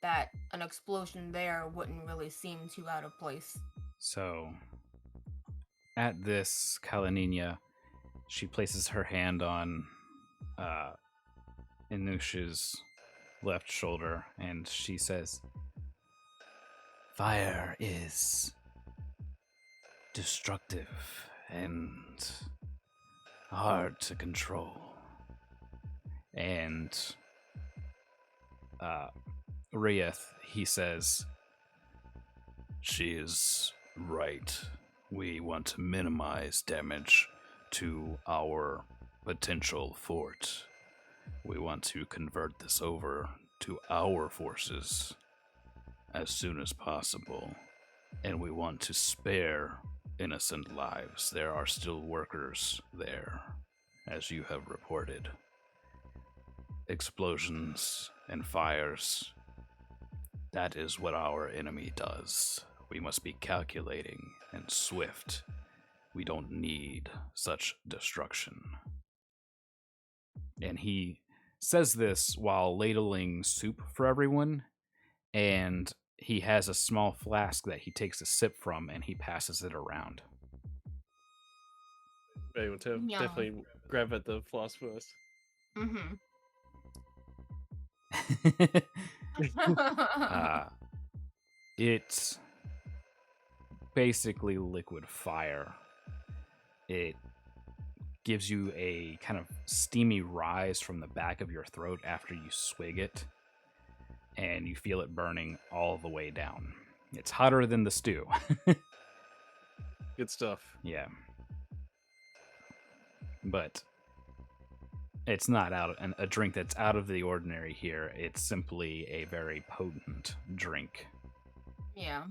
that an explosion there wouldn't really seem too out of place. So, at this, Kalanina, she places her hand on Inush's left shoulder and she says, "Fire is destructive and hard to control." And Rieth, he says, "She is right. We want to minimize damage to our potential fort. We want to convert this over to our forces as soon as possible. And we want to spare innocent lives. There are still workers there, as you have reported. Explosions and fires, that is what our enemy does. We must be calculating and swift. We don't need such destruction." And he says this while ladling soup for everyone, and he has a small flask that he takes a sip from and he passes it around. They would Yum. definitely grab at the floss first. Mm-hmm. It's basically liquid fire. It gives you a kind of steamy rise from the back of your throat after you swig it, and you feel it burning all the way down. It's hotter than the stew. Good stuff. Yeah. But it's not a drink that's out of the ordinary here. It's simply a very potent drink. Yeah.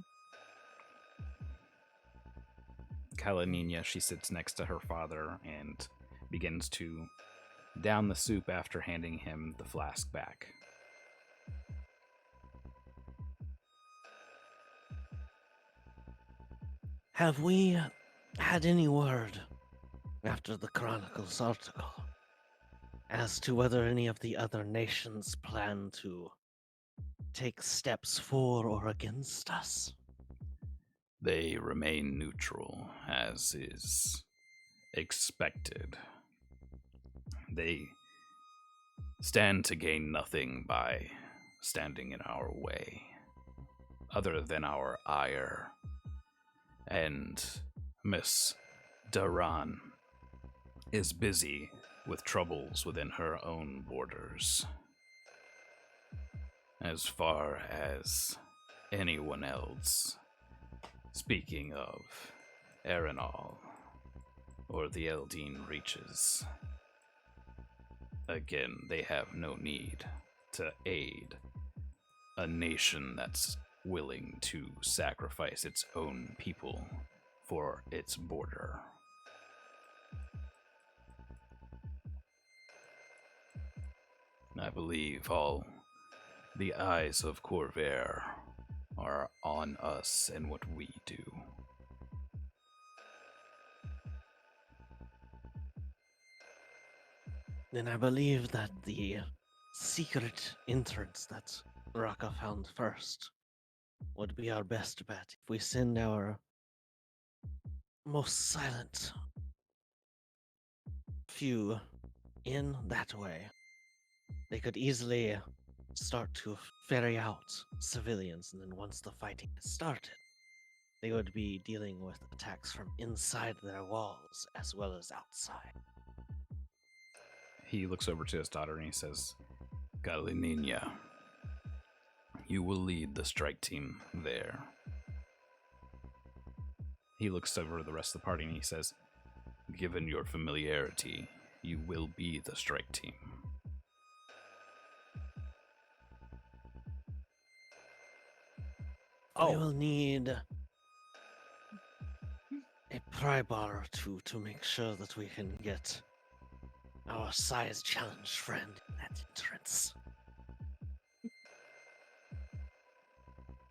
Kalanina, she sits next to her father and begins to down the soup after handing him the flask back. Have we had any word after the Chronicles article as to whether any of the other nations plan to take steps for or against us? They remain neutral, as is expected. They stand to gain nothing by standing in our way, other than our ire. And Miss Duran is busy with troubles within her own borders. As far as anyone else, speaking of Arenal or the Eldine reaches, again, they have no need to aid a nation that's willing to sacrifice its own people for its border. I believe all the eyes of Corvair are on us and what we do. Then I believe that the secret entrance that Raka found first would be our best bet. If we send our most silent few in that way, they could easily start to ferry out civilians, and then once the fighting is started, they would be dealing with attacks from inside their walls as well as outside. He looks over to his daughter and he says, "Kalanina, you will lead the strike team there." He looks over the rest of the party and he says, given your familiarity, you will be the strike team. We will need a pry bar or two to make sure that we can get our size challenged friend in that entrance.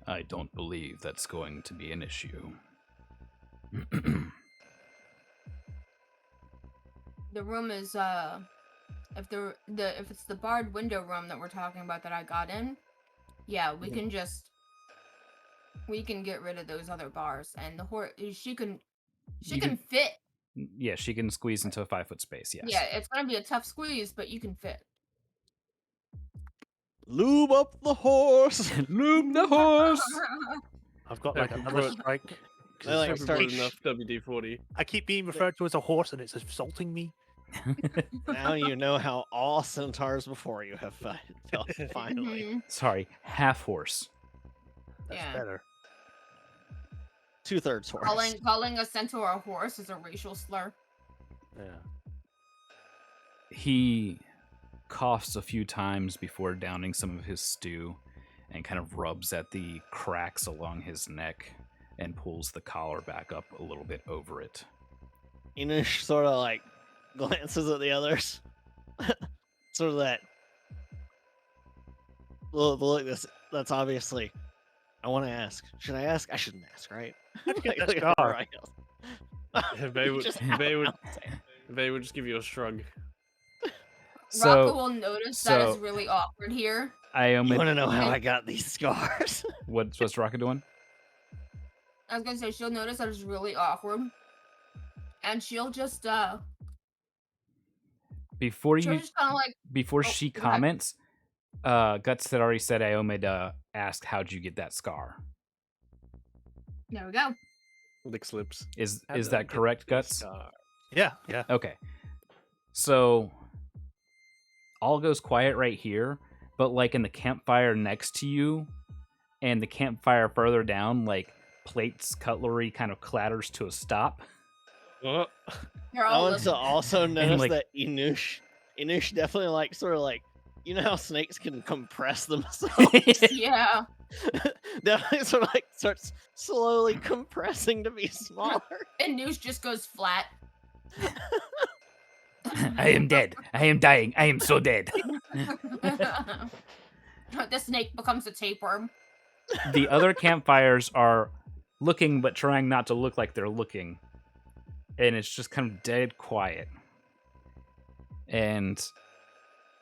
I don't believe that's going to be an issue. The room is if it's the barred window room that we're talking about that I got in, yeah, we can get rid of those other bars, and the horse she can fit. Yeah, she can squeeze into a 5-foot space, yes. Yeah, it's gonna be a tough squeeze, but you can fit. Lube up the horse. Lube the horse! I've got Have like to another put- strike. I like Have start- brought enough WD-40. I keep being referred to as a horse, and it's assaulting me. Now you know how all centaurs before you have felt finally. Mhm. Sorry, half horse. That's Yeah. better. 2/3 horse. Calling a centaur a horse is a racial slur. Yeah. He coughs a few times before downing some of his stew and kind of rubs at the cracks along his neck and pulls the collar back up a little bit over it. Enish sort of like glances at the others. Sort of that look that's obviously I want to ask. Should I ask? I shouldn't ask, right? How'd you get that Look at scar? everybody else. They would, Just they would, outside. they would just give you a shrug. Rocco So, will notice that so- is really awkward here. You want to Iomid, know how I got these scars? what's Rocket doing? I was gonna say she'll notice that it's really awkward, and she'll just Before she'll you, just kind of like before Oh, she go ahead. comments, Guts had already said Iomid asked, "How'd you get that scar?" there we go. Lick lips. Is How did I that get correct, this Guts? scar? Yeah. Yeah. Okay. So all goes quiet right here, but like in the campfire next to you and the campfire further down, like plates, cutlery kind of clatters to a stop. Oh, They're I all want to listening. also notice like- that Enish definitely like sort of like you know how snakes can compress themselves. Yeah. Definitely sort of like starts slowly compressing to be smaller. And Noosh just goes flat. I am dead. I am dying. I am so dead. The snake becomes a tapeworm. The other campfires are looking but trying not to look like they're looking. And it's just kind of dead quiet. And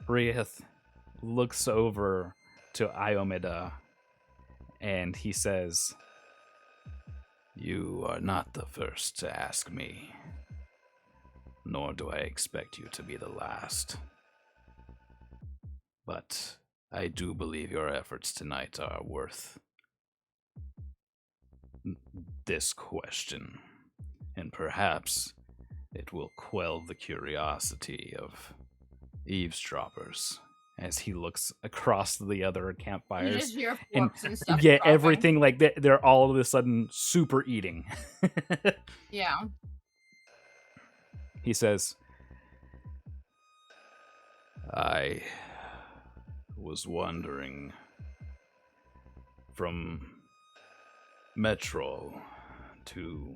Rieth looks over to Iomida and he says, "You are not the first to ask me, nor do I expect you to be the last. But I do believe your efforts tonight are worth this question, and perhaps it will quell the curiosity of eavesdroppers." As he looks across the other You campfires, just hear and forks and stuff. yeah, dropping. everything like they're all of a sudden super eating. Yeah. He says, "I was wandering from Metrol to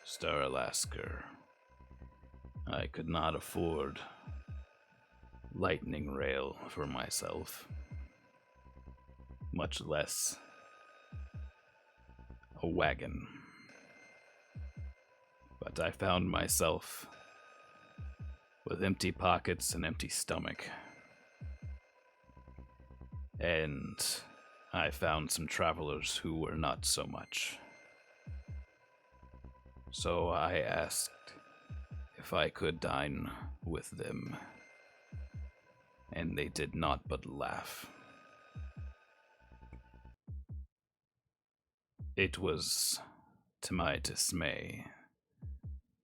Staralasker. I could not afford lightning rail for myself, much less a wagon. But I found myself with empty pockets and empty stomach. And I found some travelers who were not so much. So I asked if I could dine with them, and they did not but laugh. It was to my dismay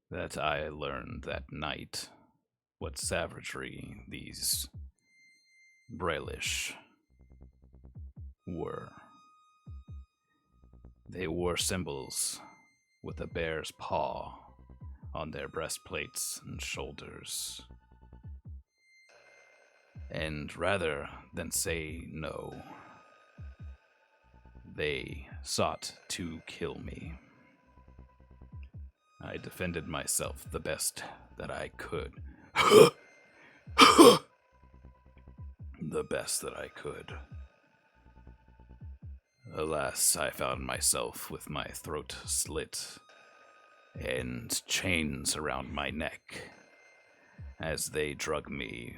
that I learned that night what savagery these Brailish were. They wore symbols with a bear's paw on their breastplates and shoulders. And rather than say no, they sought to kill me. I defended myself the best that I could. The best that I could. Alas, I found myself with my throat slit and chains around my neck as they drug me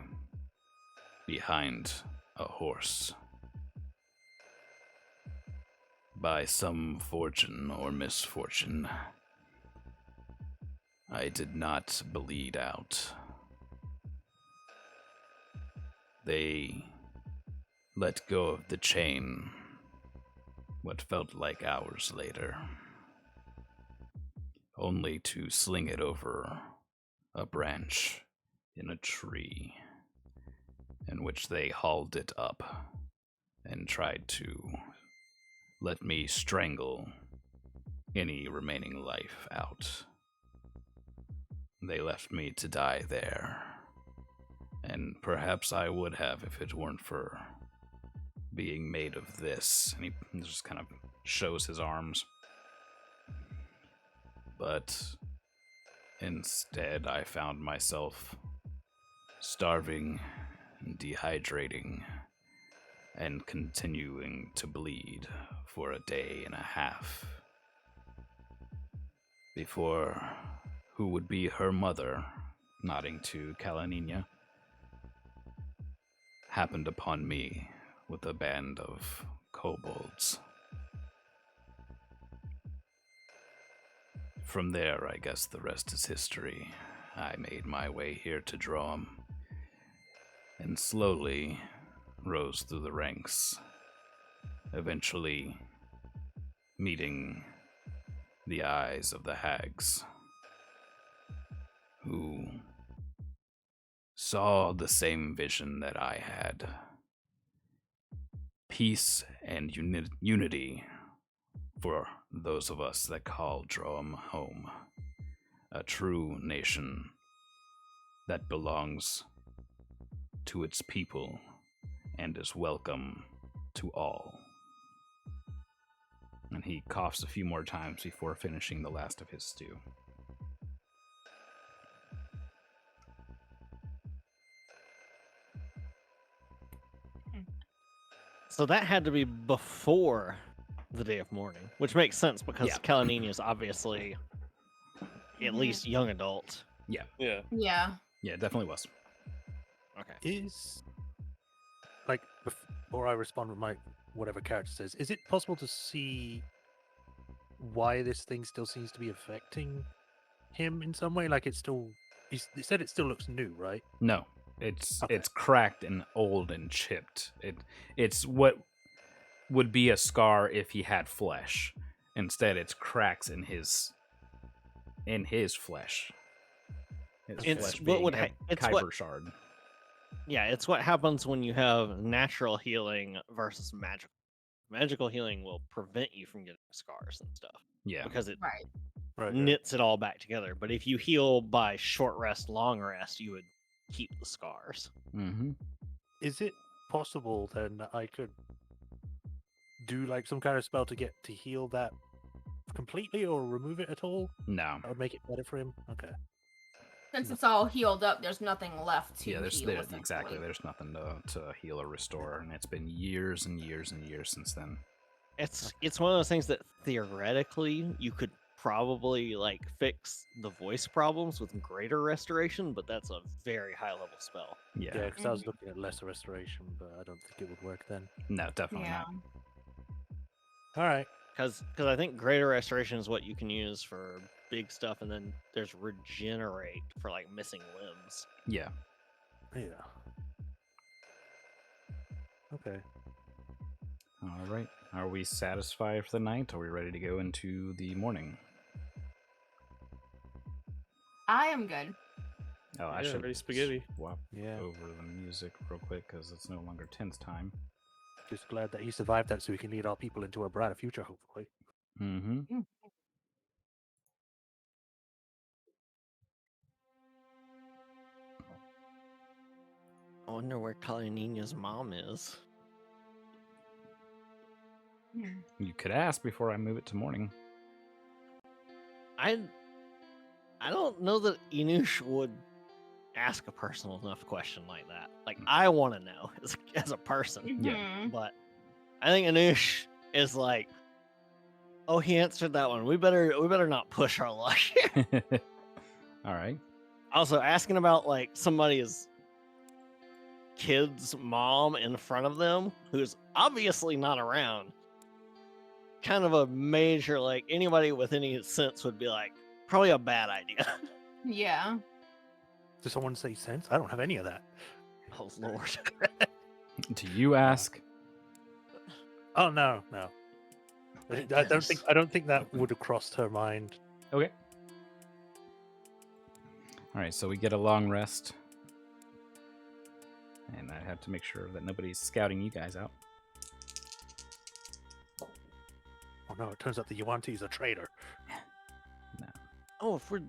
behind a horse. By some fortune or misfortune, I did not bleed out. They let go of the chain what felt like hours later, only to sling it over a branch in a tree, in which they hauled it up and tried to let me strangle any remaining life out. They left me to die there, and perhaps I would have if it weren't for being made of this. And he just kind of shows his arms. But instead, I found myself starving and dehydrating and continuing to bleed for a day and a half before who would be her mother, nodding to Kalanina, happened upon me with a band of kobolds. From there, I guess the rest is history. I made my way here to Drom, and slowly rose through the ranks, eventually meeting the eyes of the hags, who saw the same vision that I had. Peace and unity for those of us that call Droam home. A true nation that belongs to its people and is welcome to all. And he coughs a few more times before finishing the last of his stew. So that had to be before the day of mourning, which makes sense because Yeah. Kalanini is obviously at Mhm. least young adult. Yeah. Yeah. Yeah, it definitely was. Okay. Is like before I respond with my whatever character says, is it possible to see why this thing still seems to be affecting him in some way? Like it's still, you said it still looks new, right? No, it's Okay. it's cracked and old and chipped. It's what would be a scar if he had flesh. Instead, it's cracks in his flesh. His It's flesh what being would a it's what kyber shard. Yeah, it's what happens when you have natural healing versus magical. Magical healing will prevent you from getting scars and stuff Yeah. because it Right. Right. knits it all back together. But if you heal by short rest, long rest, you would keep the scars. Mm-hmm. Is it possible then that I could do like some kind of spell to get to heal that completely or remove it at all? No. That would make it better for him. Okay. Since No. it's all healed up, there's nothing left to Yeah, there's heal. there, Essentially. exactly. There's nothing to heal or restore, and it's been years and years and years since then. It's one of those things that theoretically you could probably like fix the voice problems with greater restoration, but that's a very high level spell. Yeah. Yeah, because I was looking at lesser restoration, but I don't think it would work then. No, definitely Yeah. not. All right. Because I think greater restoration is what you can use for big stuff, and then there's regenerate for like missing limbs. Yeah. Yeah. Okay. All right. Are we satisfied for the night? Are we ready to go into the morning? I am good. Oh, I Yeah, should ready spaghetti. swap Yeah. over the music real quick because it's no longer tense time. Just glad that he survived that so we can lead our people into a brighter future, hopefully. Mm-hmm. wonder where Kalinina's mom is. Hmm. You could ask before I move it to morning. I don't know that Inush would ask a personal enough question like that. Like, I want to know as a person, Yeah. Mhm. but I think Inush is like, oh, he answered that one. We better not push our luck. All right. Also, asking about like somebody's kid's mom in front of them, who's obviously not around, kind of a major, like, anybody with any sense would be like, probably a bad idea. Yeah. Does someone say sense? I don't have any of that. Oh Lord. Do you ask? Oh no. Thank I goodness. don't think that would have crossed her mind. Okay. All right, so we get a long rest. And I have to make sure that nobody's scouting you guys out. Oh no! It turns out the Yuanti is a traitor. Oh, if we're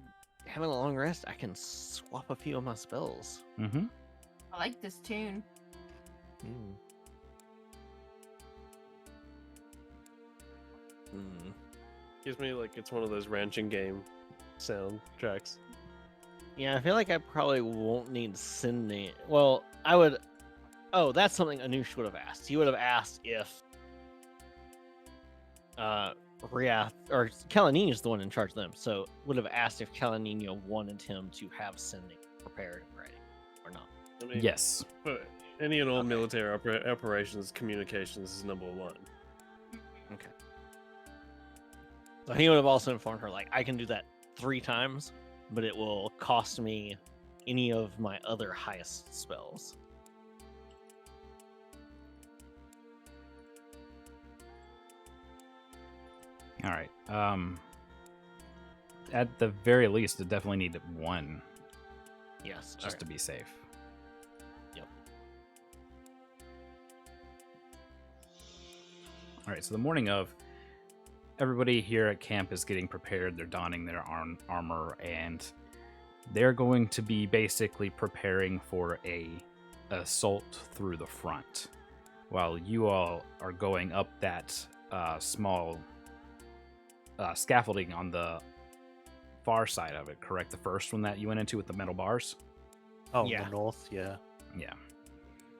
having a long rest, I can swap a few of my spells. Mm-hmm. I like this tune. Mm. Gives me like it's one of those ranching game soundtracks. Yeah, I feel like I probably won't need sending. Well, I would. Oh, that's something Anush would have asked. He would have asked if Riath or Kalanini is the one in charge of them, so would have asked if Kalanino wanted him to have sending prepared and ready or not. I mean, Yes. for any and all Okay. military operations, communications is number one. Okay. So he would have also informed her, like, I can do that 3 times, but it will cost me any of my other highest spells. All right. At the very least, it definitely need 1 Yes. just to be safe. Yep. All right. So the morning of, everybody here at camp is getting prepared. They're donning their armor, and they're going to be basically preparing for a assault through the front, while you all are going up that small scaffolding on the far side of it. Correct, the first one that you went into with the metal bars. Oh, Yeah. the north, yeah. Yeah.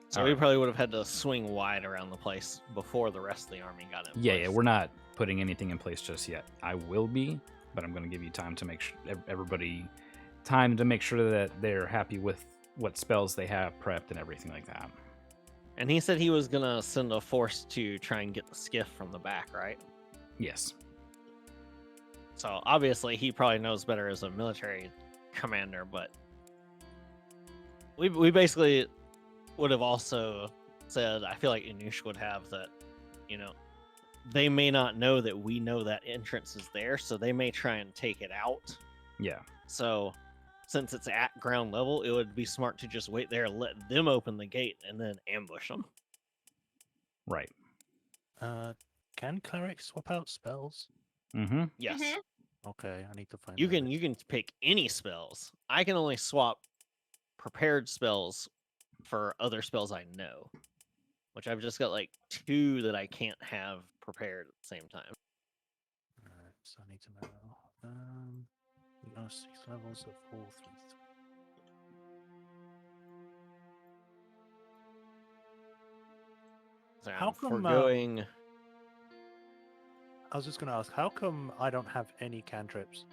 So All we right. probably would have had to swing wide around the place before the rest of the army got in Yeah, place. we're not putting anything in place just yet. I will be, but I'm going to give you time to make sure everybody time to make sure that they're happy with what spells they have prepped and everything like that. And he said he was gonna send a force to try and get the skiff from the back, right? Yes. So obviously he probably knows better as a military commander, but we basically would have also said, I feel like Inush would have, that, you know, they may not know that we know that entrance is there, so they may try and take it out. Yeah. So since it's at ground level, it would be smart to just wait there, let them open the gate, and then ambush them. Right. Can clerics swap out spells? Mm-hmm. Yes. Mhm. Okay, I need to find You the can list. pick any spells. I can only swap prepared spells for other spells I know, which I've just got like 2 that I can't have prepared at the same time. Alright, so I need to know. We are 6 levels of 4, 3, 3. So How I'm come, foregoing. I was just going to ask, how come I don't have any cantrips?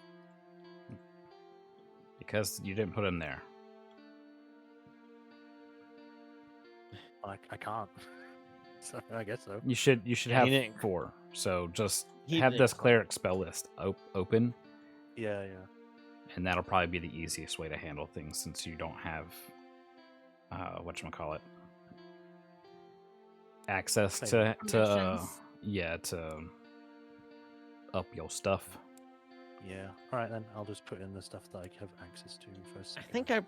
Because you didn't put them there. I can't. So I guess so. You should Yeah, he have didn't- 4. So just He have didn't this cleric spell list open, Yeah. and that'll probably be the easiest way to handle things since you don't have whatchamacallit, access to Permissions. to up your stuff. Yeah. All right, then I'll just put in the stuff that I have access to first. I think that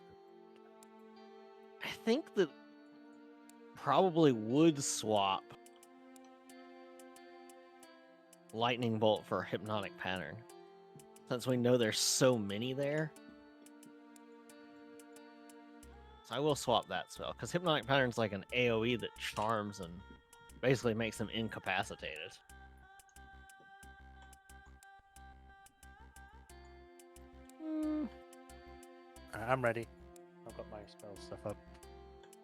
probably would swap lightning bolt for hypnotic pattern, since we know there's so many there. So I will swap that spell because Hypnotic Pattern's like an AOE that charms and basically makes them incapacitated. I'm ready. I've got my spell stuff up.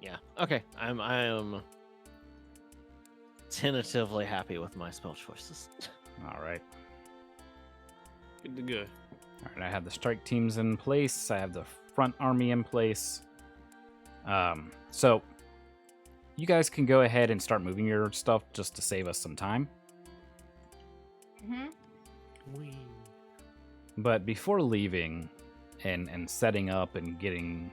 Yeah. Okay. I am tentatively happy with my spell choices. All right. Good to go. All right. I have the strike teams in place. I have the front army in place. So you guys can go ahead and start moving your stuff just to save us some time. Hmm. Whee. But before leaving and setting up and getting,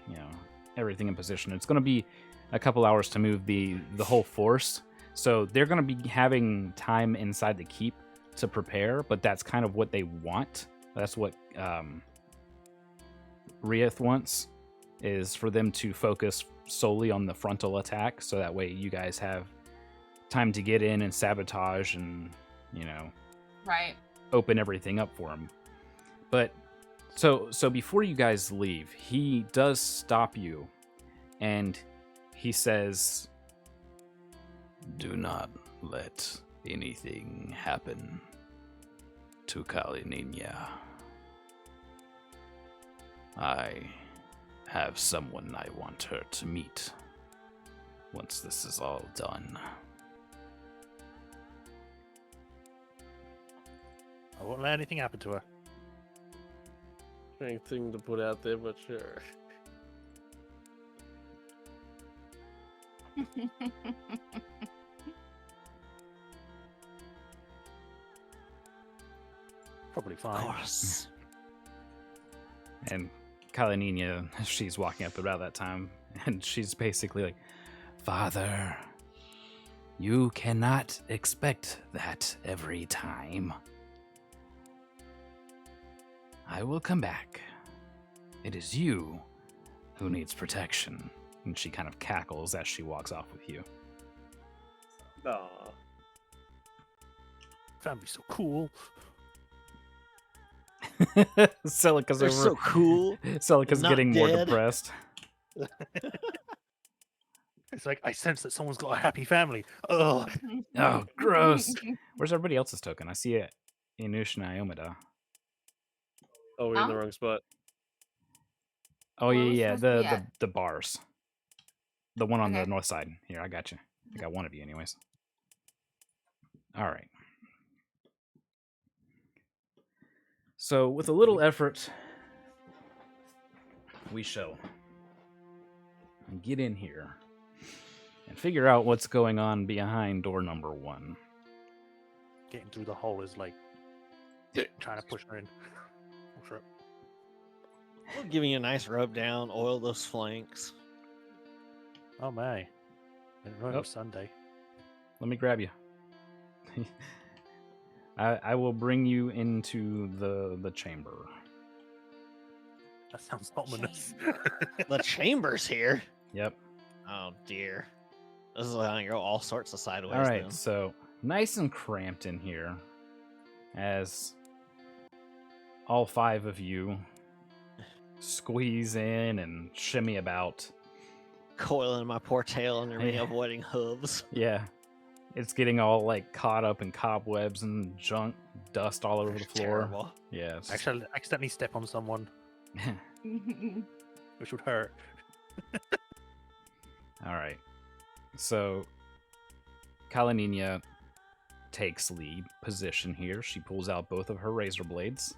everything in position, it's going to be a couple hours to move the whole force. So they're going to be having time inside the keep to prepare, but that's kind of what they want. That's what Rieth wants, is for them to focus solely on the frontal attack, so that way you guys have time to get in and sabotage and, Right. open everything up for him. But so before you guys leave, he does stop you and he says, "Do not let anything happen to Kalinina. I have someone I want her to meet once this is all done." I won't let anything happen to her. Strange thing to put out there, but sure. Probably Of fine. course. And Kalinina, she's walking up about that time, and she's basically like, "Father, you cannot expect that every time. I will come back. It is you who needs protection." And she kind of cackles as she walks off with you. Aw. Family's so cool. Celica's They're over. so cool. Celica's not getting more dead. depressed. It's like I sense that someone's got a happy family. Oh, Oh, gross. Where's everybody else's token? I see it. Inush and Iomida. Oh, we're in the Huh? wrong spot. Oh, Where yeah, was yeah. supposed to be The at? the bars. The one on the Okay. north side. Here, I got you. I got one of you, anyways. All right. So, with a little effort, we shall get in here and figure out what's going on behind door number 1. getting through the hole is like trying to push her in. Push her up. We'll give you a nice rub down, oil those flanks. Oh my! I didn't know it Oh. was Sunday. Let me grab you. I will bring you into the chamber. That sounds ominous. The chamber's here. Yep. Oh dear. This is gonna go all sorts of sideways. All right, then. so nice and cramped in here as all 5 of you squeeze in and shimmy about. Coiling my poor tail under me, avoiding hooves. Yeah. It's getting all like caught up in cobwebs and junk, dust all over the It's floor. terrible. Yeah. it's- Actually, I accidentally step on someone, which would hurt. All right. So Kalinina takes lead position here. She pulls out both of her razor blades.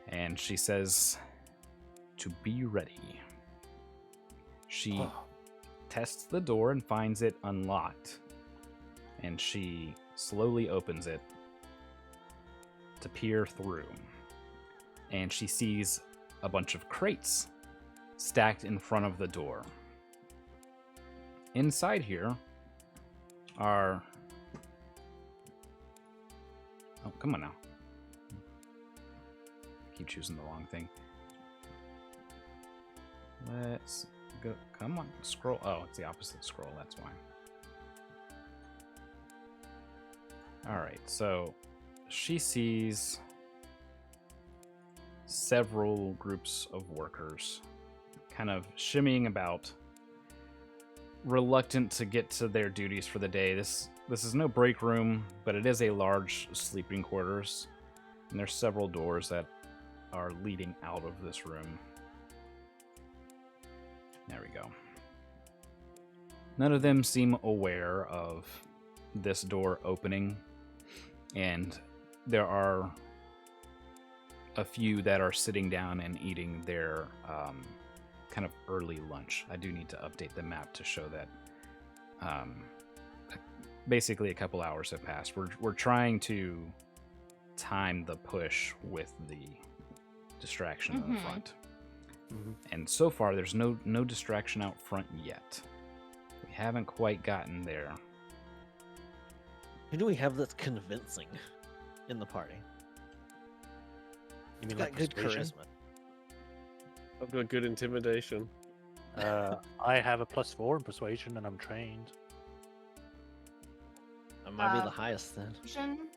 And she says to be ready. She Oh, tests the door and finds it unlocked. And she slowly opens it to peer through. And she sees a bunch of crates stacked in front of the door. Inside here are... Oh, come on now. I keep choosing the wrong thing. Let's go. Come on. Scroll. Oh, it's the opposite scroll. That's why. All right. So she sees several groups of workers kind of shimmying about, reluctant to get to their duties for the day. This is no break room, but it is a large sleeping quarters, and there's several doors that are leading out of this room. There we go. None of them seem aware of this door opening, and there are a few that are sitting down and eating their kind of early lunch. I do need to update the map to show that basically a couple hours have passed. We're trying to time the push with the distraction in the front. And so far, there's no distraction out front yet. We haven't quite gotten there. Who do we have that's convincing in the party? You mean Got like good persuasion? charisma. I've got good intimidation. I have a +4 in persuasion, and I'm trained. That might be the highest then. Persuasion?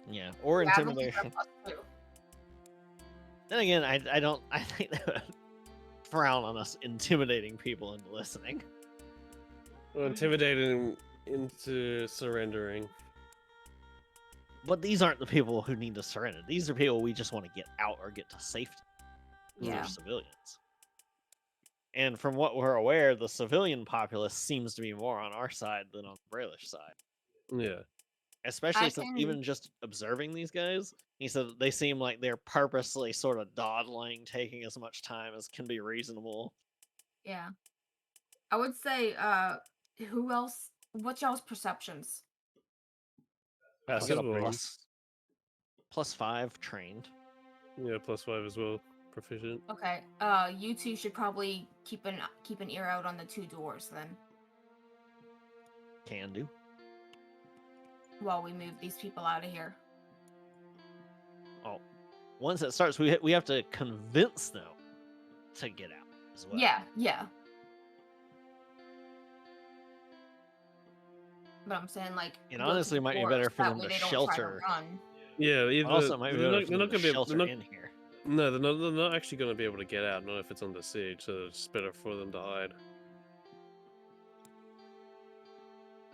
Yeah, or Yeah, I don't think intimidation. they're +2. Then again, I don't. I think they would frown on us intimidating people into listening. Well, intimidating into surrendering. But these aren't the people who need to surrender. These are people we just want to get out or get to safety. These Yeah. are civilians. And from what we're aware, the civilian populace seems to be more on our side than on the Brailish side. Yeah. Especially I since can- even just observing these guys, he said that they seem like they're purposely sort of dawdling, taking as much time as can be reasonable. Yeah. I would say, who else? What's y'all's perceptions? I got a Civilian. +5 trained. Yeah, +5 as well. Proficient. Okay. You two should probably keep an ear out on the 2 doors then, Can do. while we move these people out of here. Oh, once it starts, we have to convince them to get out as well. Yeah. But I'm saying, like, It go to honestly the might be doors, better for that them way to they don't try shelter. run. Yeah, either Also, it might be they're better not, for they're them not to gonna be shelter they're not, in here. no, they're not actually gonna be able to get out. Not if it's under siege. So it's better for them to hide.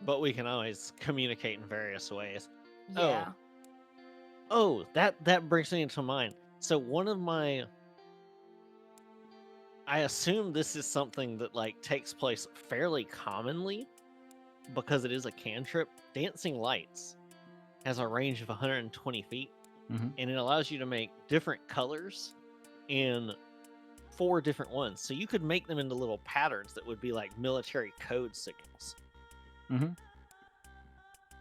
But we can always communicate in various ways. Yeah. Oh, that brings me into mind. So one of my, I assume this is something that like takes place fairly commonly because it is a cantrip. Dancing Lights has a range of 120 feet, Mhm. and it allows you to make different colors in 4 different ones. So you could make them into little patterns that would be like military code signals. Mhm.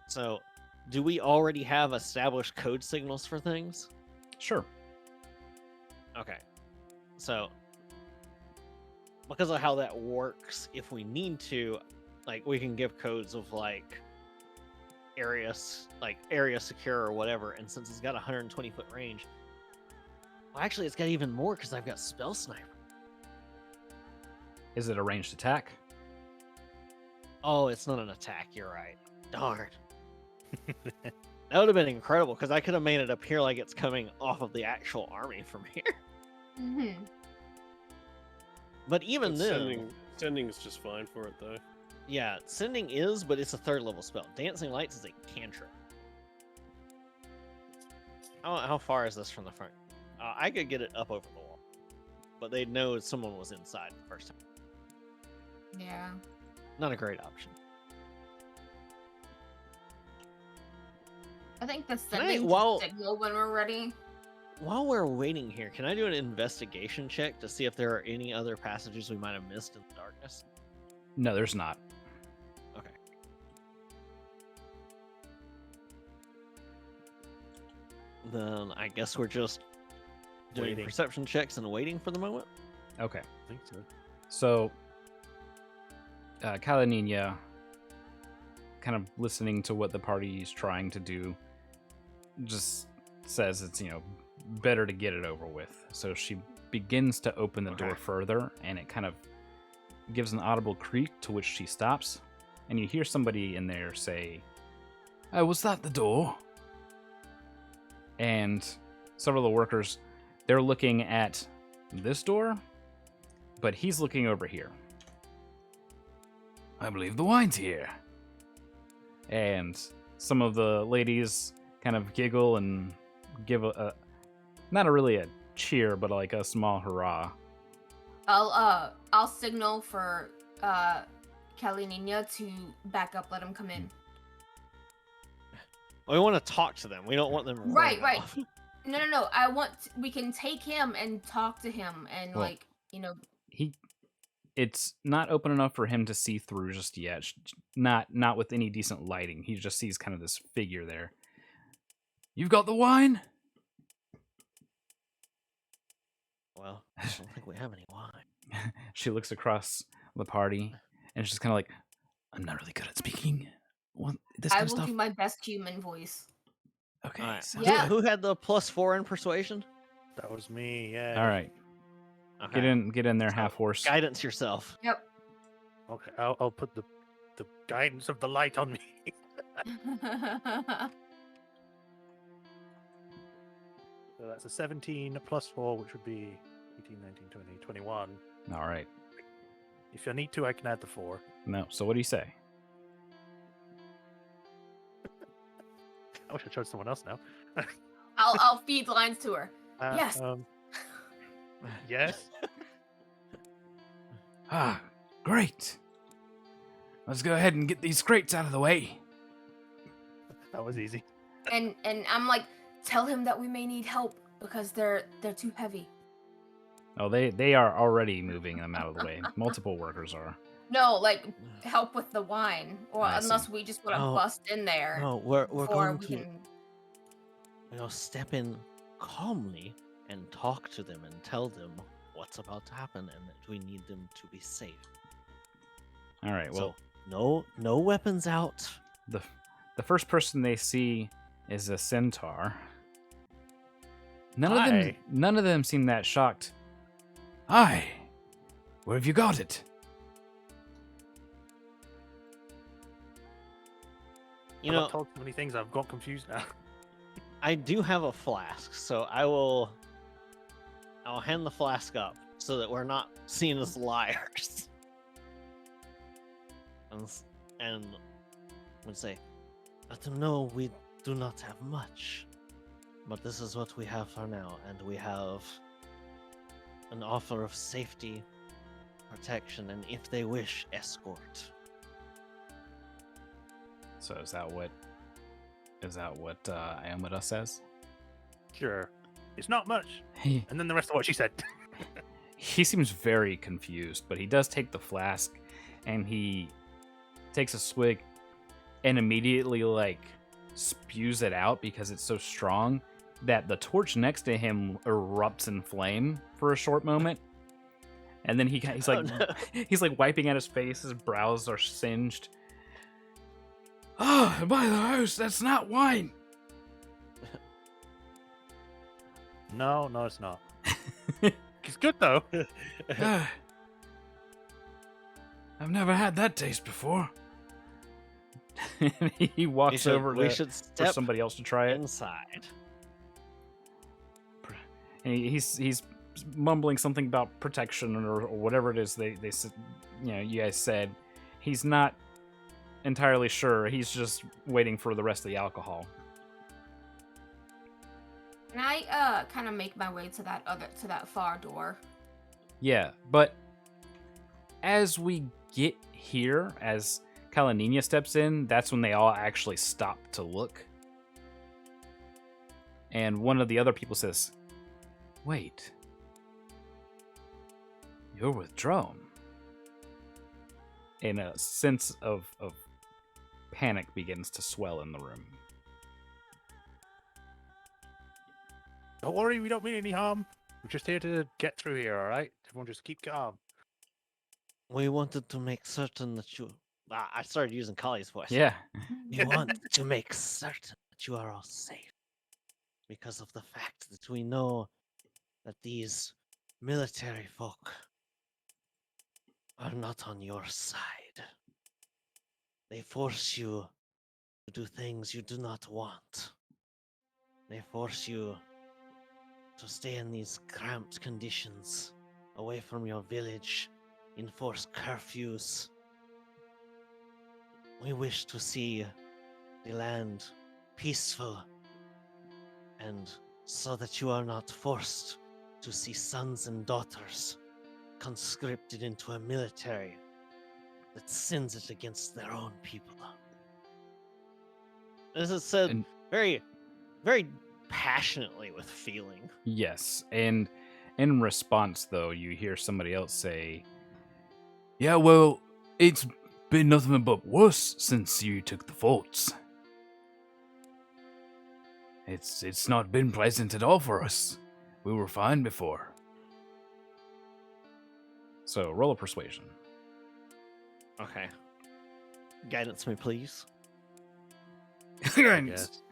So, do we already have established code signals for things? Sure. Okay. So, because of how that works, if we need to, like, we can give codes of like area secure or whatever. And since it's got a 120-foot range, well, actually, it's got even more because I've got Spell Sniper. Is it a ranged attack? Oh, it's not an attack. You're right. Darn. That would have been incredible because I could have made it appear like it's coming off of the actual army from here. Mm-hmm. But even But then, sending is just fine for it though. yeah, sending is, but it's a 3rd level spell. Dancing Lights is a cantrip. How far is this from the front? I could get it up over the wall, but they'd know someone was inside the first time. Yeah. Not a great option. I think the I- sending while- signal when we're ready. While we're waiting here, can I do an investigation check to see if there are any other passages we might have missed in the darkness? No, there's not. Okay. Then I guess we're just doing Waiting. perception checks and waiting for the moment. Okay. I think so. So, Kalanina, kind of listening to what the party is trying to do, just says it's, better to get it over with. So she begins to open the door Okay. further, and it kind of gives an audible creak, to which she stops. And you hear somebody in there say, "Oh, was that the door?" And several of the workers, they're looking at this door, But he's looking over here. I believe the wine's here. And some of the ladies kind of giggle and give not a really a cheer, but like a small hurrah. I'll signal for Kalinina to back up, let him come in. We want to talk to them. We don't want them Right, running right. off. No. We can take him and talk to him and Well, it's not open enough for him to see through just yet. Not with any decent lighting. He just sees kind of this figure there. You've got the wine? Well, I don't think we have any wine. She looks across the party and she's kind of like, I'm not really good at speaking. Well, this I kind will of stuff. do my best human voice. Okay. All right. sounds Yeah. good. Who had the +4 in persuasion? That was me. Yeah. All right. Okay. Get in there, So, half horse. Guidance yourself. Yep. Okay. I'll put the guidance of the light on me. So that's a 17 plus 4, which would be 18, 19, 20, 21. All right. If I need to, I can add the 4. No. So what do you say? I wish I chose someone else now. I'll feed lines to her. Uh, Yes. Yes. Ah, great. Let's go ahead and get these crates out of the way. That was easy. And I'm like, tell him that we may need help because they're too heavy. Oh, they are already moving them out of the way. Multiple workers are. No, like help with the wine, or I see. unless we just want to Oh, bust in there No, we're before going we to can. step in calmly and talk to them and tell them what's about to happen and that we need them to be safe. All right. Well, So no weapons out. the first person they see is a centaur. None of them seem that shocked. Hi. Where have you got it? You I've know, not told so many things. I've got confused now. I do have a flask, so I'll hand the flask up so that we're not seen as liars. And would say, let them know we do not have much, but this is what we have for now, and we have an offer of safety, protection, and if they wish, escort. So is that what Ayamada says? Sure. It's not much. He And then the rest of what she said. he seems very confused, but he does take the flask and he takes a swig and immediately like spews it out because it's so strong that the torch next to him erupts in flame for a short moment. And then he's like Oh, no. he's like wiping at his face, his brows are singed. Oh, by the house, that's not wine. No, it's not. It's good though. Ah. I've never had that taste before. And he walks over we to, should for step somebody else to try it. inside. And he's mumbling something about protection or whatever it is they you guys said. He's not entirely sure. He's just waiting for the rest of the alcohol. Can I kind of make my way to that far door? Yeah, but as we get here, as Kalanina steps in, that's when they all actually stop to look. And one of the other people says, "Wait, you're with Drone." And a sense of panic begins to swell in the room. Don't worry, we don't mean any harm. We're just here to get through here, alright? Everyone just keep calm. We wanted to make certain that you. I started using Kali's voice. Yeah. We want to make certain that you are all safe. Because of the fact that we know that these military folk are not on your side. They force you to do things you do not want. They force you to stay in these cramped conditions away from your village, enforce curfews. We wish to see the land peaceful, and so that you are not forced to see sons and daughters conscripted into a military that sends it against their own people. This is said And- very, very passionately with feeling. Yes, and in response, though, you hear somebody else say, "Yeah, well, it's been nothing but worse since you took the forts. It's not been pleasant at all for us. We were fine before." So roll a persuasion. Okay. Guidance me, please. I guess.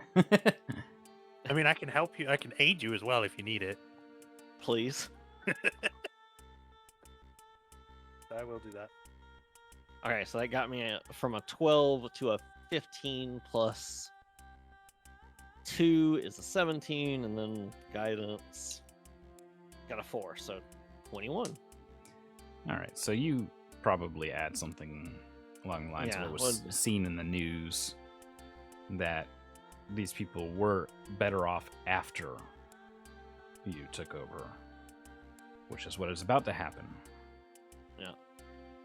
I mean, I can help you. I can aid you as well if you need it. Please. I will do that. Okay, so that got me from a 12 to a 15 plus 2 is a 17, and then guidance got a 4, so 21. All right, so you probably add something along the lines Yeah, of what was well- seen in the news, that these people were better off after you took over, which is what is about to happen.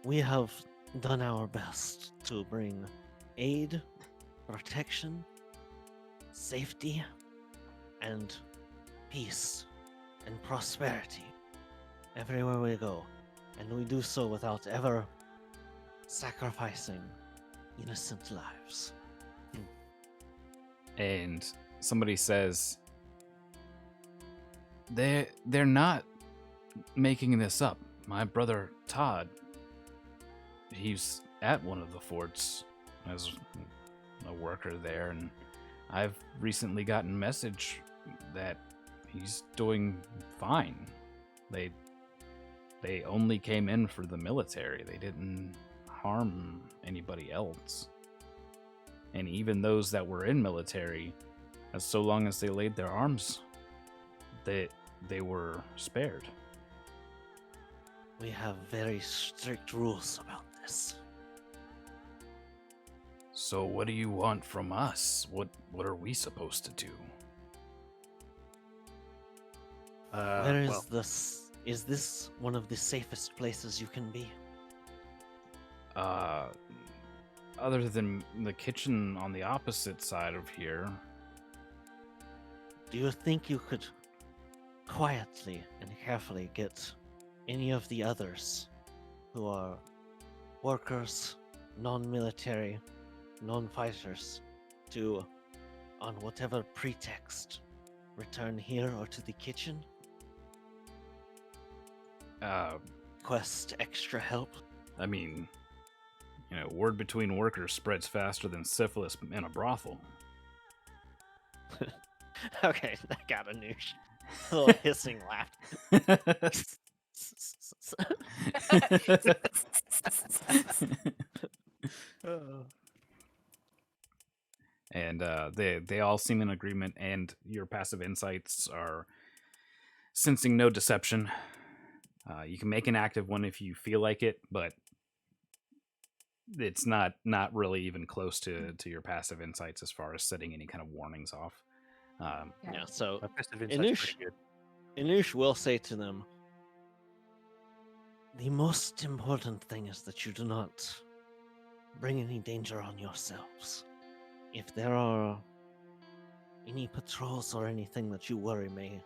We have done our best to bring aid, protection, safety, and peace and prosperity everywhere we go, and we do so without ever sacrificing innocent lives. And somebody says, they're not making this up. My brother Todd, he's at one of the forts as a worker there, and I've recently gotten message that he's doing fine. They only came in for the military. They didn't harm anybody else. And even those that were in military, as so long as they laid their arms, they were spared. We have very strict rules about this. So what do you want from us? What are we supposed to do? Where is Well, this? Is this one of the safest places you can be? Other than the kitchen on the opposite side of here, Do you think you could quietly and carefully get any of the others who are workers, non-military, non-fighters to, on whatever pretext, return here or to the kitchen? Quest extra help? I mean, word between workers spreads faster than syphilis in a brothel. Okay, that got a new little hissing laugh. And they all seem in agreement, and your passive insights are sensing no deception. You can make an active one if you feel like it, but it's not really even close to your passive insights as far as setting any kind of warnings off. Yeah, so my passive insight's pretty good. Inush will say to them, the most important thing is that you do not bring any danger on yourselves. If there are any patrols or anything that you worry may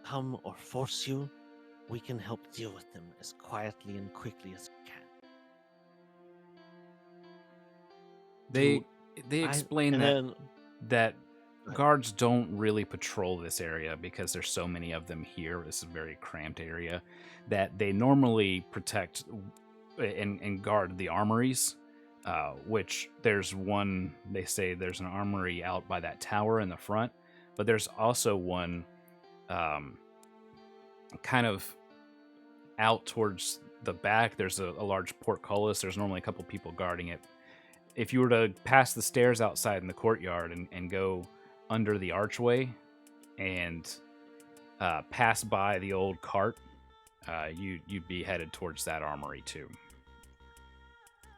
come or force you, we can help deal with them as quietly and quickly as we can. They explain and that then that Go ahead. guards don't really patrol this area because there's so many of them here. This is a very cramped area that they normally protect and guard the armories, which there's one, they say there's an armory out by that tower in the front, but there's also one kind of out towards the back. There's a large portcullis. There's normally a couple people guarding it. If you were to pass the stairs outside in the courtyard and go under the archway and pass by the old cart you'd be headed towards that armory too.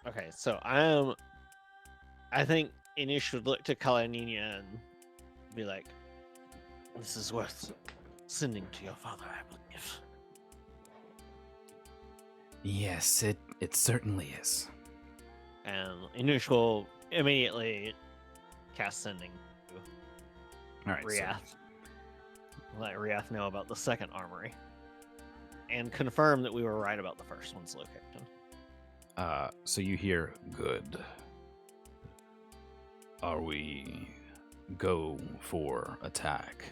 Okay, so I think Inu should look to Kalanina and be like, "This is worth sending to your father, I believe." Yes, it certainly is. And Inush will immediately cast sending to All right. Riath. Let Riath know about the second armory. And confirm that we were right about the first one's location. So you hear, good. Are we go for attack?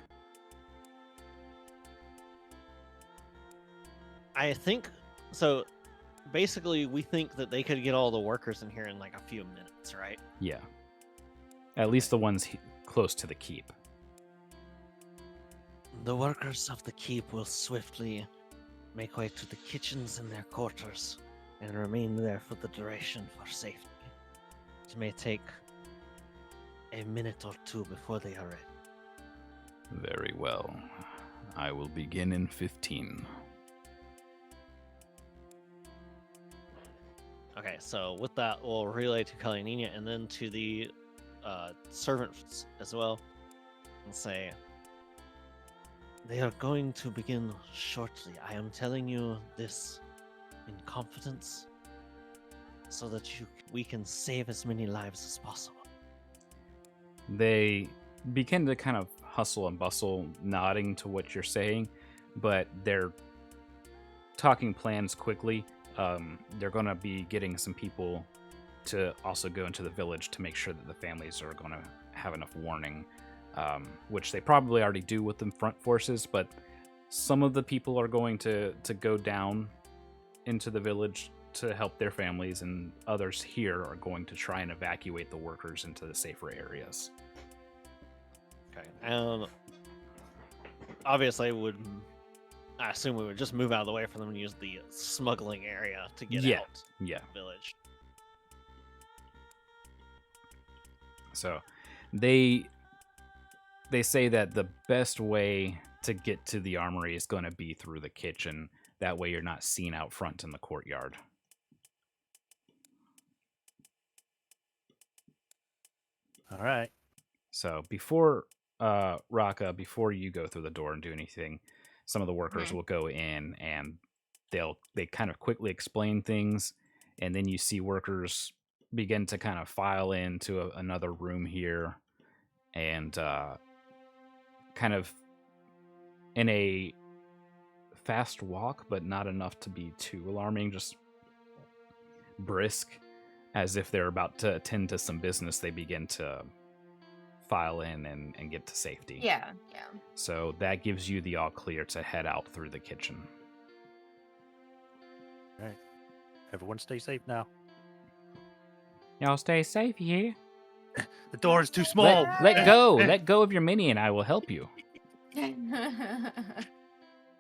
I think so. Basically, we think that they could get all the workers in here in like a few minutes, right? Yeah. At least the ones close to the keep. The workers of the keep will swiftly make way to the kitchens and their quarters and remain there for the duration for safety. It may take a minute or two before they are ready. Very well. I will begin in 15. Okay, so with that, we'll relay to Kalinina and then to the servants as well and say, they are going to begin shortly. I am telling you this in confidence so that we can save as many lives as possible. They begin to kind of hustle and bustle, nodding to what you're saying, but they're talking plans quickly. They're going to be getting some people to also go into the village to make sure that the families are going to have enough warning, which they probably already do with the front forces, but some of the people are going to go down into the village to help their families, and others here are going to try and evacuate the workers into the safer areas. Okay. Obviously, I assume we would just move out of the way for them to use the smuggling area to get out Yeah. the village. So they say that the best way to get to the armory is going to be through the kitchen. That way you're not seen out front in the courtyard. All right. So before Raka, before you go through the door and do anything, some of the workers will go in and they kind of quickly explain things, and then you see workers begin to kind of file into another room here, and kind of in a fast walk, but not enough to be too alarming, just brisk, as if they're about to attend to some business. They begin to file in and get to safety. Yeah. So that gives you the all clear to head out through the kitchen. All right. Everyone stay safe now. Y'all stay safe here. The door is too small. Let go. Let go of your mini and I will help you.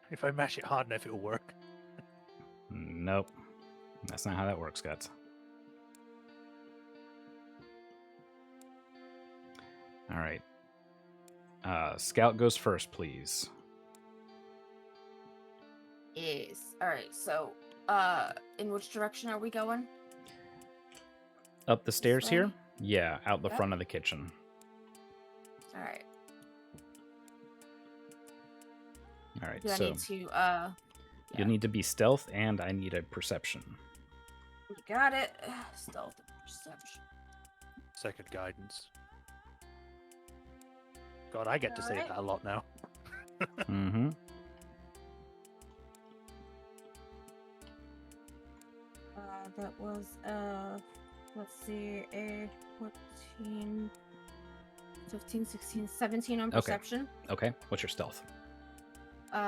If I mash it hard enough, it'll work. Nope. That's not how that works, guys. All right. Scout goes first, please. Yes. All right. So, in which direction are we going? Up the stairs way? here? Yeah, out the Yep. front of the kitchen. All right. All right, Do I so need to? you'll need to be stealth, and I need a perception. You got it. Stealth and perception. Second guidance. God, I get to say Alright. that a lot now. Mm-hmm. That was let's see, a 14, 15, 16, 17 on Okay. perception. Okay, what's your stealth?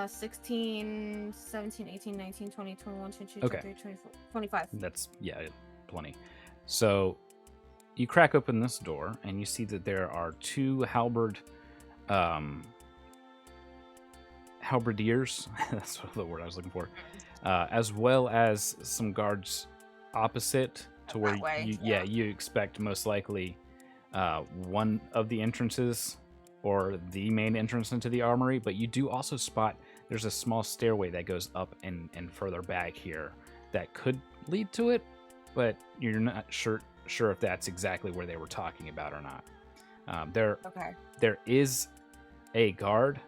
16, 17, 18, 19, 20, 21, 22, Okay. 23, 24, 25. That's, plenty. So you crack open this door, and you see that there are two halberdiers, that's the word I was looking for, as well as some guards opposite to where That way, you expect most likely one of the entrances or the main entrance into the armory, but you do also spot there's a small stairway that goes up and further back here that could lead to it, but you're not sure if that's exactly where they were talking about or not. Okay. There is a guard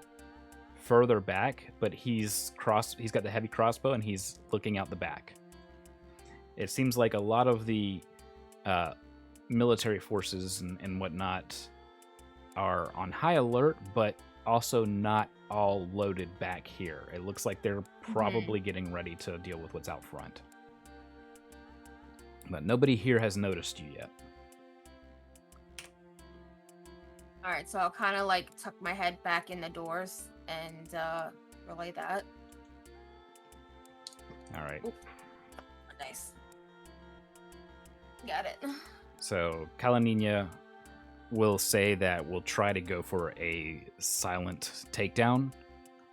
further back, but he's got the heavy crossbow and he's looking out the back. It seems like a lot of the military forces and whatnot are on high alert, but also not all loaded back here. It looks like they're probably getting ready to deal with what's out front. But nobody here has noticed you yet. All right, so I'll kind of like tuck my head back in the doors and relay that. All right. Oop. Nice. Got it. So Kalanina will say that we'll try to go for a silent takedown.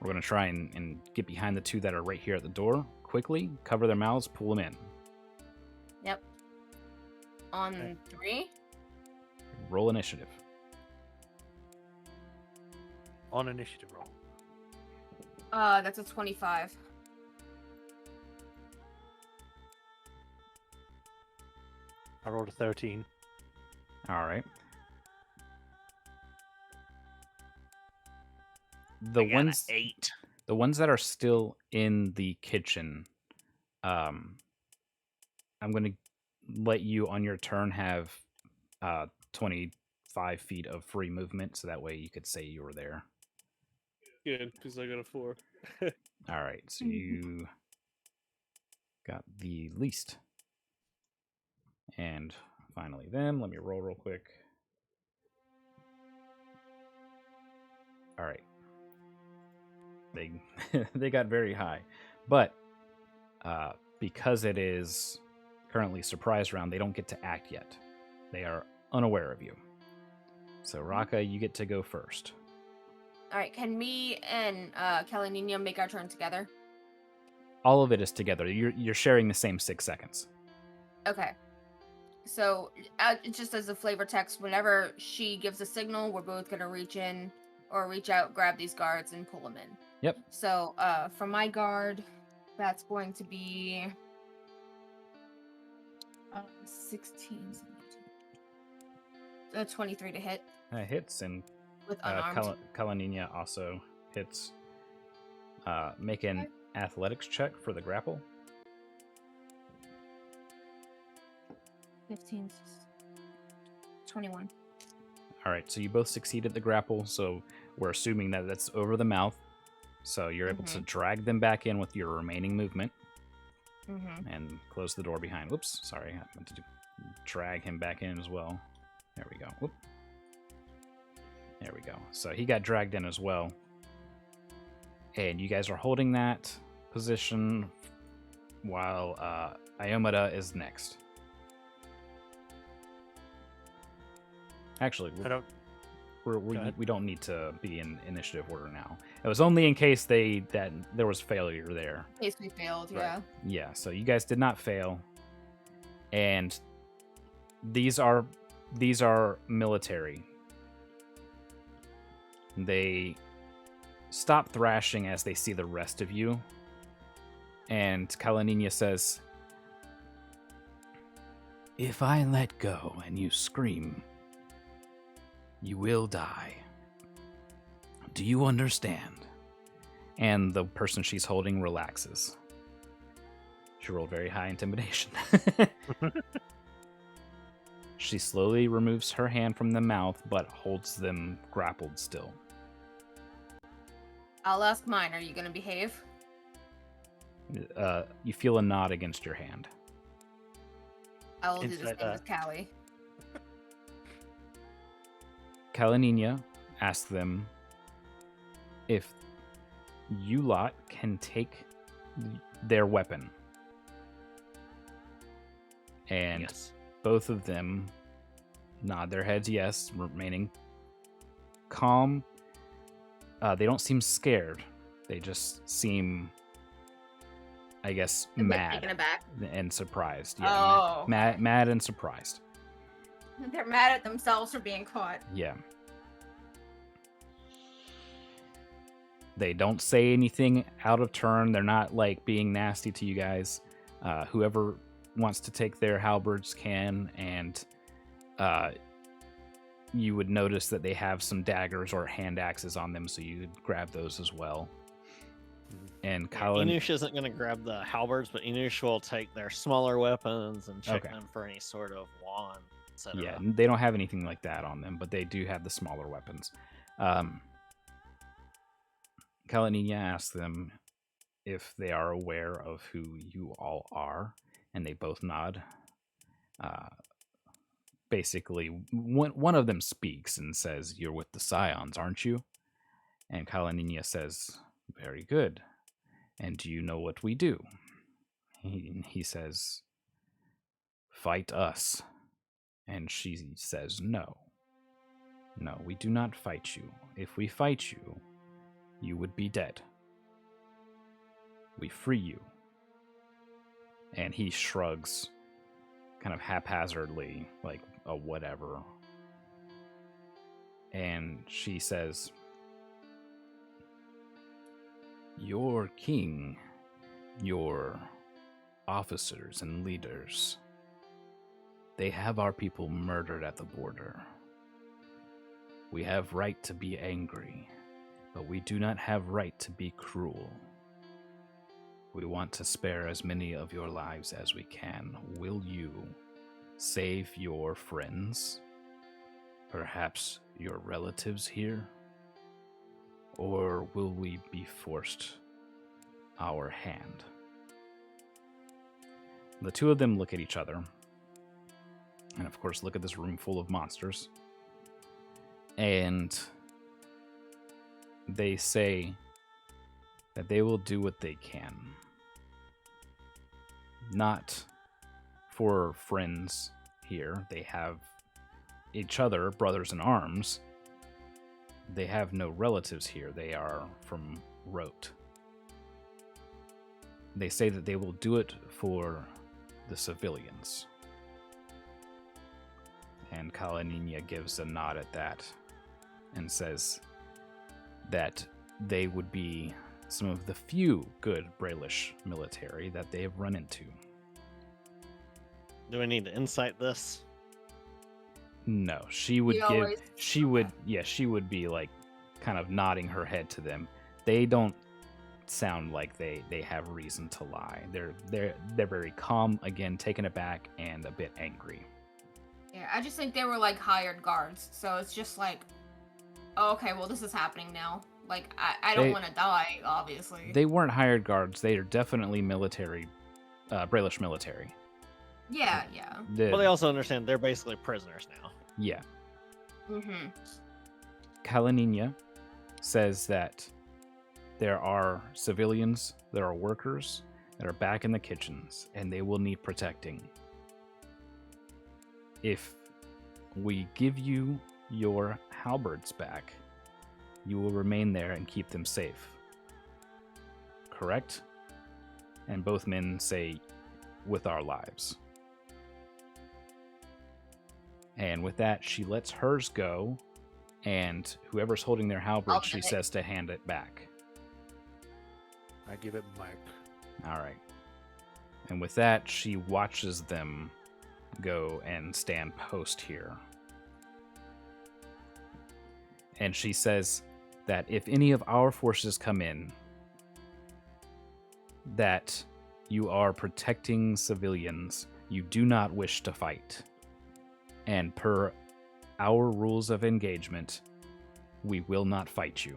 We're going to try and get behind the two that are right here at the door quickly, cover their mouths, pull them in. Yep. On 3? Roll initiative. On initiative roll. That's a 25. I rolled a 13. All right. I got an 8. The ones that are still in the kitchen, I'm going to let you on your turn have 25 feet of free movement, so that way you could say you were there. Good, because I got a 4. All right, so you got the least. And finally them, let me roll real quick. All right. They got very high. But because it is currently surprise round, they don't get to act yet. They are unaware of you. So Raka, you get to go first. All right, can me and Kalanina make our turn together? All of it is together. You're sharing the same 6 seconds. Okay. So, just as a flavor text, whenever she gives a signal, we're both going to reach in or reach out, grab these guards, and pull them in. Yep. So, for my guard, that's going to be 16. 23 to hit. Hits, and With unarmed. Kalanina also hits. Make an athletics check for the grapple. 15. 21. All right, so you both succeeded the grapple, so we're assuming that that's over the mouth. So you're able to drag them back in with your remaining movement and close the door behind. Whoops, sorry, I meant to drag him back in as well. There we go. Whoop. There we go. So he got dragged in as well. And you guys are holding that position while Iomata is next. Actually, we don't need to be in initiative order now. It was only in case that there was failure there. In case we failed, Right. yeah. Yeah, so you guys did not fail. And these are military. They stop thrashing as they see the rest of you. And Kalanina says, "If I let go and you scream, you will die. Do you understand?" And the person she's holding relaxes. She rolled very high intimidation. She slowly removes her hand from the mouth, but holds them grappled still. I'll ask mine. Are you going to behave? You feel a nod against your hand. I will do the Inside same with Callie. Kalanina asks them if you lot can take their weapon. And Yes. both of them nod their heads yes, remaining calm. They don't seem scared. They just seem, I guess, A bit mad taken aback. and surprised. Oh, mad and surprised. They're mad at themselves for being caught. Yeah. They don't say anything out of turn. They're not like being nasty to you guys. Whoever wants to take their halberds can, and you would notice that they have some daggers or hand axes on them, so you would grab those as well. And Yeah, Colin, Enush isn't going to grab the halberds, but Enush will take their smaller weapons and check Okay. them for any sort of wand, etc. yeah, they don't have anything like that on them, but they do have the smaller weapons. Kalanina asks them if they are aware of who you all are, and they both nod. Basically, one of them speaks and says, "You're with the Scions, aren't you?" And Kalanina says, "Very good. And do you know what we do?" He says, "Fight us." And she says, "No. No, we do not fight you. If we fight you, you would be dead. We free you." And he shrugs kind of haphazardly, like a whatever. And she says, "Your king, your officers and leaders, they have our people murdered at the border. We have right to be angry, but we do not have right to be cruel. We want to spare as many of your lives as we can. Will you save your friends? Perhaps your relatives here? Or will we be forced our hand?" The two of them look at each other, and of course look at this room full of monsters, and they say that they will do what they can. Not for friends here. They have each other, brothers in arms. They have no relatives here. They are from Rote. They say that they will do it for the civilians. And Kalanina gives a nod at that and says that they would be some of the few good Brailish military that they have run into. Do we need to insight this? No, she would We give. always- She would. Yeah, she would be like, kind of nodding her head to them. They don't sound like they have reason to lie. They're very calm, again, taken aback and a bit angry. Yeah, I just think they were like hired guards, so it's just like, oh, okay, well this is happening now. Like I don't They- want to die, obviously. They weren't hired guards. They are definitely military, Brailish military. Yeah. Well, they also understand they're basically prisoners now. Yeah. Mm-hmm. Kalanina says that there are civilians, there are workers that are back in the kitchens, and they will need protecting. If we give you your halberds back, you will remain there and keep them safe. Correct? And both men say, "With our lives." And with that, she lets hers go, and whoever's holding their halberd, I'll she give it. says to hand it back. I give it back. All right. And with that, she watches them go and stand post here. And she says that if any of our forces come in, that you are protecting civilians, you do not wish to fight. And per our rules of engagement, we will not fight you.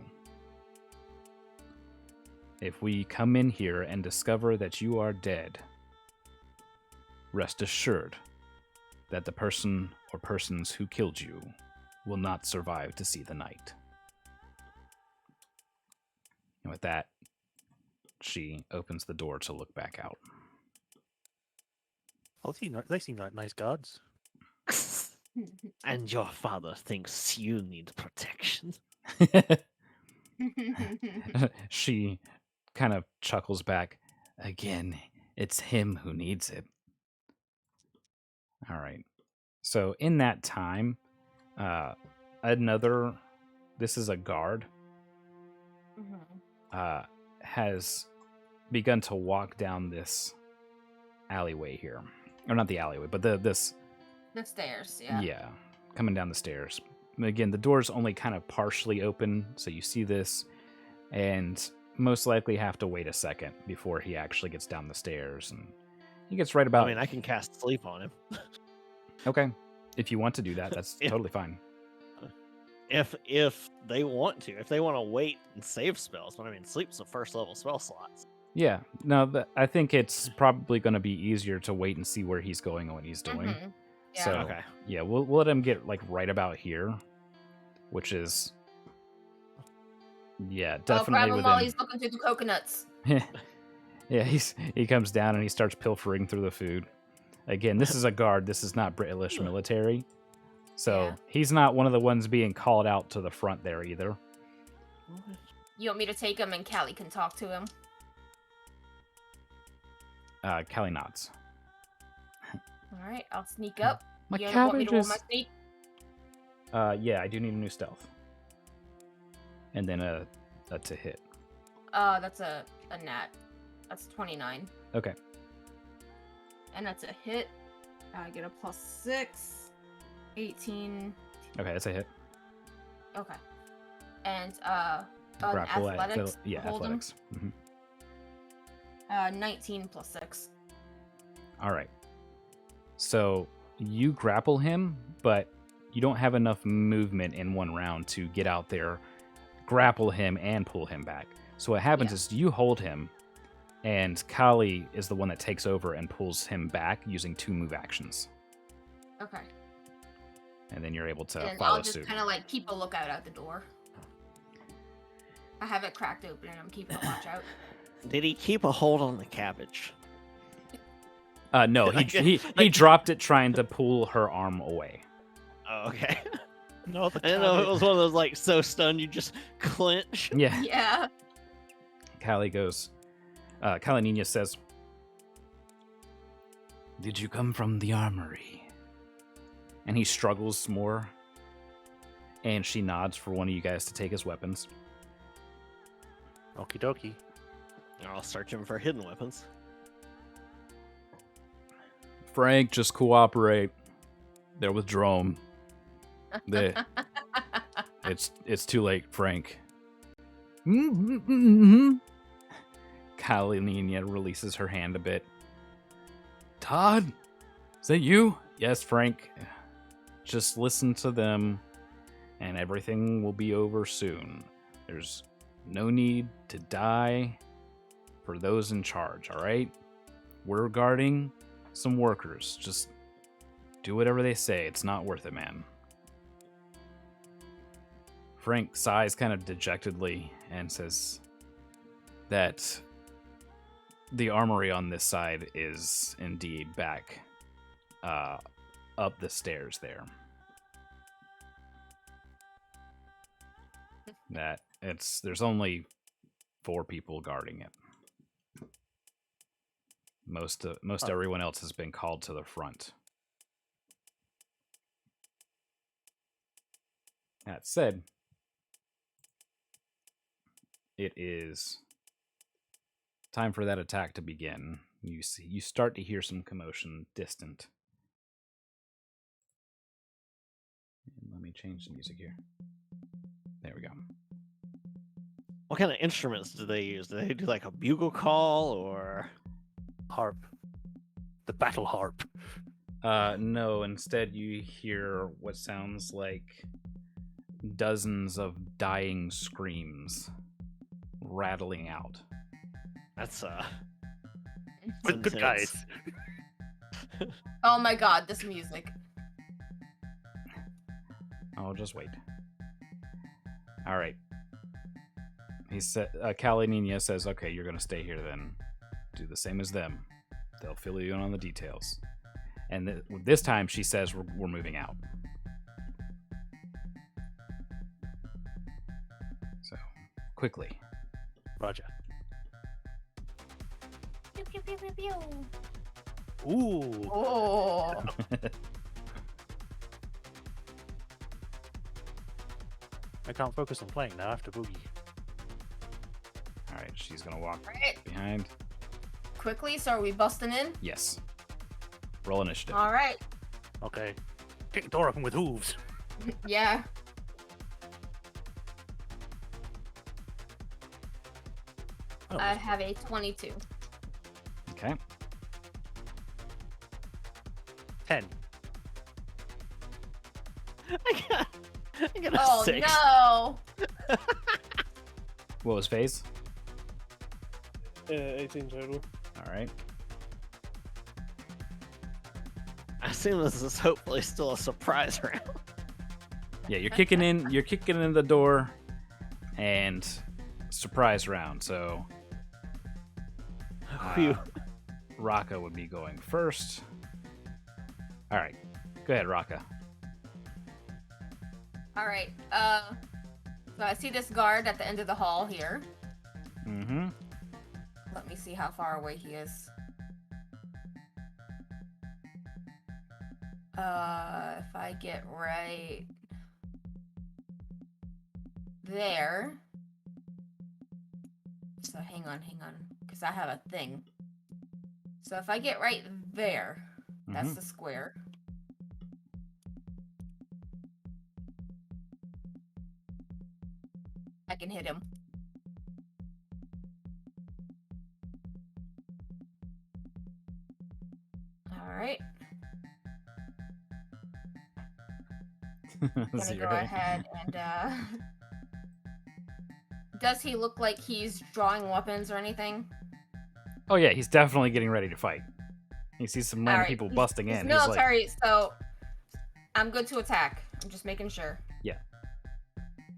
If we come in here and discover that you are dead, rest assured that the person or persons who killed you will not survive to see the night. And with that, she opens the door to look back out. Oh, they seem like nice guards. And your father thinks you need protection. She kind of chuckles back. Again, it's him who needs it. All right. So in that time, this is a guard. Mm-hmm. has begun to walk down this alleyway here. Or not the alleyway, but this The stairs, yeah. coming down the stairs. Again, the door's only kind of partially open, so you see this, and most likely have to wait a second before he actually gets down the stairs. And he gets right about... I mean, I can cast sleep on him. Okay. If you want to do that, that's Yeah. totally fine. If they want to. If they want to wait and save spells. But I mean, sleep's the first level spell slots. Yeah. No, I think it's probably going to be easier to wait and see where he's going and what he's doing. Mhm. Yeah. So, Okay. yeah, we'll let him get like right about here, which is... Yeah, I'll definitely grab him within... while he's looking through the coconuts. Yeah, he comes down and he starts pilfering through the food. Again, this is a guard. This is not British military. So Yeah. he's not one of the ones being called out to the front there either. You want me to take him and Callie can talk to him? Callie nods. Alright, I'll sneak up. My You want me to roll my cabbage sneak? yeah, I do need a new stealth. And then a to hit. That's a nat. That's 29. Okay. And that's a hit. I get a +6. 18. Okay, that's a hit. Okay. And Grapple athletics. yeah, hold him. athletics. Hmm. 19 +6. All right. So you grapple him, but you don't have enough movement in one round to get out there, grapple him, and pull him back. So what happens Yeah. is you hold him, and Kali is the one that takes over and pulls him back using 2 move actions. Okay. And then you're able to And follow I'll just suit. kind of like keep a lookout out the door. I have it cracked open and I'm keeping a watch out. Did he keep a hold on the cabbage? No, he dropped it trying to pull her arm away. Oh, okay. No, the I didn't know if it cabbage. was one of those like so stunned you just clench. Yeah. Yeah. Callie goes. Callie Nina says, "Did you come from the armory?" And he struggles more. And she nods for one of you guys to take his weapons. Okie dokie. I'll search him for hidden weapons. Frank, just cooperate. They're with Drome. It's too late, Frank. Kalinina releases her hand a bit. Todd? Is that you? Yes, Frank. Just listen to them, and everything will be over soon. There's no need to die for those in charge, alright? We're guarding some workers. Just do whatever they say. It's not worth it, man. Frank sighs kind of dejectedly and says that the armory on this side is indeed back up the stairs there. That there's only 4 people guarding it. Most everyone else has been called to the front. That said, it is time for that attack to begin. You start to hear some commotion distant. And let me change the music here. There we go. What kind of instruments do they use? Do they do like a bugle call or? Harp. The battle harp. No, instead you hear what sounds like dozens of dying screams rattling out. That's Good intense. guys. Oh my god, this music. I'll just wait. All right. He said, Kalinina says, "Okay, you're gonna stay here then. Do the same as them. They'll fill you in on the details." And this time, she says, "We're moving out." So quickly. Roger. Pew, pew, pew, pew, pew. Ooh. Oh. I can't focus on playing now. I have to boogie. she's gonna walk Alright. behind. Quickly, so are we busting in? Yes. Roll initiative. Alright. Okay. Kick the door open with hooves. Yeah. Oh, I have a 22. Okay. 10. I got a Oh 6. no! What was phase? 18 total. All right. I assume this is hopefully still a surprise round. Yeah, you're kicking in. You're kicking in the door, and surprise round. So Phew. Raka would be going first. All right, go ahead, Raka. Alright, so I see this guard at the end of the hall here. Mm-hmm. Let me see how far away he is. If I get right there. So hang on, because I have a thing. So if I get right there, that's the square. I can hit him. Alright. Gonna go ahead and does he look like he's drawing weapons or anything? Oh yeah, he's definitely getting ready to fight. He sees some random Alright, people he's- busting he's in. He's like, military, so I'm good to attack. I'm just making sure. Yeah.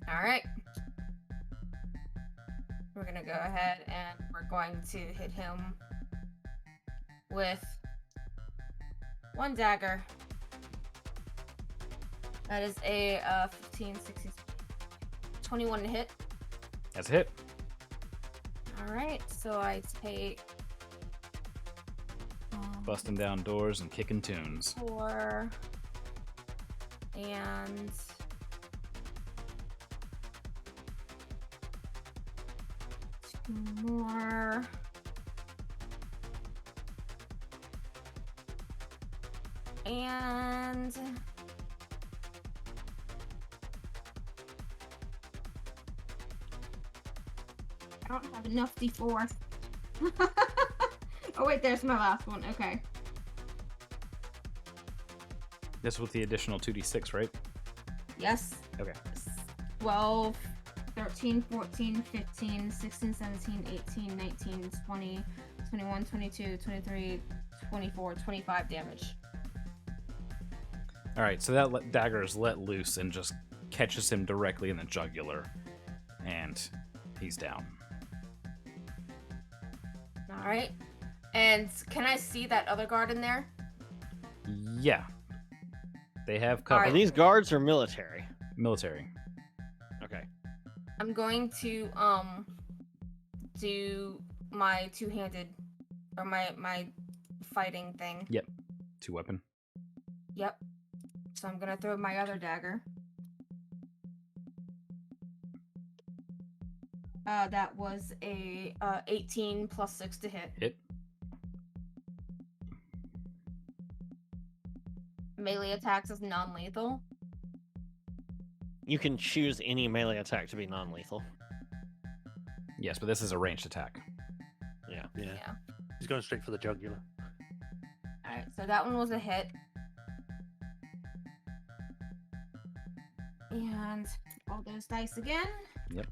Alright. We're gonna go ahead and we're going to hit him with one dagger. That is a 15, 16, 21 to hit. that's a hit. Alright, so I take Busting down doors and kicking tunes. 4 and 2 more. And I don't have enough D4. Oh wait, there's my last one. Okay. This with the additional 2d6, right? Yes. Okay. 12, 13, 14, 15, 16, 17, 18, 19, 20, 21, 22, 23, 24, 25 damage. All right, so that dagger is let loose and just catches him directly in the jugular, and he's down. All right. And can I see that other guard in there? Yeah. They have cover. Are these guards or military? Military. Okay. I'm going to do my two-handed or my fighting thing. Yep. 2-weapon. Yep. So I'm gonna throw my other dagger. That was a 18 plus 6 to hit. Hit. Melee attacks is non-lethal. You can choose any melee attack to be non-lethal. Yes, but this is a ranged attack. Yeah. Yeah. Yeah. He's going straight for the jugular. Alright, so that one was a hit. And all those dice again. Yep.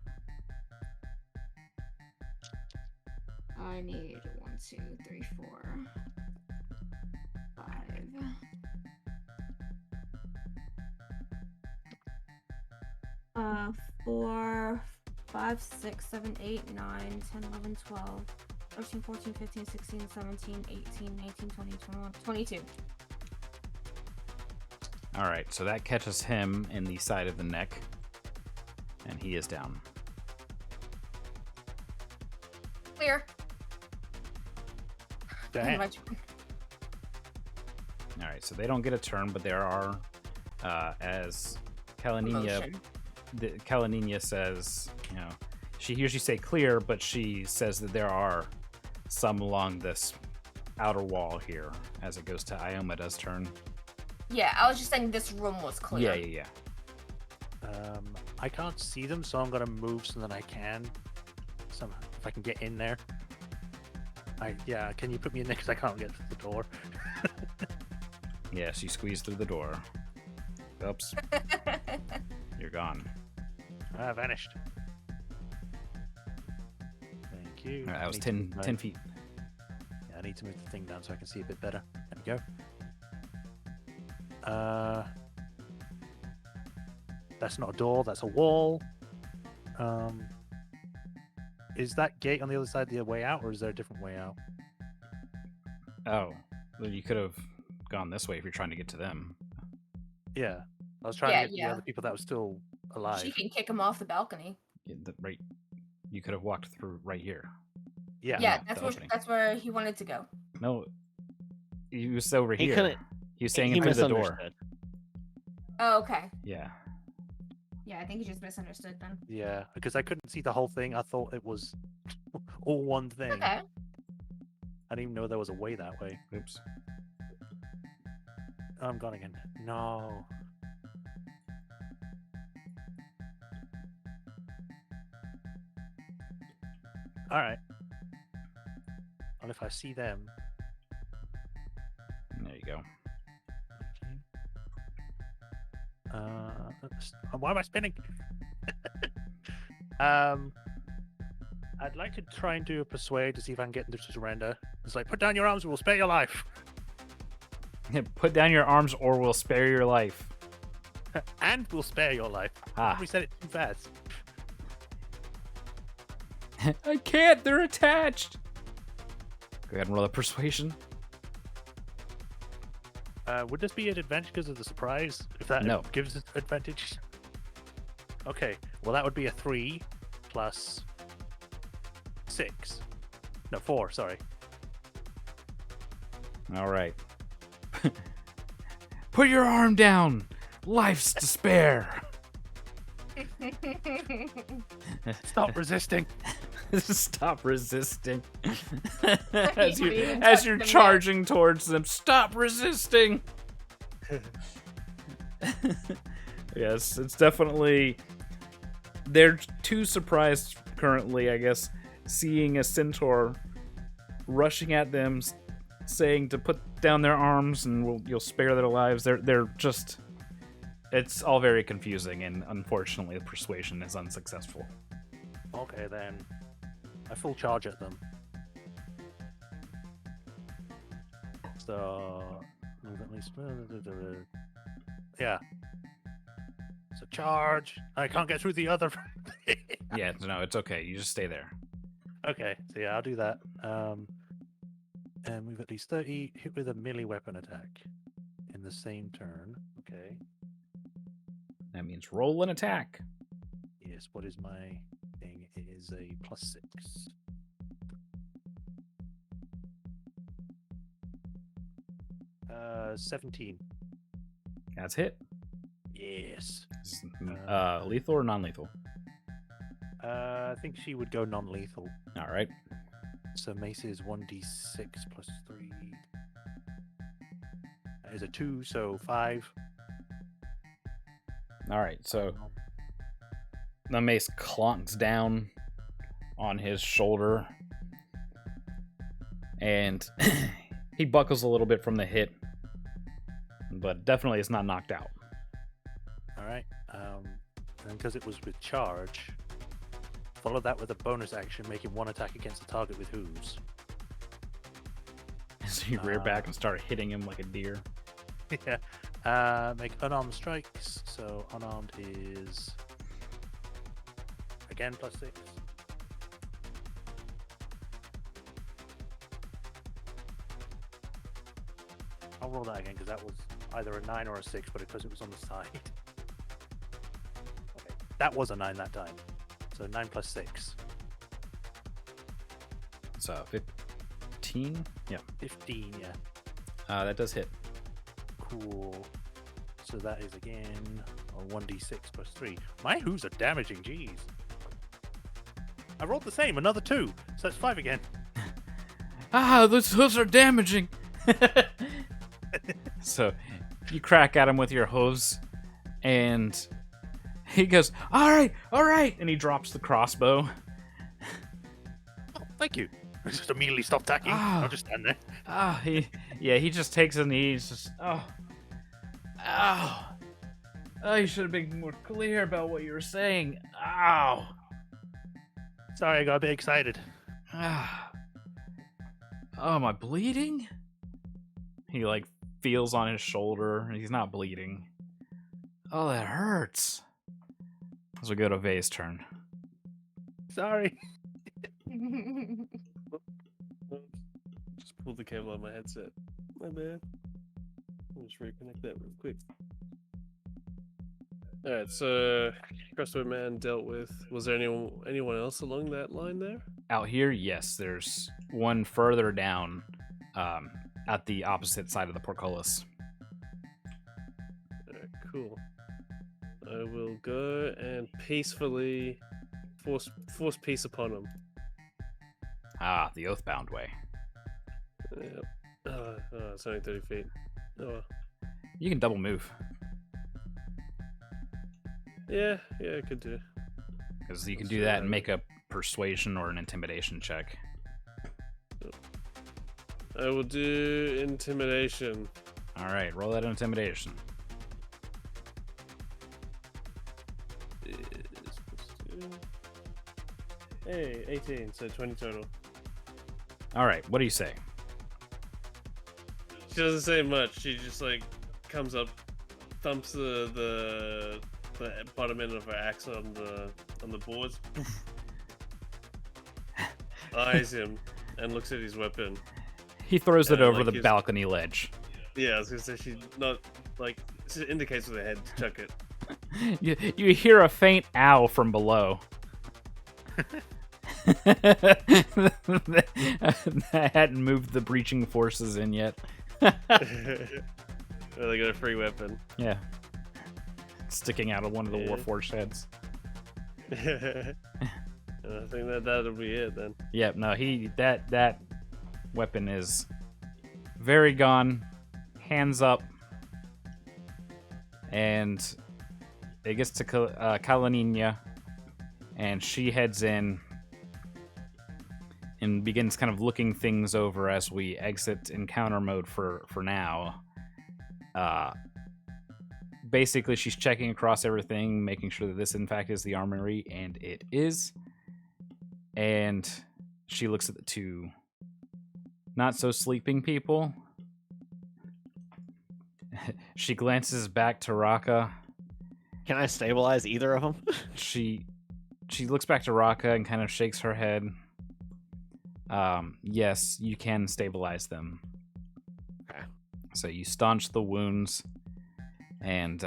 I need 1, 2, 3, 4, 5. 4, 5, 6, 7, 8, 9, 10, 11, 12, 13, 14, 15, 16, 17, 18, 19, 20, 21, 22. All right, so that catches him in the side of the neck, and he is down. Clear. Damn. My turn. All right, so they don't get a turn, but there are, as Kalanina Motion. Kalanina says, She hears you say clear, but she says that there are some along this outer wall here as it goes to Iomeda's turn. Yeah, I was just saying this room was clear. Yeah. I can't see them, so I'm gonna move so that I can. Somehow, if I can get in there. Can you put me in there because I can't get through the door? Yes, you squeeze through the door. Oops, you're gone. Vanished. Thank you. All right, that was Need to 10, move 10 feet. Yeah, I need to move the thing down so I can see a bit better. There we go. That's not a door, that's a wall. Is that gate on the other side the way out, or is there a different way out? Oh, well, you could have gone this way if you're trying to get to them. Yeah. I was trying to get to the other people that were still alive. She can kick him off the balcony. Right, you could have walked through right here. Yeah. Yeah, no, that's where he wanted to go. No, he was over He here. couldn't. He was saying He it through the door. misunderstood. Oh, okay. Yeah. Yeah, I think he just misunderstood then. Yeah, because I couldn't see the whole thing. I thought it was all one thing. Okay. I didn't even know there was a way that way. Oops. Oh, I'm gone again. No. Alright. Well, if I see them... There you go. Why am I spinning? I'd like to try and do a persuade to see if I can get them to surrender. It's like, put down your arms, we'll spare your life. Put down your arms or we'll spare your life. And we'll spare your life. Ah. We said it too fast. I can't, they're attached. Go ahead and roll a persuasion. Would this be an advantage because of the surprise? If that No. gives us advantage? Okay, well that would be a 3 plus 6. No, 4, sorry. All right. Put your arm down. Life's to spare. Stop resisting. Stop resisting. As as you're charging towards them, stop resisting. Yes, it's definitely. They're too surprised currently, I guess, seeing a centaur rushing at them, saying to put down their arms and you'll spare their lives. They're just. It's all very confusing, and unfortunately, the persuasion is unsuccessful. Okay, then. I full charge at them. So. At least. Yeah. So charge. I can't get through the other. Yeah, no, it's okay. You just stay there. Okay, so yeah, I'll do that. And we've at least 30 hit with a melee weapon attack in the same turn. Okay. That means roll an attack. Yes, what is my thing? It is a +6. Uh, 17. That's hit. Yes. Lethal or non-lethal? I think she would go non-lethal. All right. So Mace is 1d6 plus 3. That is a 2, so 5. All right. So the mace clonks down on his shoulder, and he buckles a little bit from the hit, but definitely is not knocked out. All right. And because it was with charge, follow that with a bonus action, making one attack against the target with hooves. So you rear back and start hitting him like a deer. Yeah. Make unarmed strikes. So unarmed is again +6. I'll roll that again because that was either a 9 or a 6, but because it was on the side. Okay. That was a 9 that time. So 9 plus 6. So 15. Yeah. 15, yeah. That does hit. Cool. So that is again a 1d6 plus 3. My hooves are damaging, jeez. I rolled the same, another 2, so that's 5 again. Ah, those hooves are damaging. So you crack at him with your hooves, and he goes, all right, and he drops the crossbow. Oh, thank you. I just immediately stopped attacking. Ah. I'll just stand there. He just takes a knee. He's just, you should have been more clear about what you were saying. Ow. Sorry, I got a bit excited. Ah. Oh, am I bleeding? He like feels on his shoulder. He's not bleeding. Oh, that hurts. As we go to Vay's turn. Sorry. Just pulled the cable on my headset. My bad. I'll just reconnect that real quick. Alright, so Crossbow Man dealt with. Was there anyone else along that line there? Out here, yes, there's one further down at the opposite side of the portcullis. Alright, cool. I will go and peacefully force peace upon him. Ah, the Oathbound way. Yep. It's only 30 feet. Oh well. You can double move, Yeah, I could do. because you can Let's do try that that. and make a persuasion or an intimidation check. I will do intimidation. All right, roll that intimidation. Hey, 18, so 20 total. All right, what do you say? She doesn't say much. She just like comes up, thumps the bottom end of her axe on the boards, eyes him, and looks at his weapon. He throws it Yeah, over like the his- balcony ledge. Yeah, I was gonna say she's not like she indicates with her head to chuck it. You hear a faint ow from below. I hadn't moved the breaching forces in yet. Well, they got a free weapon. Yeah. Sticking out of one of the Yeah. Warforged heads. I think that'll be it then. Yep, no, that weapon is very gone. Hands up. And it gets to Kalanina, and she heads in and begins kind of looking things over as we exit encounter mode for now. Basically, she's checking across everything, making sure that this, in fact, is the armory, and it is. And she looks at the two not-so-sleeping people. She glances back to Raka. Can I stabilize either of them? She looks back to Raka and kind of shakes her head. Yes, you can stabilize them. Okay. So you staunch the wounds and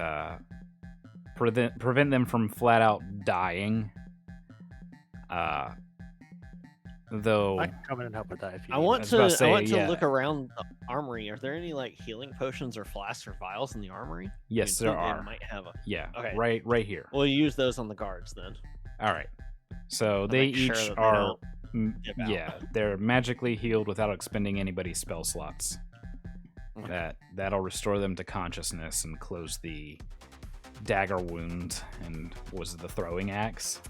prevent them from flat out dying. Though I can come in and help with that if you I need want was to. about to say, I want to yeah. look around the armory. Are there any like healing potions or flasks or vials in the armory? yes, I mean, there they are. Might have a. Yeah, Okay. right here. We'll use those on the guards then. All right. So To they make sure each that they are, don't dip out. yeah, they're magically healed without expending anybody's spell slots. Okay. That'll restore them to consciousness and close the dagger wound. And was it the throwing axe?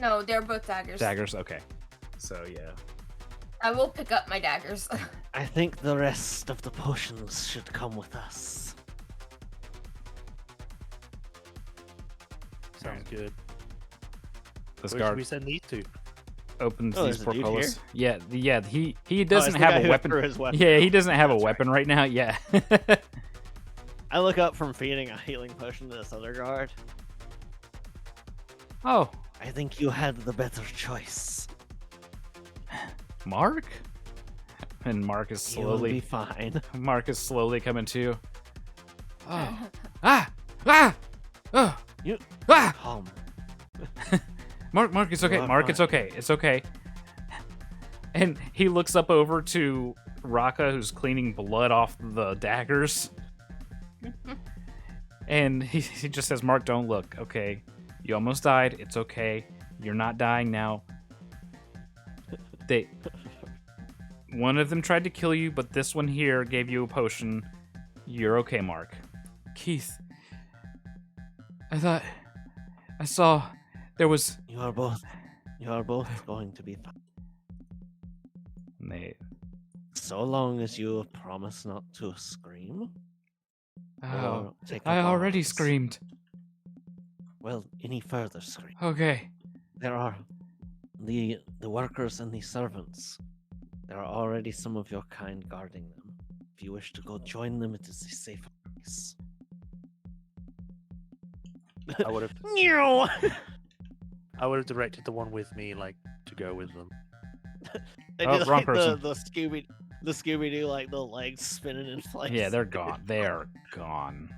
No, they're both daggers. Daggers. Okay. So yeah. I will pick up my daggers. I think the rest of the potions should come with us. Sounds good. This Where should guard we send these to? opens Oh, these there's a dude portcullis. Yeah. He Oh, it's doesn't the guy have a who weapon. threw his weapon Yeah, he out. doesn't have a That's right. weapon right now. Yeah. I look up from feeding a healing potion to this other guard. Oh, I think you had the better choice. Mark. And Mark is You'll be slowly. fine. Mark is slowly coming to. Oh. Ah! Oh! You Ah! calm. Mark, it's okay. You're Mark, it's fine. okay. It's okay. And he looks up over to Raka, who's cleaning blood off the daggers. And he just says, Mark, don't look, okay? You almost died. It's okay. You're not dying now. One of them tried to kill you, but this one here gave you a potion. You're okay, Mark. Keith, I saw there was. You are both going to be fine. So long as you promise not to scream. Oh, or take I up already arms. screamed. Well, any further scream. Okay. There are the workers and the servants. There are already some of your kind guarding them. If you wish to go join them, it is a safe place. I would have No. I would have directed the one with me like to go with them. They Oh, did wrong like person. the Scooby Doo, like the legs spinning in place. Yeah, they're gone. They're gone.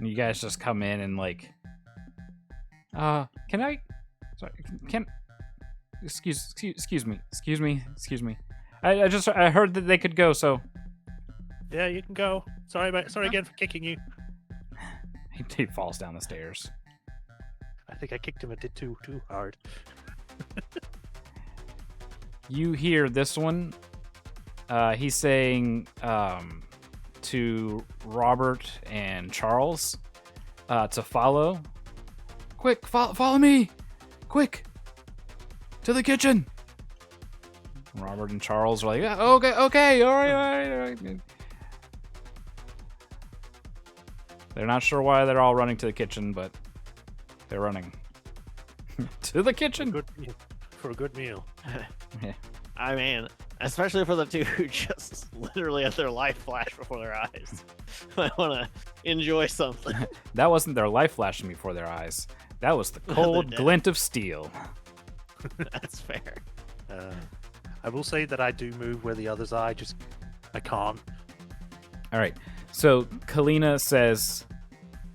You guys just come in and like, can I? Sorry, can. Excuse me. I heard that they could go, so Yeah, you can go. Sorry, mate. Sorry again for kicking you. he falls down the stairs. I think I kicked him. I did too hard. You hear this one. He's saying to Robert and Charles to follow. Quick, follow me! Quick! To the kitchen! Robert and Charles are like, "Yeah, okay, all right. They're not sure why they're all running to the kitchen, but they're running to the kitchen. For a good meal. I mean, especially for the two who just literally had their life flash before their eyes. I want to enjoy something. That wasn't their life flashing before their eyes. That was the cold dead. glint of steel. That's fair. I will say that I do move where the others are. I can't. All right. So Kalina says,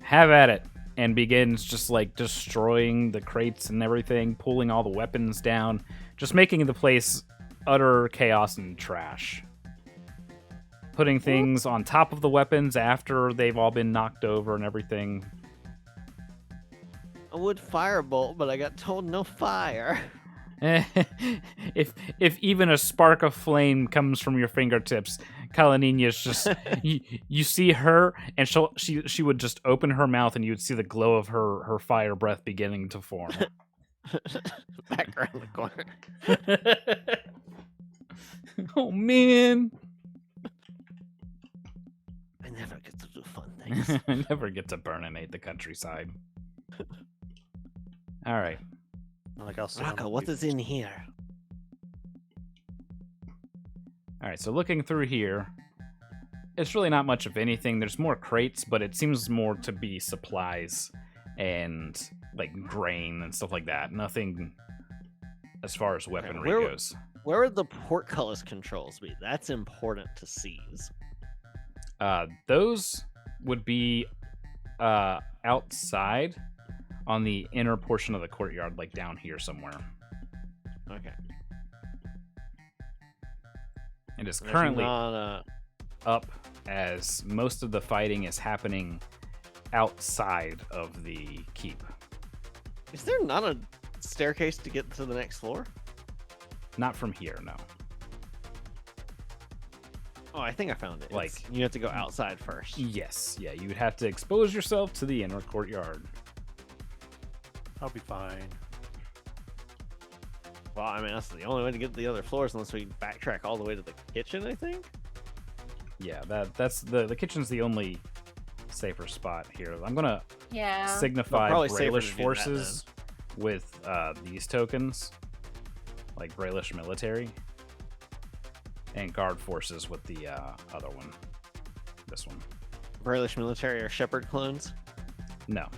"Have at it," and begins just like destroying the crates and everything, pulling all the weapons down, just making the place utter chaos and trash. Putting things on top of the weapons after they've all been knocked over and everything. I would firebolt, but I got told no fire. if even a spark of flame comes from your fingertips, Kalinina's just you see her, and she would just open her mouth, and you would see the glow of her fire breath beginning to form. Back around the corner. Oh man, I never get to do fun things. I never get to burninate the countryside. All right. Like I'll Raka, what is in here? All right, so looking through here, it's really not much of anything. There's more crates, but it seems more to be supplies and like grain and stuff like that. Nothing as far as weaponry goes. Where would the portcullis controls be? That's important to seize. Those would be outside on the inner portion of the courtyard, like down here somewhere. Okay. It is There's currently not, up, as most of the fighting is happening outside of the keep. Is there not a staircase to get to the next floor? Not from here, no. Oh, I think I found it. Like- You have to go outside first. Yes, yeah, you would have to expose yourself to the inner courtyard. I'll be fine. Well, I mean, that's the only way to get to the other floors unless we backtrack all the way to the kitchen, I think. Yeah, that's the kitchen's the only safer spot here. I'm gonna signify Probably safer Brailish to do that, forces with these tokens, like Brailish military, and guard forces with the other one. This one. Brailish military or shepherd clones? No,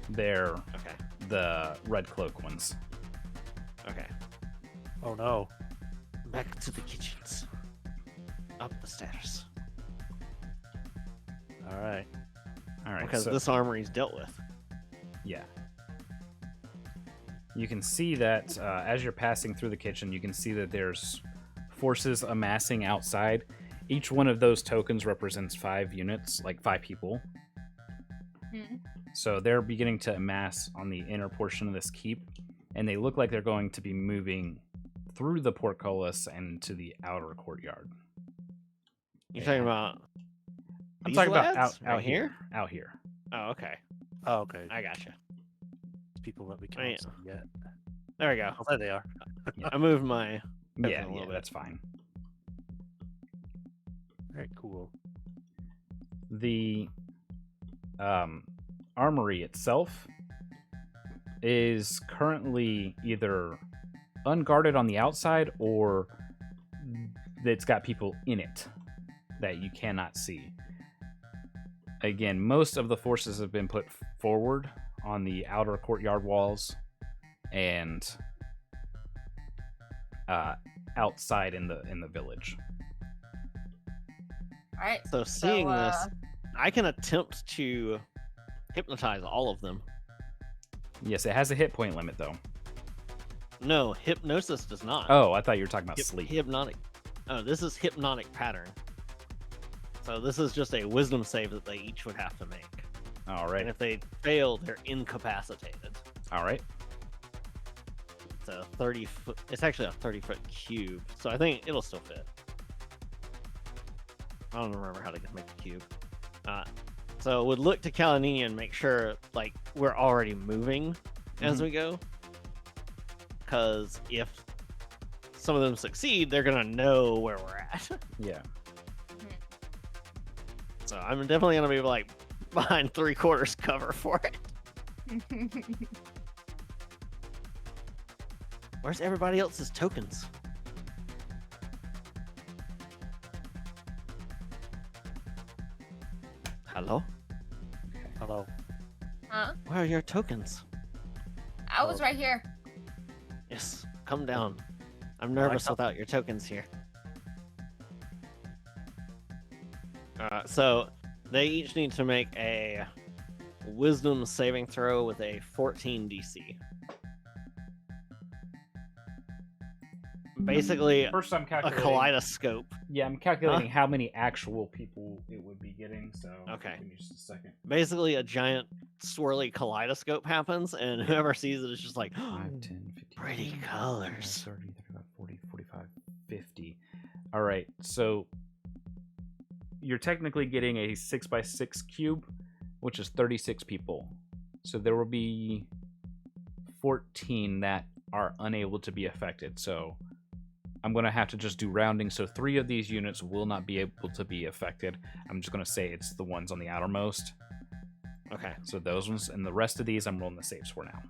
they're Okay. the red cloak ones. Okay. Oh no. Back to the kitchens. Up the stairs. All right. All right, Because so this armory's dealt with. yeah, you can see that as you're passing through the kitchen, you can see that there's forces amassing outside. Each one of those tokens represents 5 units, like 5 people. Hmm. So they're beginning to amass on the inner portion of this keep. and they look like they're going to be moving through the portcullis and to the outer courtyard. You're talking Yeah. about I'm these talking about lads out right here? Out here. Oh, okay. Oh, okay. I gotcha. People that we I mean- can't see yet. There we go. Oh, there they are. I moved my Yeah, a little yeah, bit. that's fine. Very cool. The armory itself is currently either unguarded on the outside or it's got people in it that you cannot see. Again, most of the forces have been put forward on the outer courtyard walls and outside in the village. All right. So seeing this, uh, I can attempt to hypnotize all of them. Yes, it has a hit point limit though. No, hypnosis does not. Oh, I thought you were talking about sleep. Hypnotic. Oh, this is hypnotic pattern. So this is just a wisdom save that they each would have to make. All And right. if they fail, they're incapacitated. All right. It's a 30-foot. It's actually a 30-foot cube, so I think it'll still fit. I don't remember how to make the cube. So would look to Kalanini and make sure like we're already moving as we go. Because if some of them succeed, they're gonna know where we're at. Yeah. So I'm definitely gonna be like behind 3/4 cover for it. Where's everybody else's tokens? Hello? Hello. Huh? Where are your tokens? I was right here. Yes, come down. I'm Well, I nervous can't- without your tokens here. So they each need to make a wisdom saving throw with a 14 DC. Basically, First, I'm a calculating. kaleidoscope. Yeah, I'm calculating how many actual people it would be getting. So Okay. give me just a second. Basically, a giant swirly kaleidoscope happens, and whoever sees it is just like, 5, 10, 15, pretty 20, colors. 30, 35, 40, 45, 50. All right, so you're technically getting a 6x6 cube, which is 36 people. So there will be 14 that are unable to be affected. So I'm going to have to just do rounding. So 3 of these units will not be able to be affected. I'm just going to say it's the ones on the outermost. Okay. So those ones, and the rest of these I'm rolling the saves for now.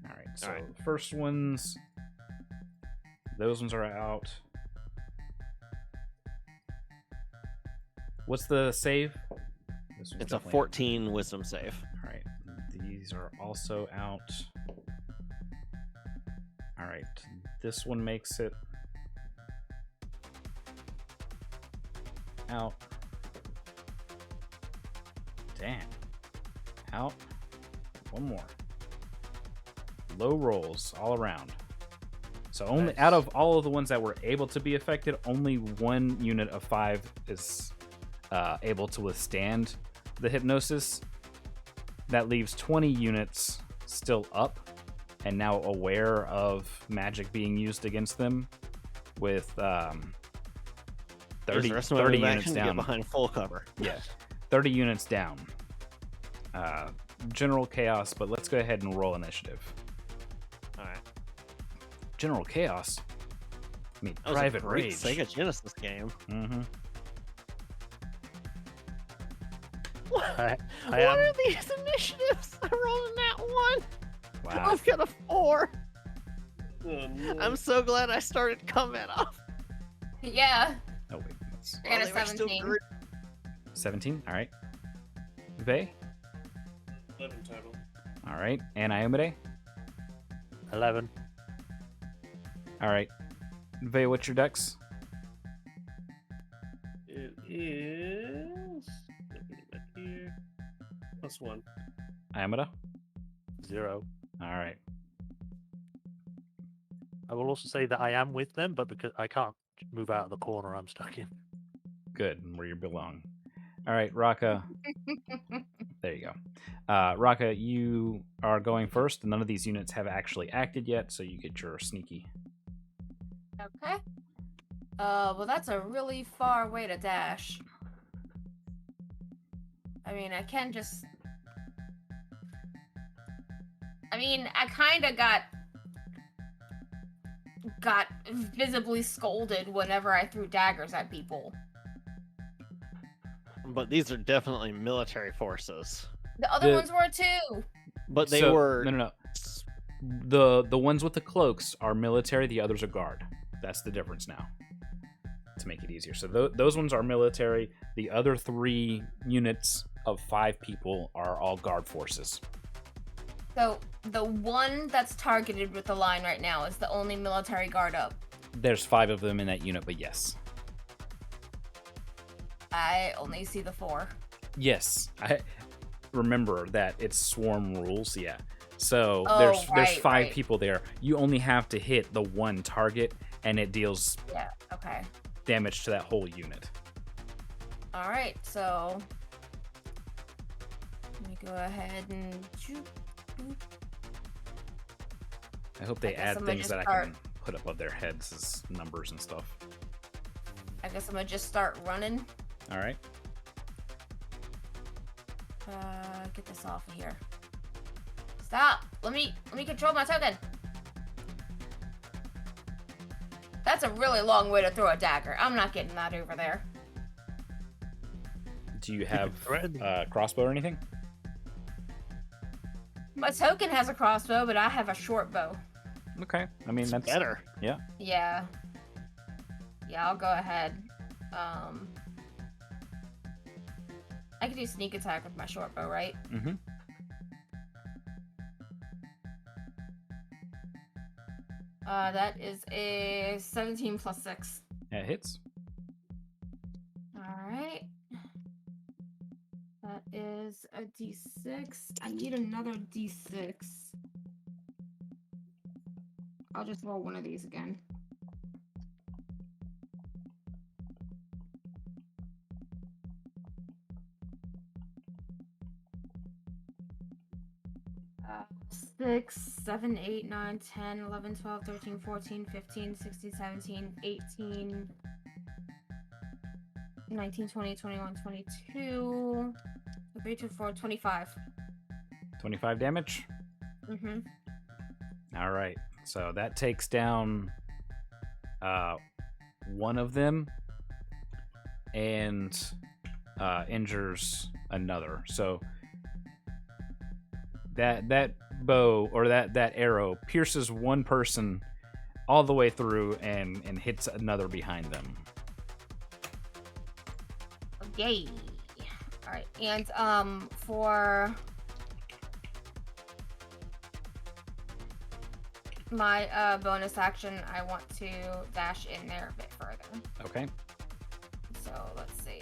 All right, so Alright. the first ones, those ones are out. What's the save? This one's It's a definitely out. 14 wisdom save. All right, these are also out. All right, this one makes it out. Damn. Out. One more. Low rolls all around. So only Nice. out of all of the ones that were able to be affected, only 1 unit of 5 is able to withstand the hypnosis. That leaves 20 units still up and now aware of magic being used against them, with 30 Use the rest of my 30 move units action to get down. behind full cover. Yeah, 30 units down. General chaos, but let's go ahead and roll initiative. All right. General chaos. I mean, That was private a great rage. Sega Genesis game. Mm-hmm. I What am. are these initiatives? I rolled in that one. Wow. I've got a 4. Oh, no. I'm so glad I started combat off. Yeah. Oh wait, that's I got a While they were still 17. green. 17. All right. Uve. 11 total. All right. And Iomade. 11. All right. Uve, what's your dex? It is. Let me get back here. +1. Iomade. 0. All right. I will also say that I am with them, but because I can't move out of the corner I'm stuck in. Good. Where you belong. All right, Raka. There you go. Raka, you are going first. None of these units have actually acted yet, so you get your sneaky. Okay. Well, that's a really far way to dash. I mean, I can just... I mean, I kind of got visibly scolded whenever I threw daggers at people. But these are definitely military forces. The other The- ones were too. But they So- were. No. The ones with the cloaks are military. The others are guard. That's the difference now. To make it easier, so those ones are military. The other 3 units of 5 people are all guard forces. So the one that's targeted with the line right now is the only military guard up. There's 5 of them in that unit, but yes. I only see the 4. Yes, I remember that it's swarm rules. Yeah, so Oh, there's right, 5 right. people there. You only have to hit the one target, and it deals Yeah. Okay. damage to that whole unit. All right. So let me go ahead and shoot. I hope they guess add I'm gonna things just that I start- can put above their heads as numbers and stuff. I guess I'm gonna just start running. All right. Get this off of here. Stop! Let me control my token. That's a really long way to throw a dagger. I'm not getting that over there. Do you have threaten. crossbow or anything? My token has a crossbow, but I have a short bow. Okay. I mean, that's better. Yeah. Yeah. Yeah, I'll go ahead. I can do sneak attack with my short bow, right? Mm-hmm. That is a 17 plus 6. It hits. Alright. That is a d6. I need another d6. I'll just roll one of these again. Uh, 6, 7, 8, 9, 10, 11, 12, 13, 14, 15, 16, 17, 18, 19, 20, 21, 22, 3, 2, 4, 25. 25 damage. Mm-hmm. All right. So that takes down one of them and injures another. So that bow or that arrow pierces one person all the way through and hits another behind them. Yay. Alright, and for my bonus action, I want to dash in there a bit further. Okay. So let's see.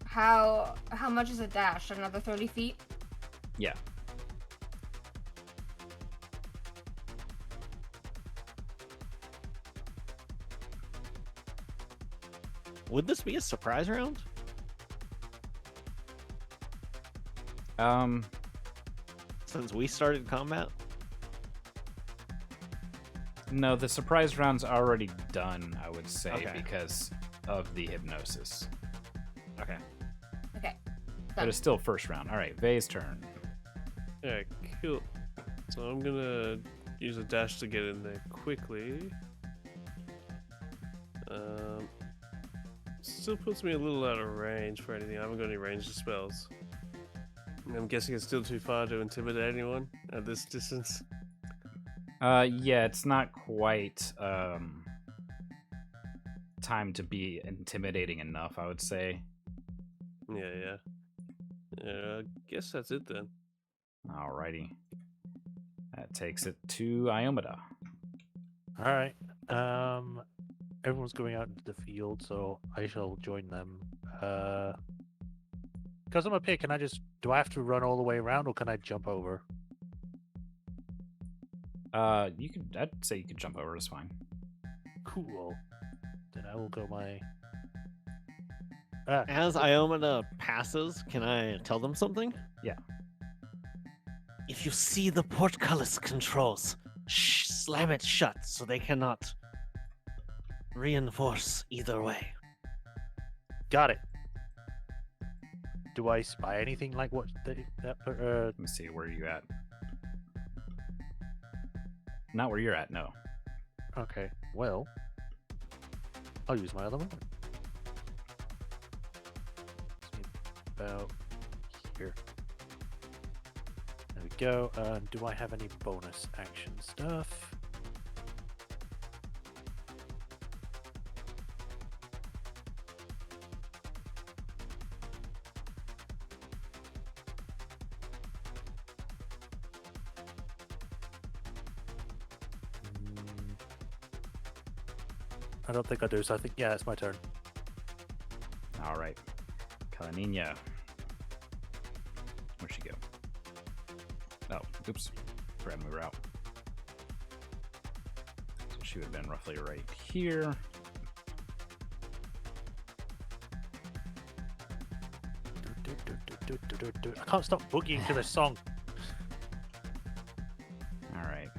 How much is a dash? Another 30 feet? Yeah. Would this be a surprise round? Since we started combat? No, the surprise round's already done, I would say, Okay. because of the hypnosis. Okay. Okay. But it's still first round. All right, Vay's turn. Yeah, cool. So I'm gonna use a dash to get in there quickly. Still puts me a little out of range for anything. I haven't got any ranged spells. I'm guessing it's still too far to intimidate anyone at this distance. Yeah, it's not quite time to be intimidating enough, I would say. Yeah. I guess that's it then. Alrighty. That takes it to Iomada. All right. Everyone's going out into the field, so I shall join them. Because I'm a pig, can I just... Do I have to run all the way around, or can I jump over? I'd say you could jump over, it's fine. Cool. Then I will go my As Iomina passes, can I tell them something? Yeah. If you see the portcullis controls, slam it shut so they cannot reinforce either way. Got it. Do I spy anything like what that? Let me see, where are you at? Not where you're at, no. Okay. Well, I'll use my other one. See about here. There we go. Do I have any bonus action stuff? I don't think I do, so I think, yeah, it's my turn. All right. Kalanina. Where'd she go? Oh, oops. Forgot to move her out. So she would have been roughly right here. I can't stop boogieing to this song. All right.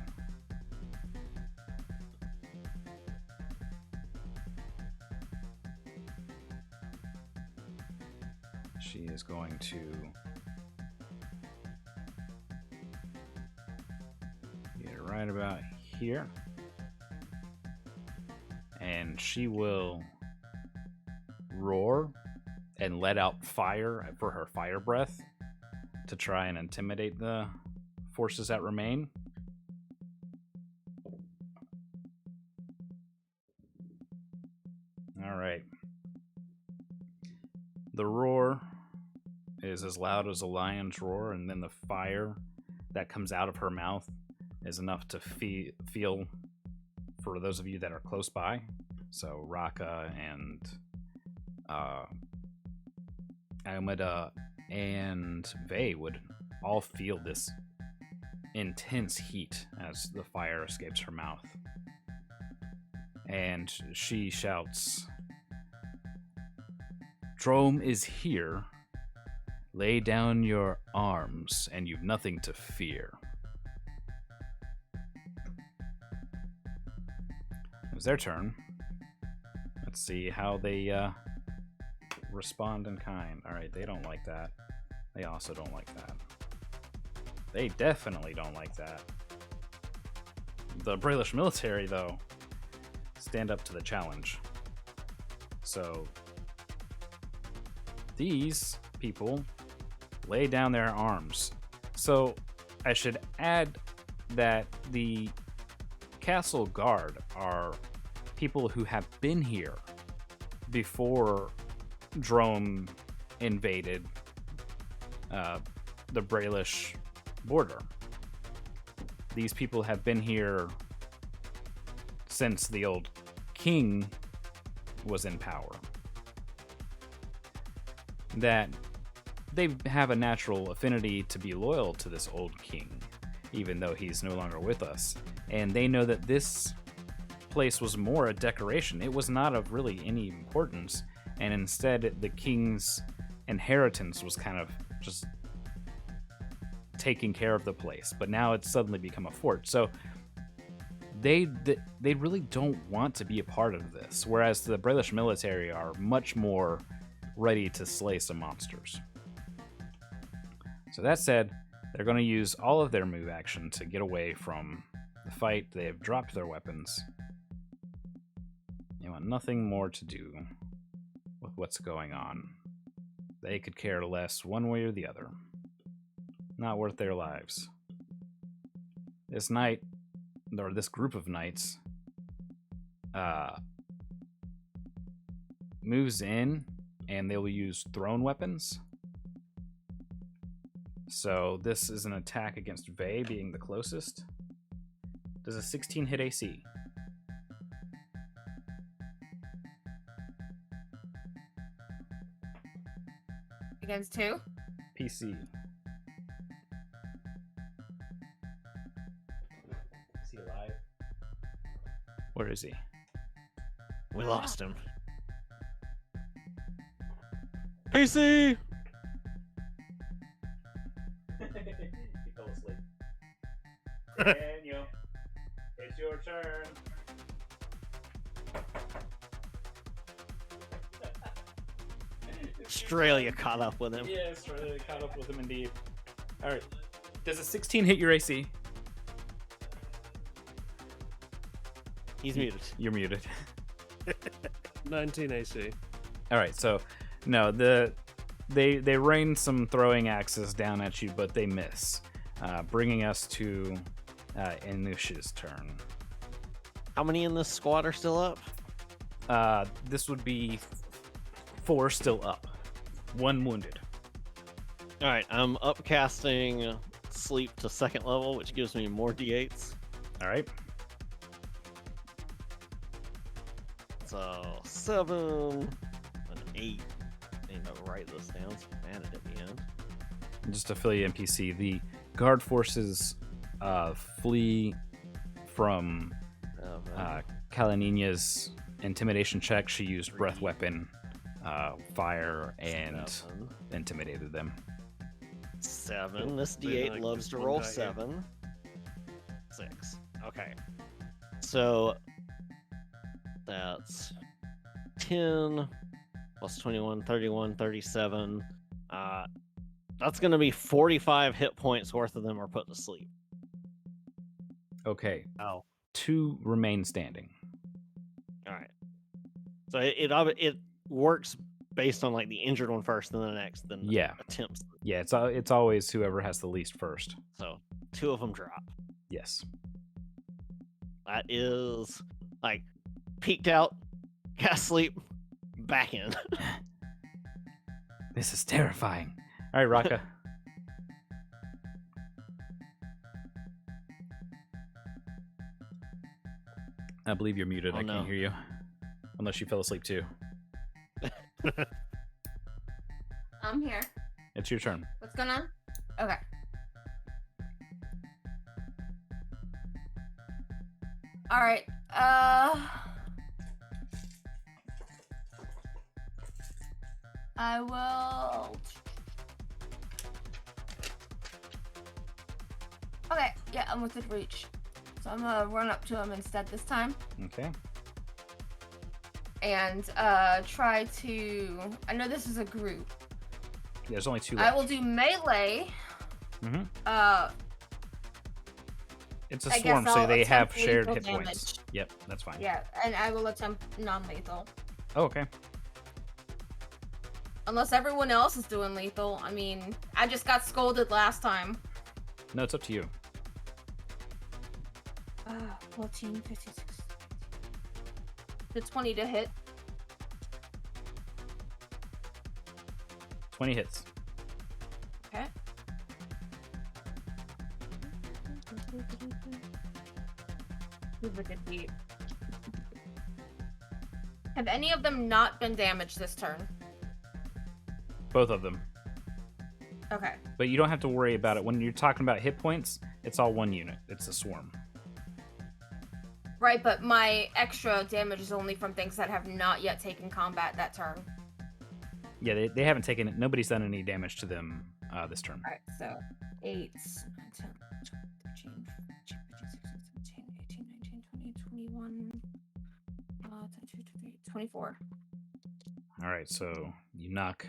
She is going to get it right about here. And she will roar and let out fire for her fire breath to try and intimidate the forces that remain. All right. The roar is as loud as a lion's roar, and then the fire that comes out of her mouth is enough to feel for those of you that are close by. So Raka and Amida and Vey would all feel this intense heat as the fire escapes her mouth. And she shouts, "Drome is here. Lay down your arms, and you've nothing to fear." It was their turn. Let's see how they respond in kind. Alright, they don't like that. They also don't like that. They definitely don't like that. The Bralish military, though, stand up to the challenge. So these people lay down their arms. So I should add that the castle guard are people who have been here before Drome invaded the Bralish border. These people have been here since the old king was in power. That they have a natural affinity to be loyal to this old king, even though he's no longer with us. And they know that this place was more a decoration. It was not of really any importance. And instead, the king's inheritance was kind of just taking care of the place. But now it's suddenly become a fort. So they really don't want to be a part of this. Whereas the Bralish military are much more ready to slay some monsters. So that said, they're going to use all of their move action to get away from the fight. They have dropped their weapons. They want nothing more to do with what's going on. They could care less one way or the other. Not worth their lives. This night, or this group of knights, moves in, and they will use thrown weapons. So this is an attack against Vey, being the closest. Does a 16 hit AC? Against two? PC. Is he alive? Where is he? We lost him. AC! He fell asleep. Daniel, it's your turn. Australia caught up with him. Yeah, Australia caught up with him indeed. All right. Does a 16 hit your AC? He's muted. You're muted. 19 AC. All right. So, no, they rain some throwing axes down at you, but they miss, bringing us to Anush's turn. How many in this squad are still up? This would be 4 still up, 1 wounded. All right, I'm upcasting sleep to 2nd level, which gives me more d8s. All right. So 7, an 8. I need to write this down so I add it at the end. Just to fill you NPC, the guard forces flee from Kalinina's intimidation check. She used breath weapon, fire, and 7. intimidated them. 7. This They d8 like loves this to one roll guy here. 7. 6. Okay. So that's 10 plus 21, 31, 37. That's going to be 45 hit points worth of them are put to sleep. Okay. Ow. 2 remain standing. All right. So it works based on like the injured one first, then the next, then Yeah. attempts. Yeah, it's always whoever has the least first. So 2 of them drop. Yes. That is like peeked out, cast sleep, back in. This is terrifying. All right, Raka. I believe you're muted. Oh, I no. can't hear you. Unless you fell asleep too. I'm here. It's your turn. What's going on? Okay. All right. I will. Okay. Yeah, I'm within reach. So I'm gonna run up to him instead this time Okay. and try to. I know this is a group. Yeah, there's only 2 I left. will do melee. Mm-hmm. It's a I guess swarm, so I'll they have attempt shared lethal hit damage. points. Yep, that's fine. Yeah, and I will attempt non-lethal. Oh, okay. Unless everyone else is doing lethal. I mean, I just got scolded last time. No, it's up to you. 14, 15, 16. The 20 to hit. 20 hits. Okay. Move a good beat. Have any of them not been damaged this turn? Both of them. Okay. But you don't have to worry about it. When you're talking about hit points, it's all 1 unit. It's a swarm. Right, but my extra damage is only from things that have not yet taken combat that turn. Yeah, they haven't taken it. Nobody's done any damage to them this turn. Alright, so 8, 9, 10, 13, 14, 15, 16, 17, 18, 19, 20, 21, 24. All right, so you knock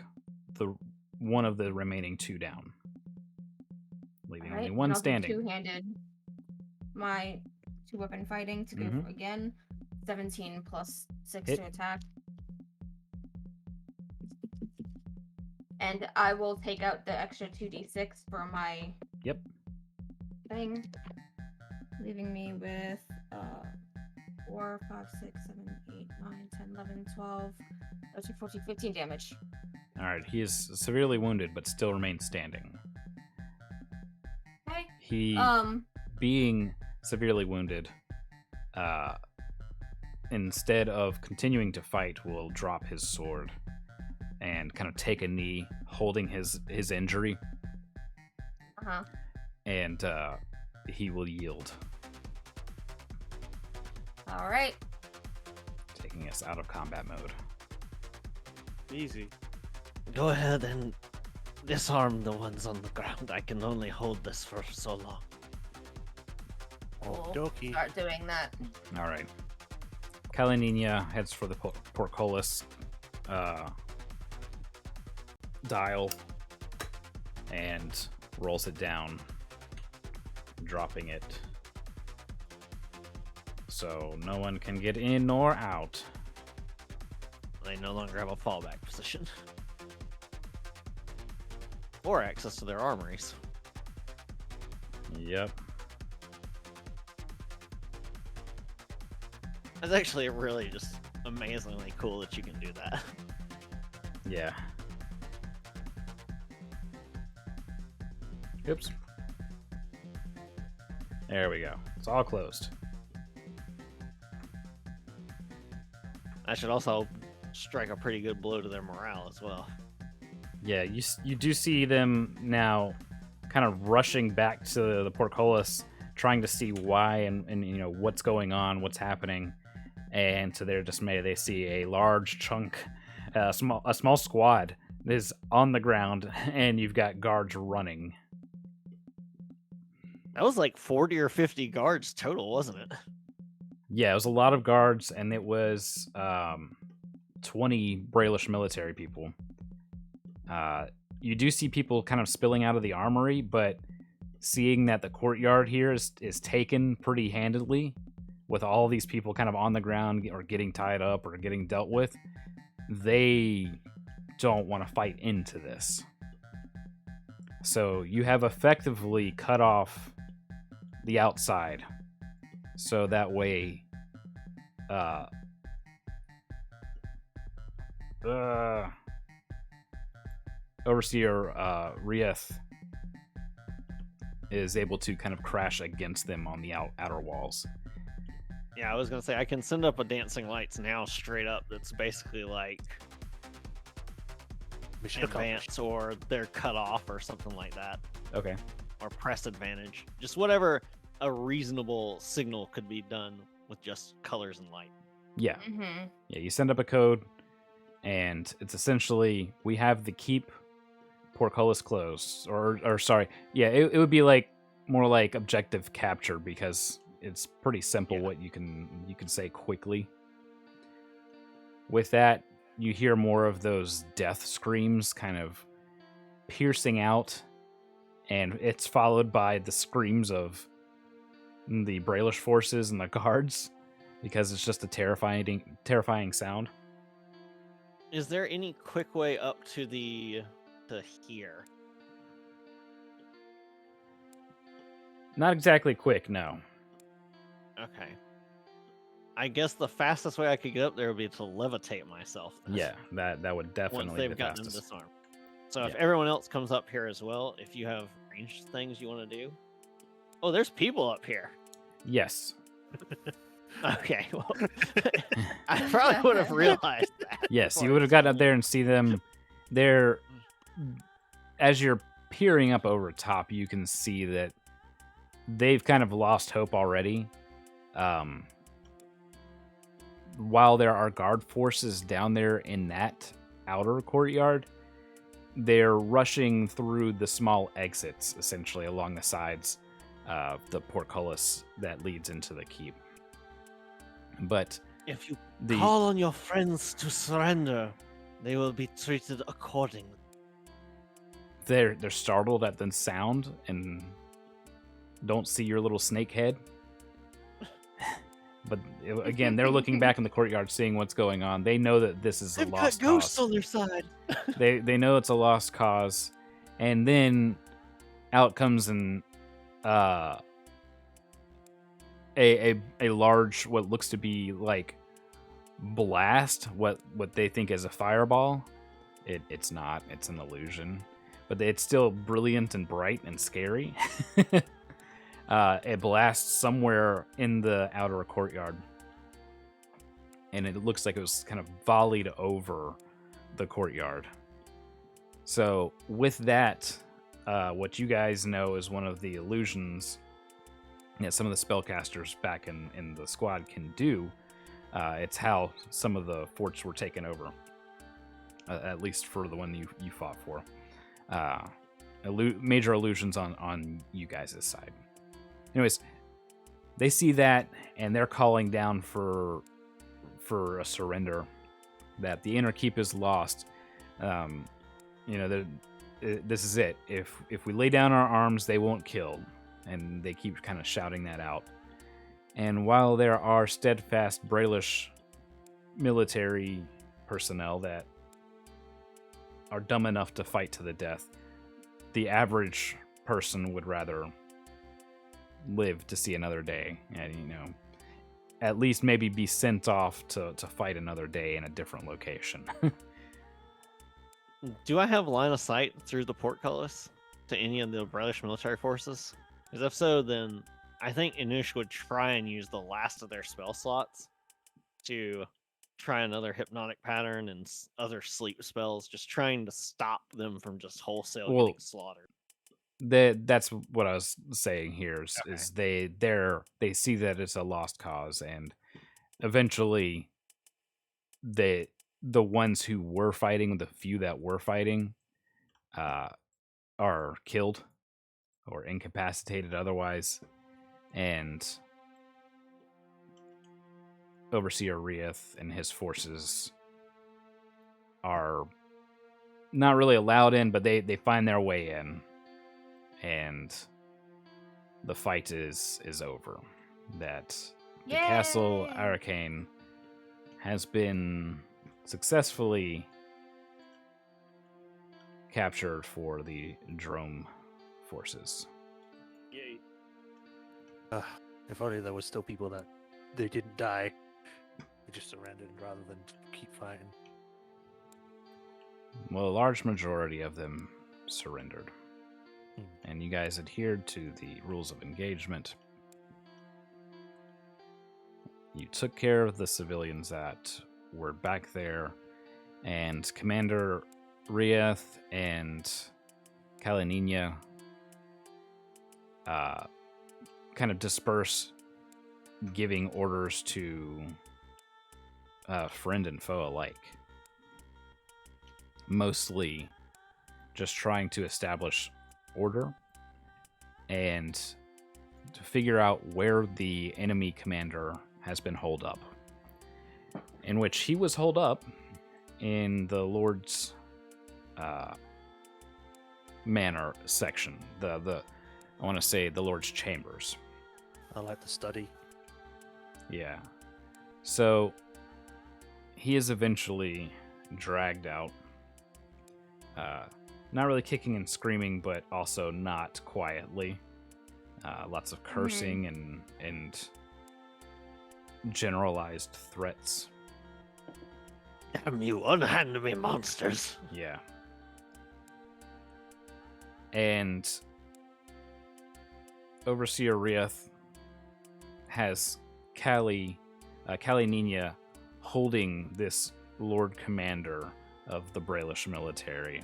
one of the remaining 2 down, leaving Alright, only 1 and I'll do standing. two-handed. My 2-weapon fighting to go Mhm. again. 17 plus 6 Hit. to attack. And I will take out the extra 2d6 for my Yep. thing, leaving me with 4, 5, 6, 7, 8, 9, 10, 11, 12, 13, 14, 15 damage. All right, he is severely wounded, but still remains standing. Okay. He, being severely wounded, instead of continuing to fight, will drop his sword and kind of take a knee, holding his injury, Uh-huh. and he will yield, Alright. taking us out of combat mode. Easy. Go ahead and disarm the ones on the ground. I can only hold this for so long. We'll Okey-dokey. start doing that. All right. Kalinina heads for the portcullis dial and rolls it down, dropping it so no one can get in nor out. They no longer have a fallback position. Or access to their armories. Yep. It's actually really just amazingly cool that you can do that. Yeah. Oops. There we go. It's all closed. I should also strike a pretty good blow to their morale as well. Yeah, you do see them now kind of rushing back to the portcullis, trying to see why and you know what's going on, what's happening. And to their dismay, they see a large chunk, a small squad is on the ground, and you've got guards running. That was like 40 or 50 guards total, wasn't it? Yeah, it was a lot of guards, and it was 20 Brailish military people. You do see people kind of spilling out of the armory, but seeing that the courtyard here is taken pretty handedly, with all these people kind of on the ground or getting tied up or getting dealt with, they don't want to fight into this. So you have effectively cut off the outside. So that way, Overseer Rieth is able to kind of crash against them on the outer walls. Yeah, I was gonna say I can send up a dancing lights now straight up. That's basically like Mission accomplished. advance or they're cut off or something like that, Okay. or press advantage. Just whatever a reasonable signal could be done with just colors and light. Yeah. Mm-hmm. Yeah, you send up a code, and it's essentially, we have the keep portcullis closed. Or sorry, yeah, it would be like more like objective capture, because it's pretty simple Yeah. what you can say quickly. With that, you hear more of those death screams kind of piercing out, and it's followed by the screams of the Brailish forces and the guards, because it's just a terrifying sound. Is there any quick way up to here? Not exactly quick, no. Okay. I guess the fastest way I could get up there would be to levitate myself. then. Yeah, that would definitely Once be they've the gotten them fastest. disarmed. So if Yeah. everyone else comes up here as well, if you have ranged things you want to do. Oh, there's people up here. Yes. Okay, well, I probably would have realized that. Yes, before you I would have gotten up told there and see them. There, as you're peering up over top, you can see that they've kind of lost hope already. While there are guard forces down there in that outer courtyard, they're rushing through the small exits, essentially along the sides of the portcullis that leads into the keep. But If you the call on your friends to surrender, they will be treated accordingly. they're startled at the sound and don't see your little snake head. But again, they're looking back in the courtyard, seeing what's going on. They know that this is a They've got lost ghosts cause. on their side. They know it's a lost cause, and then out comes a large, what looks to be like blast, what they think is a fireball. It's not. It's an illusion, but it's still brilliant and bright and scary. It blasts somewhere in the outer courtyard, and it looks like it was kind of volleyed over the courtyard. So with that, what you guys know is one of the illusions that some of the spellcasters back in the squad can do. It's how some of the forts were taken over. at least for the one you fought for. Major illusions on you guys' side. Anyways, they see that and they're calling down for a surrender. That the inner keep is lost. This is it. If we lay down our arms, they won't kill, and they keep kind of shouting that out. And while there are steadfast Brailish military personnel that are dumb enough to fight to the death, the average person would rather live to see another day, and at least maybe be sent off to fight another day in a different location. Do I have line of sight through the portcullis to any of the British military forces? Because if so, then I think Inush would try and use the last of their spell slots to try another hypnotic pattern and other sleep spells, just trying to stop them from just wholesale Well, getting slaughtered. That's what I was saying here. Okay. Is they see that it's a lost cause, and eventually the ones who were fighting, the few that were fighting, are killed or incapacitated otherwise, and Overseer Rieth and his forces are not really allowed in, but they find their way in, and the fight is over. That the castle Yay! Arcane has been successfully captured for the Drome forces. Yay. If only there were still people that they didn't die. They just surrendered rather than keep fighting. Well, a large majority of them surrendered. And you guys adhered to the rules of engagement. You took care of the civilians that were back there, and Commander Rieth and Kalinina kind of disperse, giving orders to friend and foe alike. Mostly just trying to establish order and to figure out where the enemy commander has been holed up. In which he was holed up in the Lord's manor section. I want to say the Lord's chambers. I like the study. Yeah. So he is eventually dragged out. Not really kicking and screaming, but also not quietly. Lots of cursing and generalized threats. Damn you, unhand me monsters! Yeah. And Overseer Rieth has Kalinina holding this Lord Commander of the Brailish military.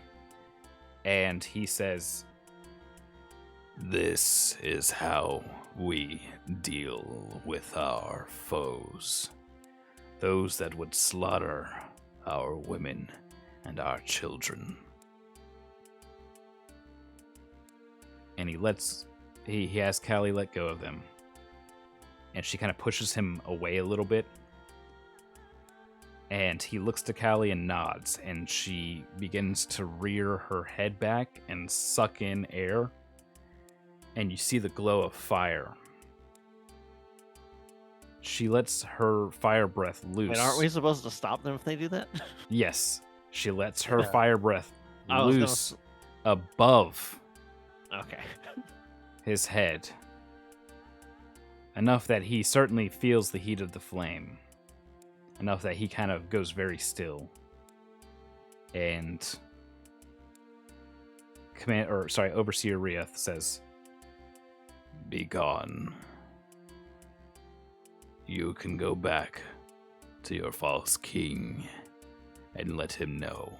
And he says, "This is how we deal with our foes. Those that would slaughter our women and our children." And he has Callie let go of them. And she kind of pushes him away a little bit. And he looks to Callie and nods, and she begins to rear her head back and suck in air. And you see the glow of fire. She lets her fire breath loose. Wait, aren't we supposed to stop them if they do that? Yes. She lets her Yeah. fire breath I was gonna loose above Okay. his head. Enough that he certainly feels the heat of the flame. Enough that he kind of goes very still. And Overseer Rieth says, "Be gone. You can go back to your false king and let him know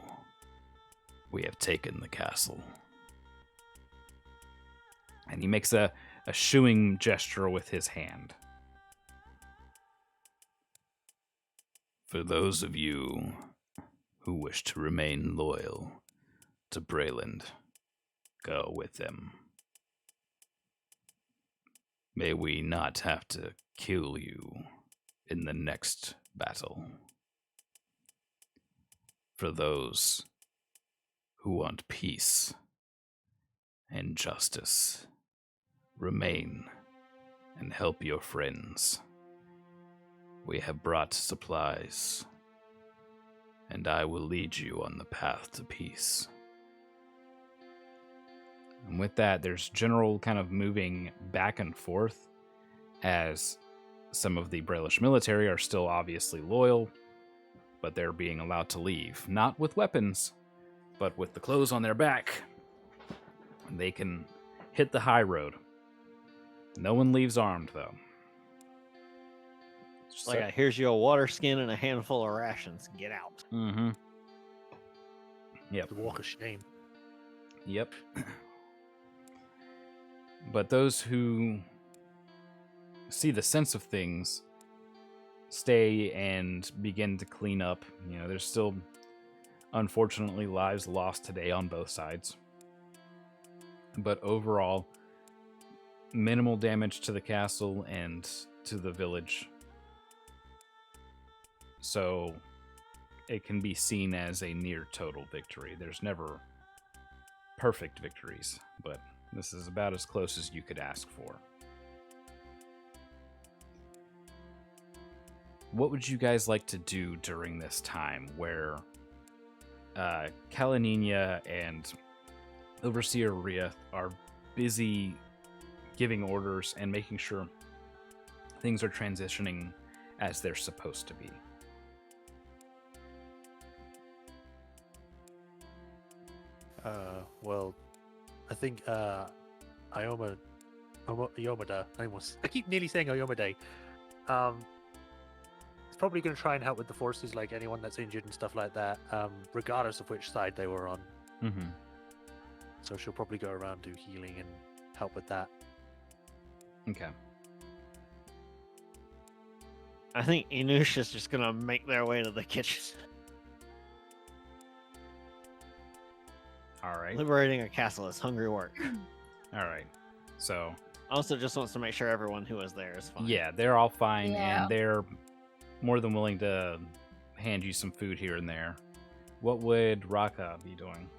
we have taken the castle." And he makes a shooing gesture with his hand. "For those of you who wish to remain loyal to Brayland, go with them. May we not have to kill you in the next battle. For those who want peace and justice, remain and help your friends. We have brought supplies, and I will lead you on the path to peace. And with that, there's general kind of moving back and forth as some of the Brailish military are still obviously loyal, but they're being allowed to leave. Not with weapons, but with the clothes on their back. They can hit the high road. No one leaves armed, though. Like, here's you a water skin and a handful of rations. Get out. Mm-hmm. Yep. The walk of shame. Yep. But those who see the sense of things stay and begin to clean up. You know, there's still, unfortunately, lives lost today on both sides. But overall, minimal damage to the castle and to the village. So it can be seen as a near total victory. There's never perfect victories, but this is about as close as you could ask for. What would you guys like to do during this time where Kalinina and Overseer Rhea are busy giving orders and making sure things are transitioning as they're supposed to be? Well, I think Iomada. I keep nearly saying Iomade. It's probably going to try and help with the forces, like anyone that's injured and stuff like that, regardless of which side they were on. Mm-hmm. So she'll probably go around, do healing, and help with that. Okay. I think Inush is just gonna make their way to the kitchen. All right. Liberating a castle is hungry work. All right. So, Also, just wants to make sure everyone who is there is fine. yeah, they're all fine, Yeah. and they're more than willing to hand you some food here and there. What would Raka be doing?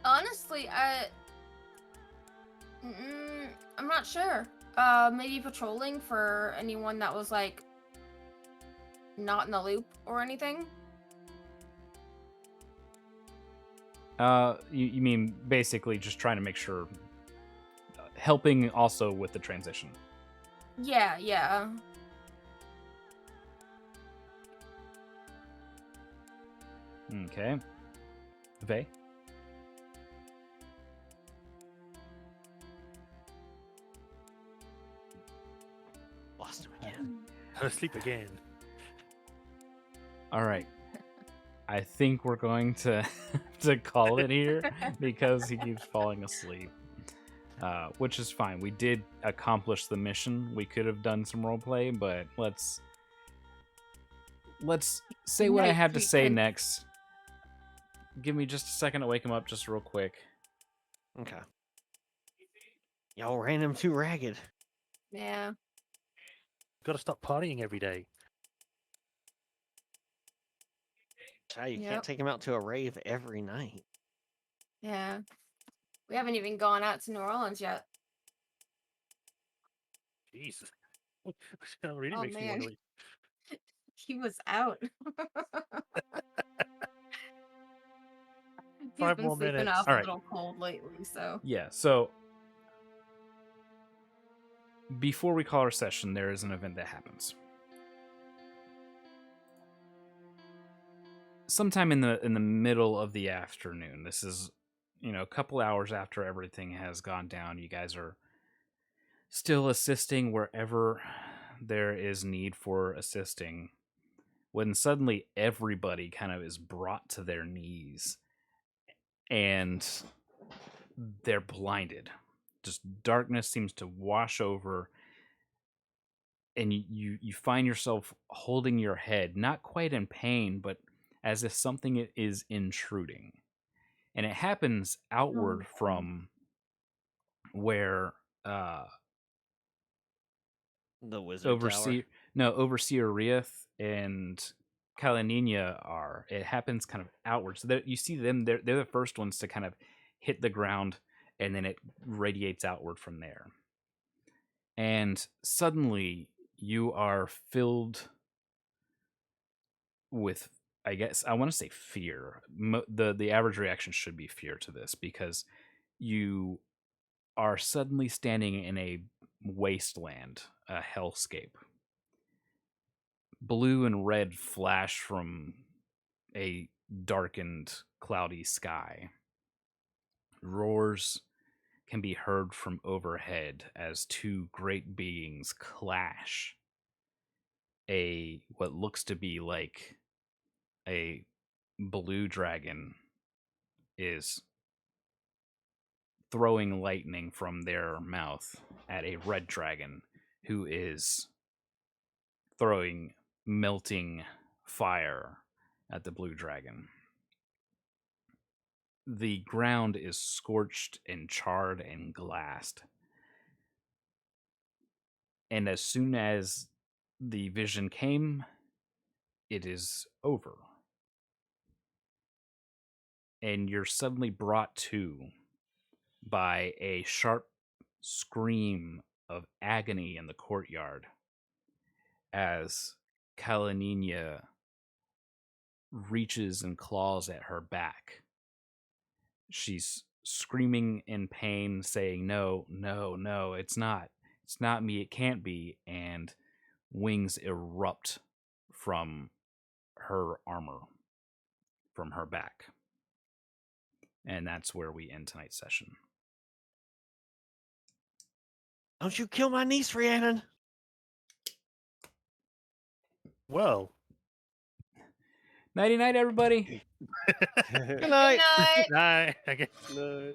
Honestly, I'm not sure. Maybe patrolling for anyone that was like not in the loop or anything. You mean basically just trying to make sure, helping also with the transition. Yeah, yeah. Okay. Vey? Lost him again. I'm asleep again. All right. I think we're going to to call it here because he keeps falling asleep, which is fine. We did accomplish the mission. We could have done some roleplay, but let's say what I Night have to say treatment. next. Give me just a second to wake him up, just real quick. Okay. Y'all ran him too ragged. Yeah. Got to stop partying every day. You Yep. can't take him out to a rave every night. Yeah. We haven't even gone out to New Orleans yet. Jesus. That really Oh, makes me man. want to. He was out. He's 5 been more sleeping minutes. off All a right. little cold lately, so. Yeah, so before we call our session, there is an event that happens. Sometime in the middle of the afternoon. This is, a couple hours after everything has gone down. You guys are still assisting wherever there is need for assisting, when suddenly everybody kind of is brought to their knees and they're blinded. Just darkness seems to wash over and you find yourself holding your head, not quite in pain, but as if something is intruding. And it happens outward God. from where The wizard tower. Overseer Rieth and Kalanina are. It happens kind of outward. So you see them, they're the first ones to kind of hit the ground, and then it radiates outward from there. And suddenly you are filled with, I guess I want to say fear. The average reaction should be fear to this, because you are suddenly standing in a wasteland, a hellscape. Blue and red flash from a darkened, cloudy sky. Roars can be heard from overhead as two great beings clash. What looks to be like a blue dragon is throwing lightning from their mouth at a red dragon who is throwing melting fire at the blue dragon. The ground is scorched and charred and glassed. And as soon as the vision came, it is over. And you're suddenly brought to by a sharp scream of agony in the courtyard as Kalanina reaches and claws at her back. She's screaming in pain, saying, "No, no, no, it's not. It's not me. It can't be." And wings erupt from her armor, from her back. And that's where we end tonight's session. Don't you kill my niece, Rhiannon. Well, Nighty night, everybody. Good Good night. night. nah, I guess. No.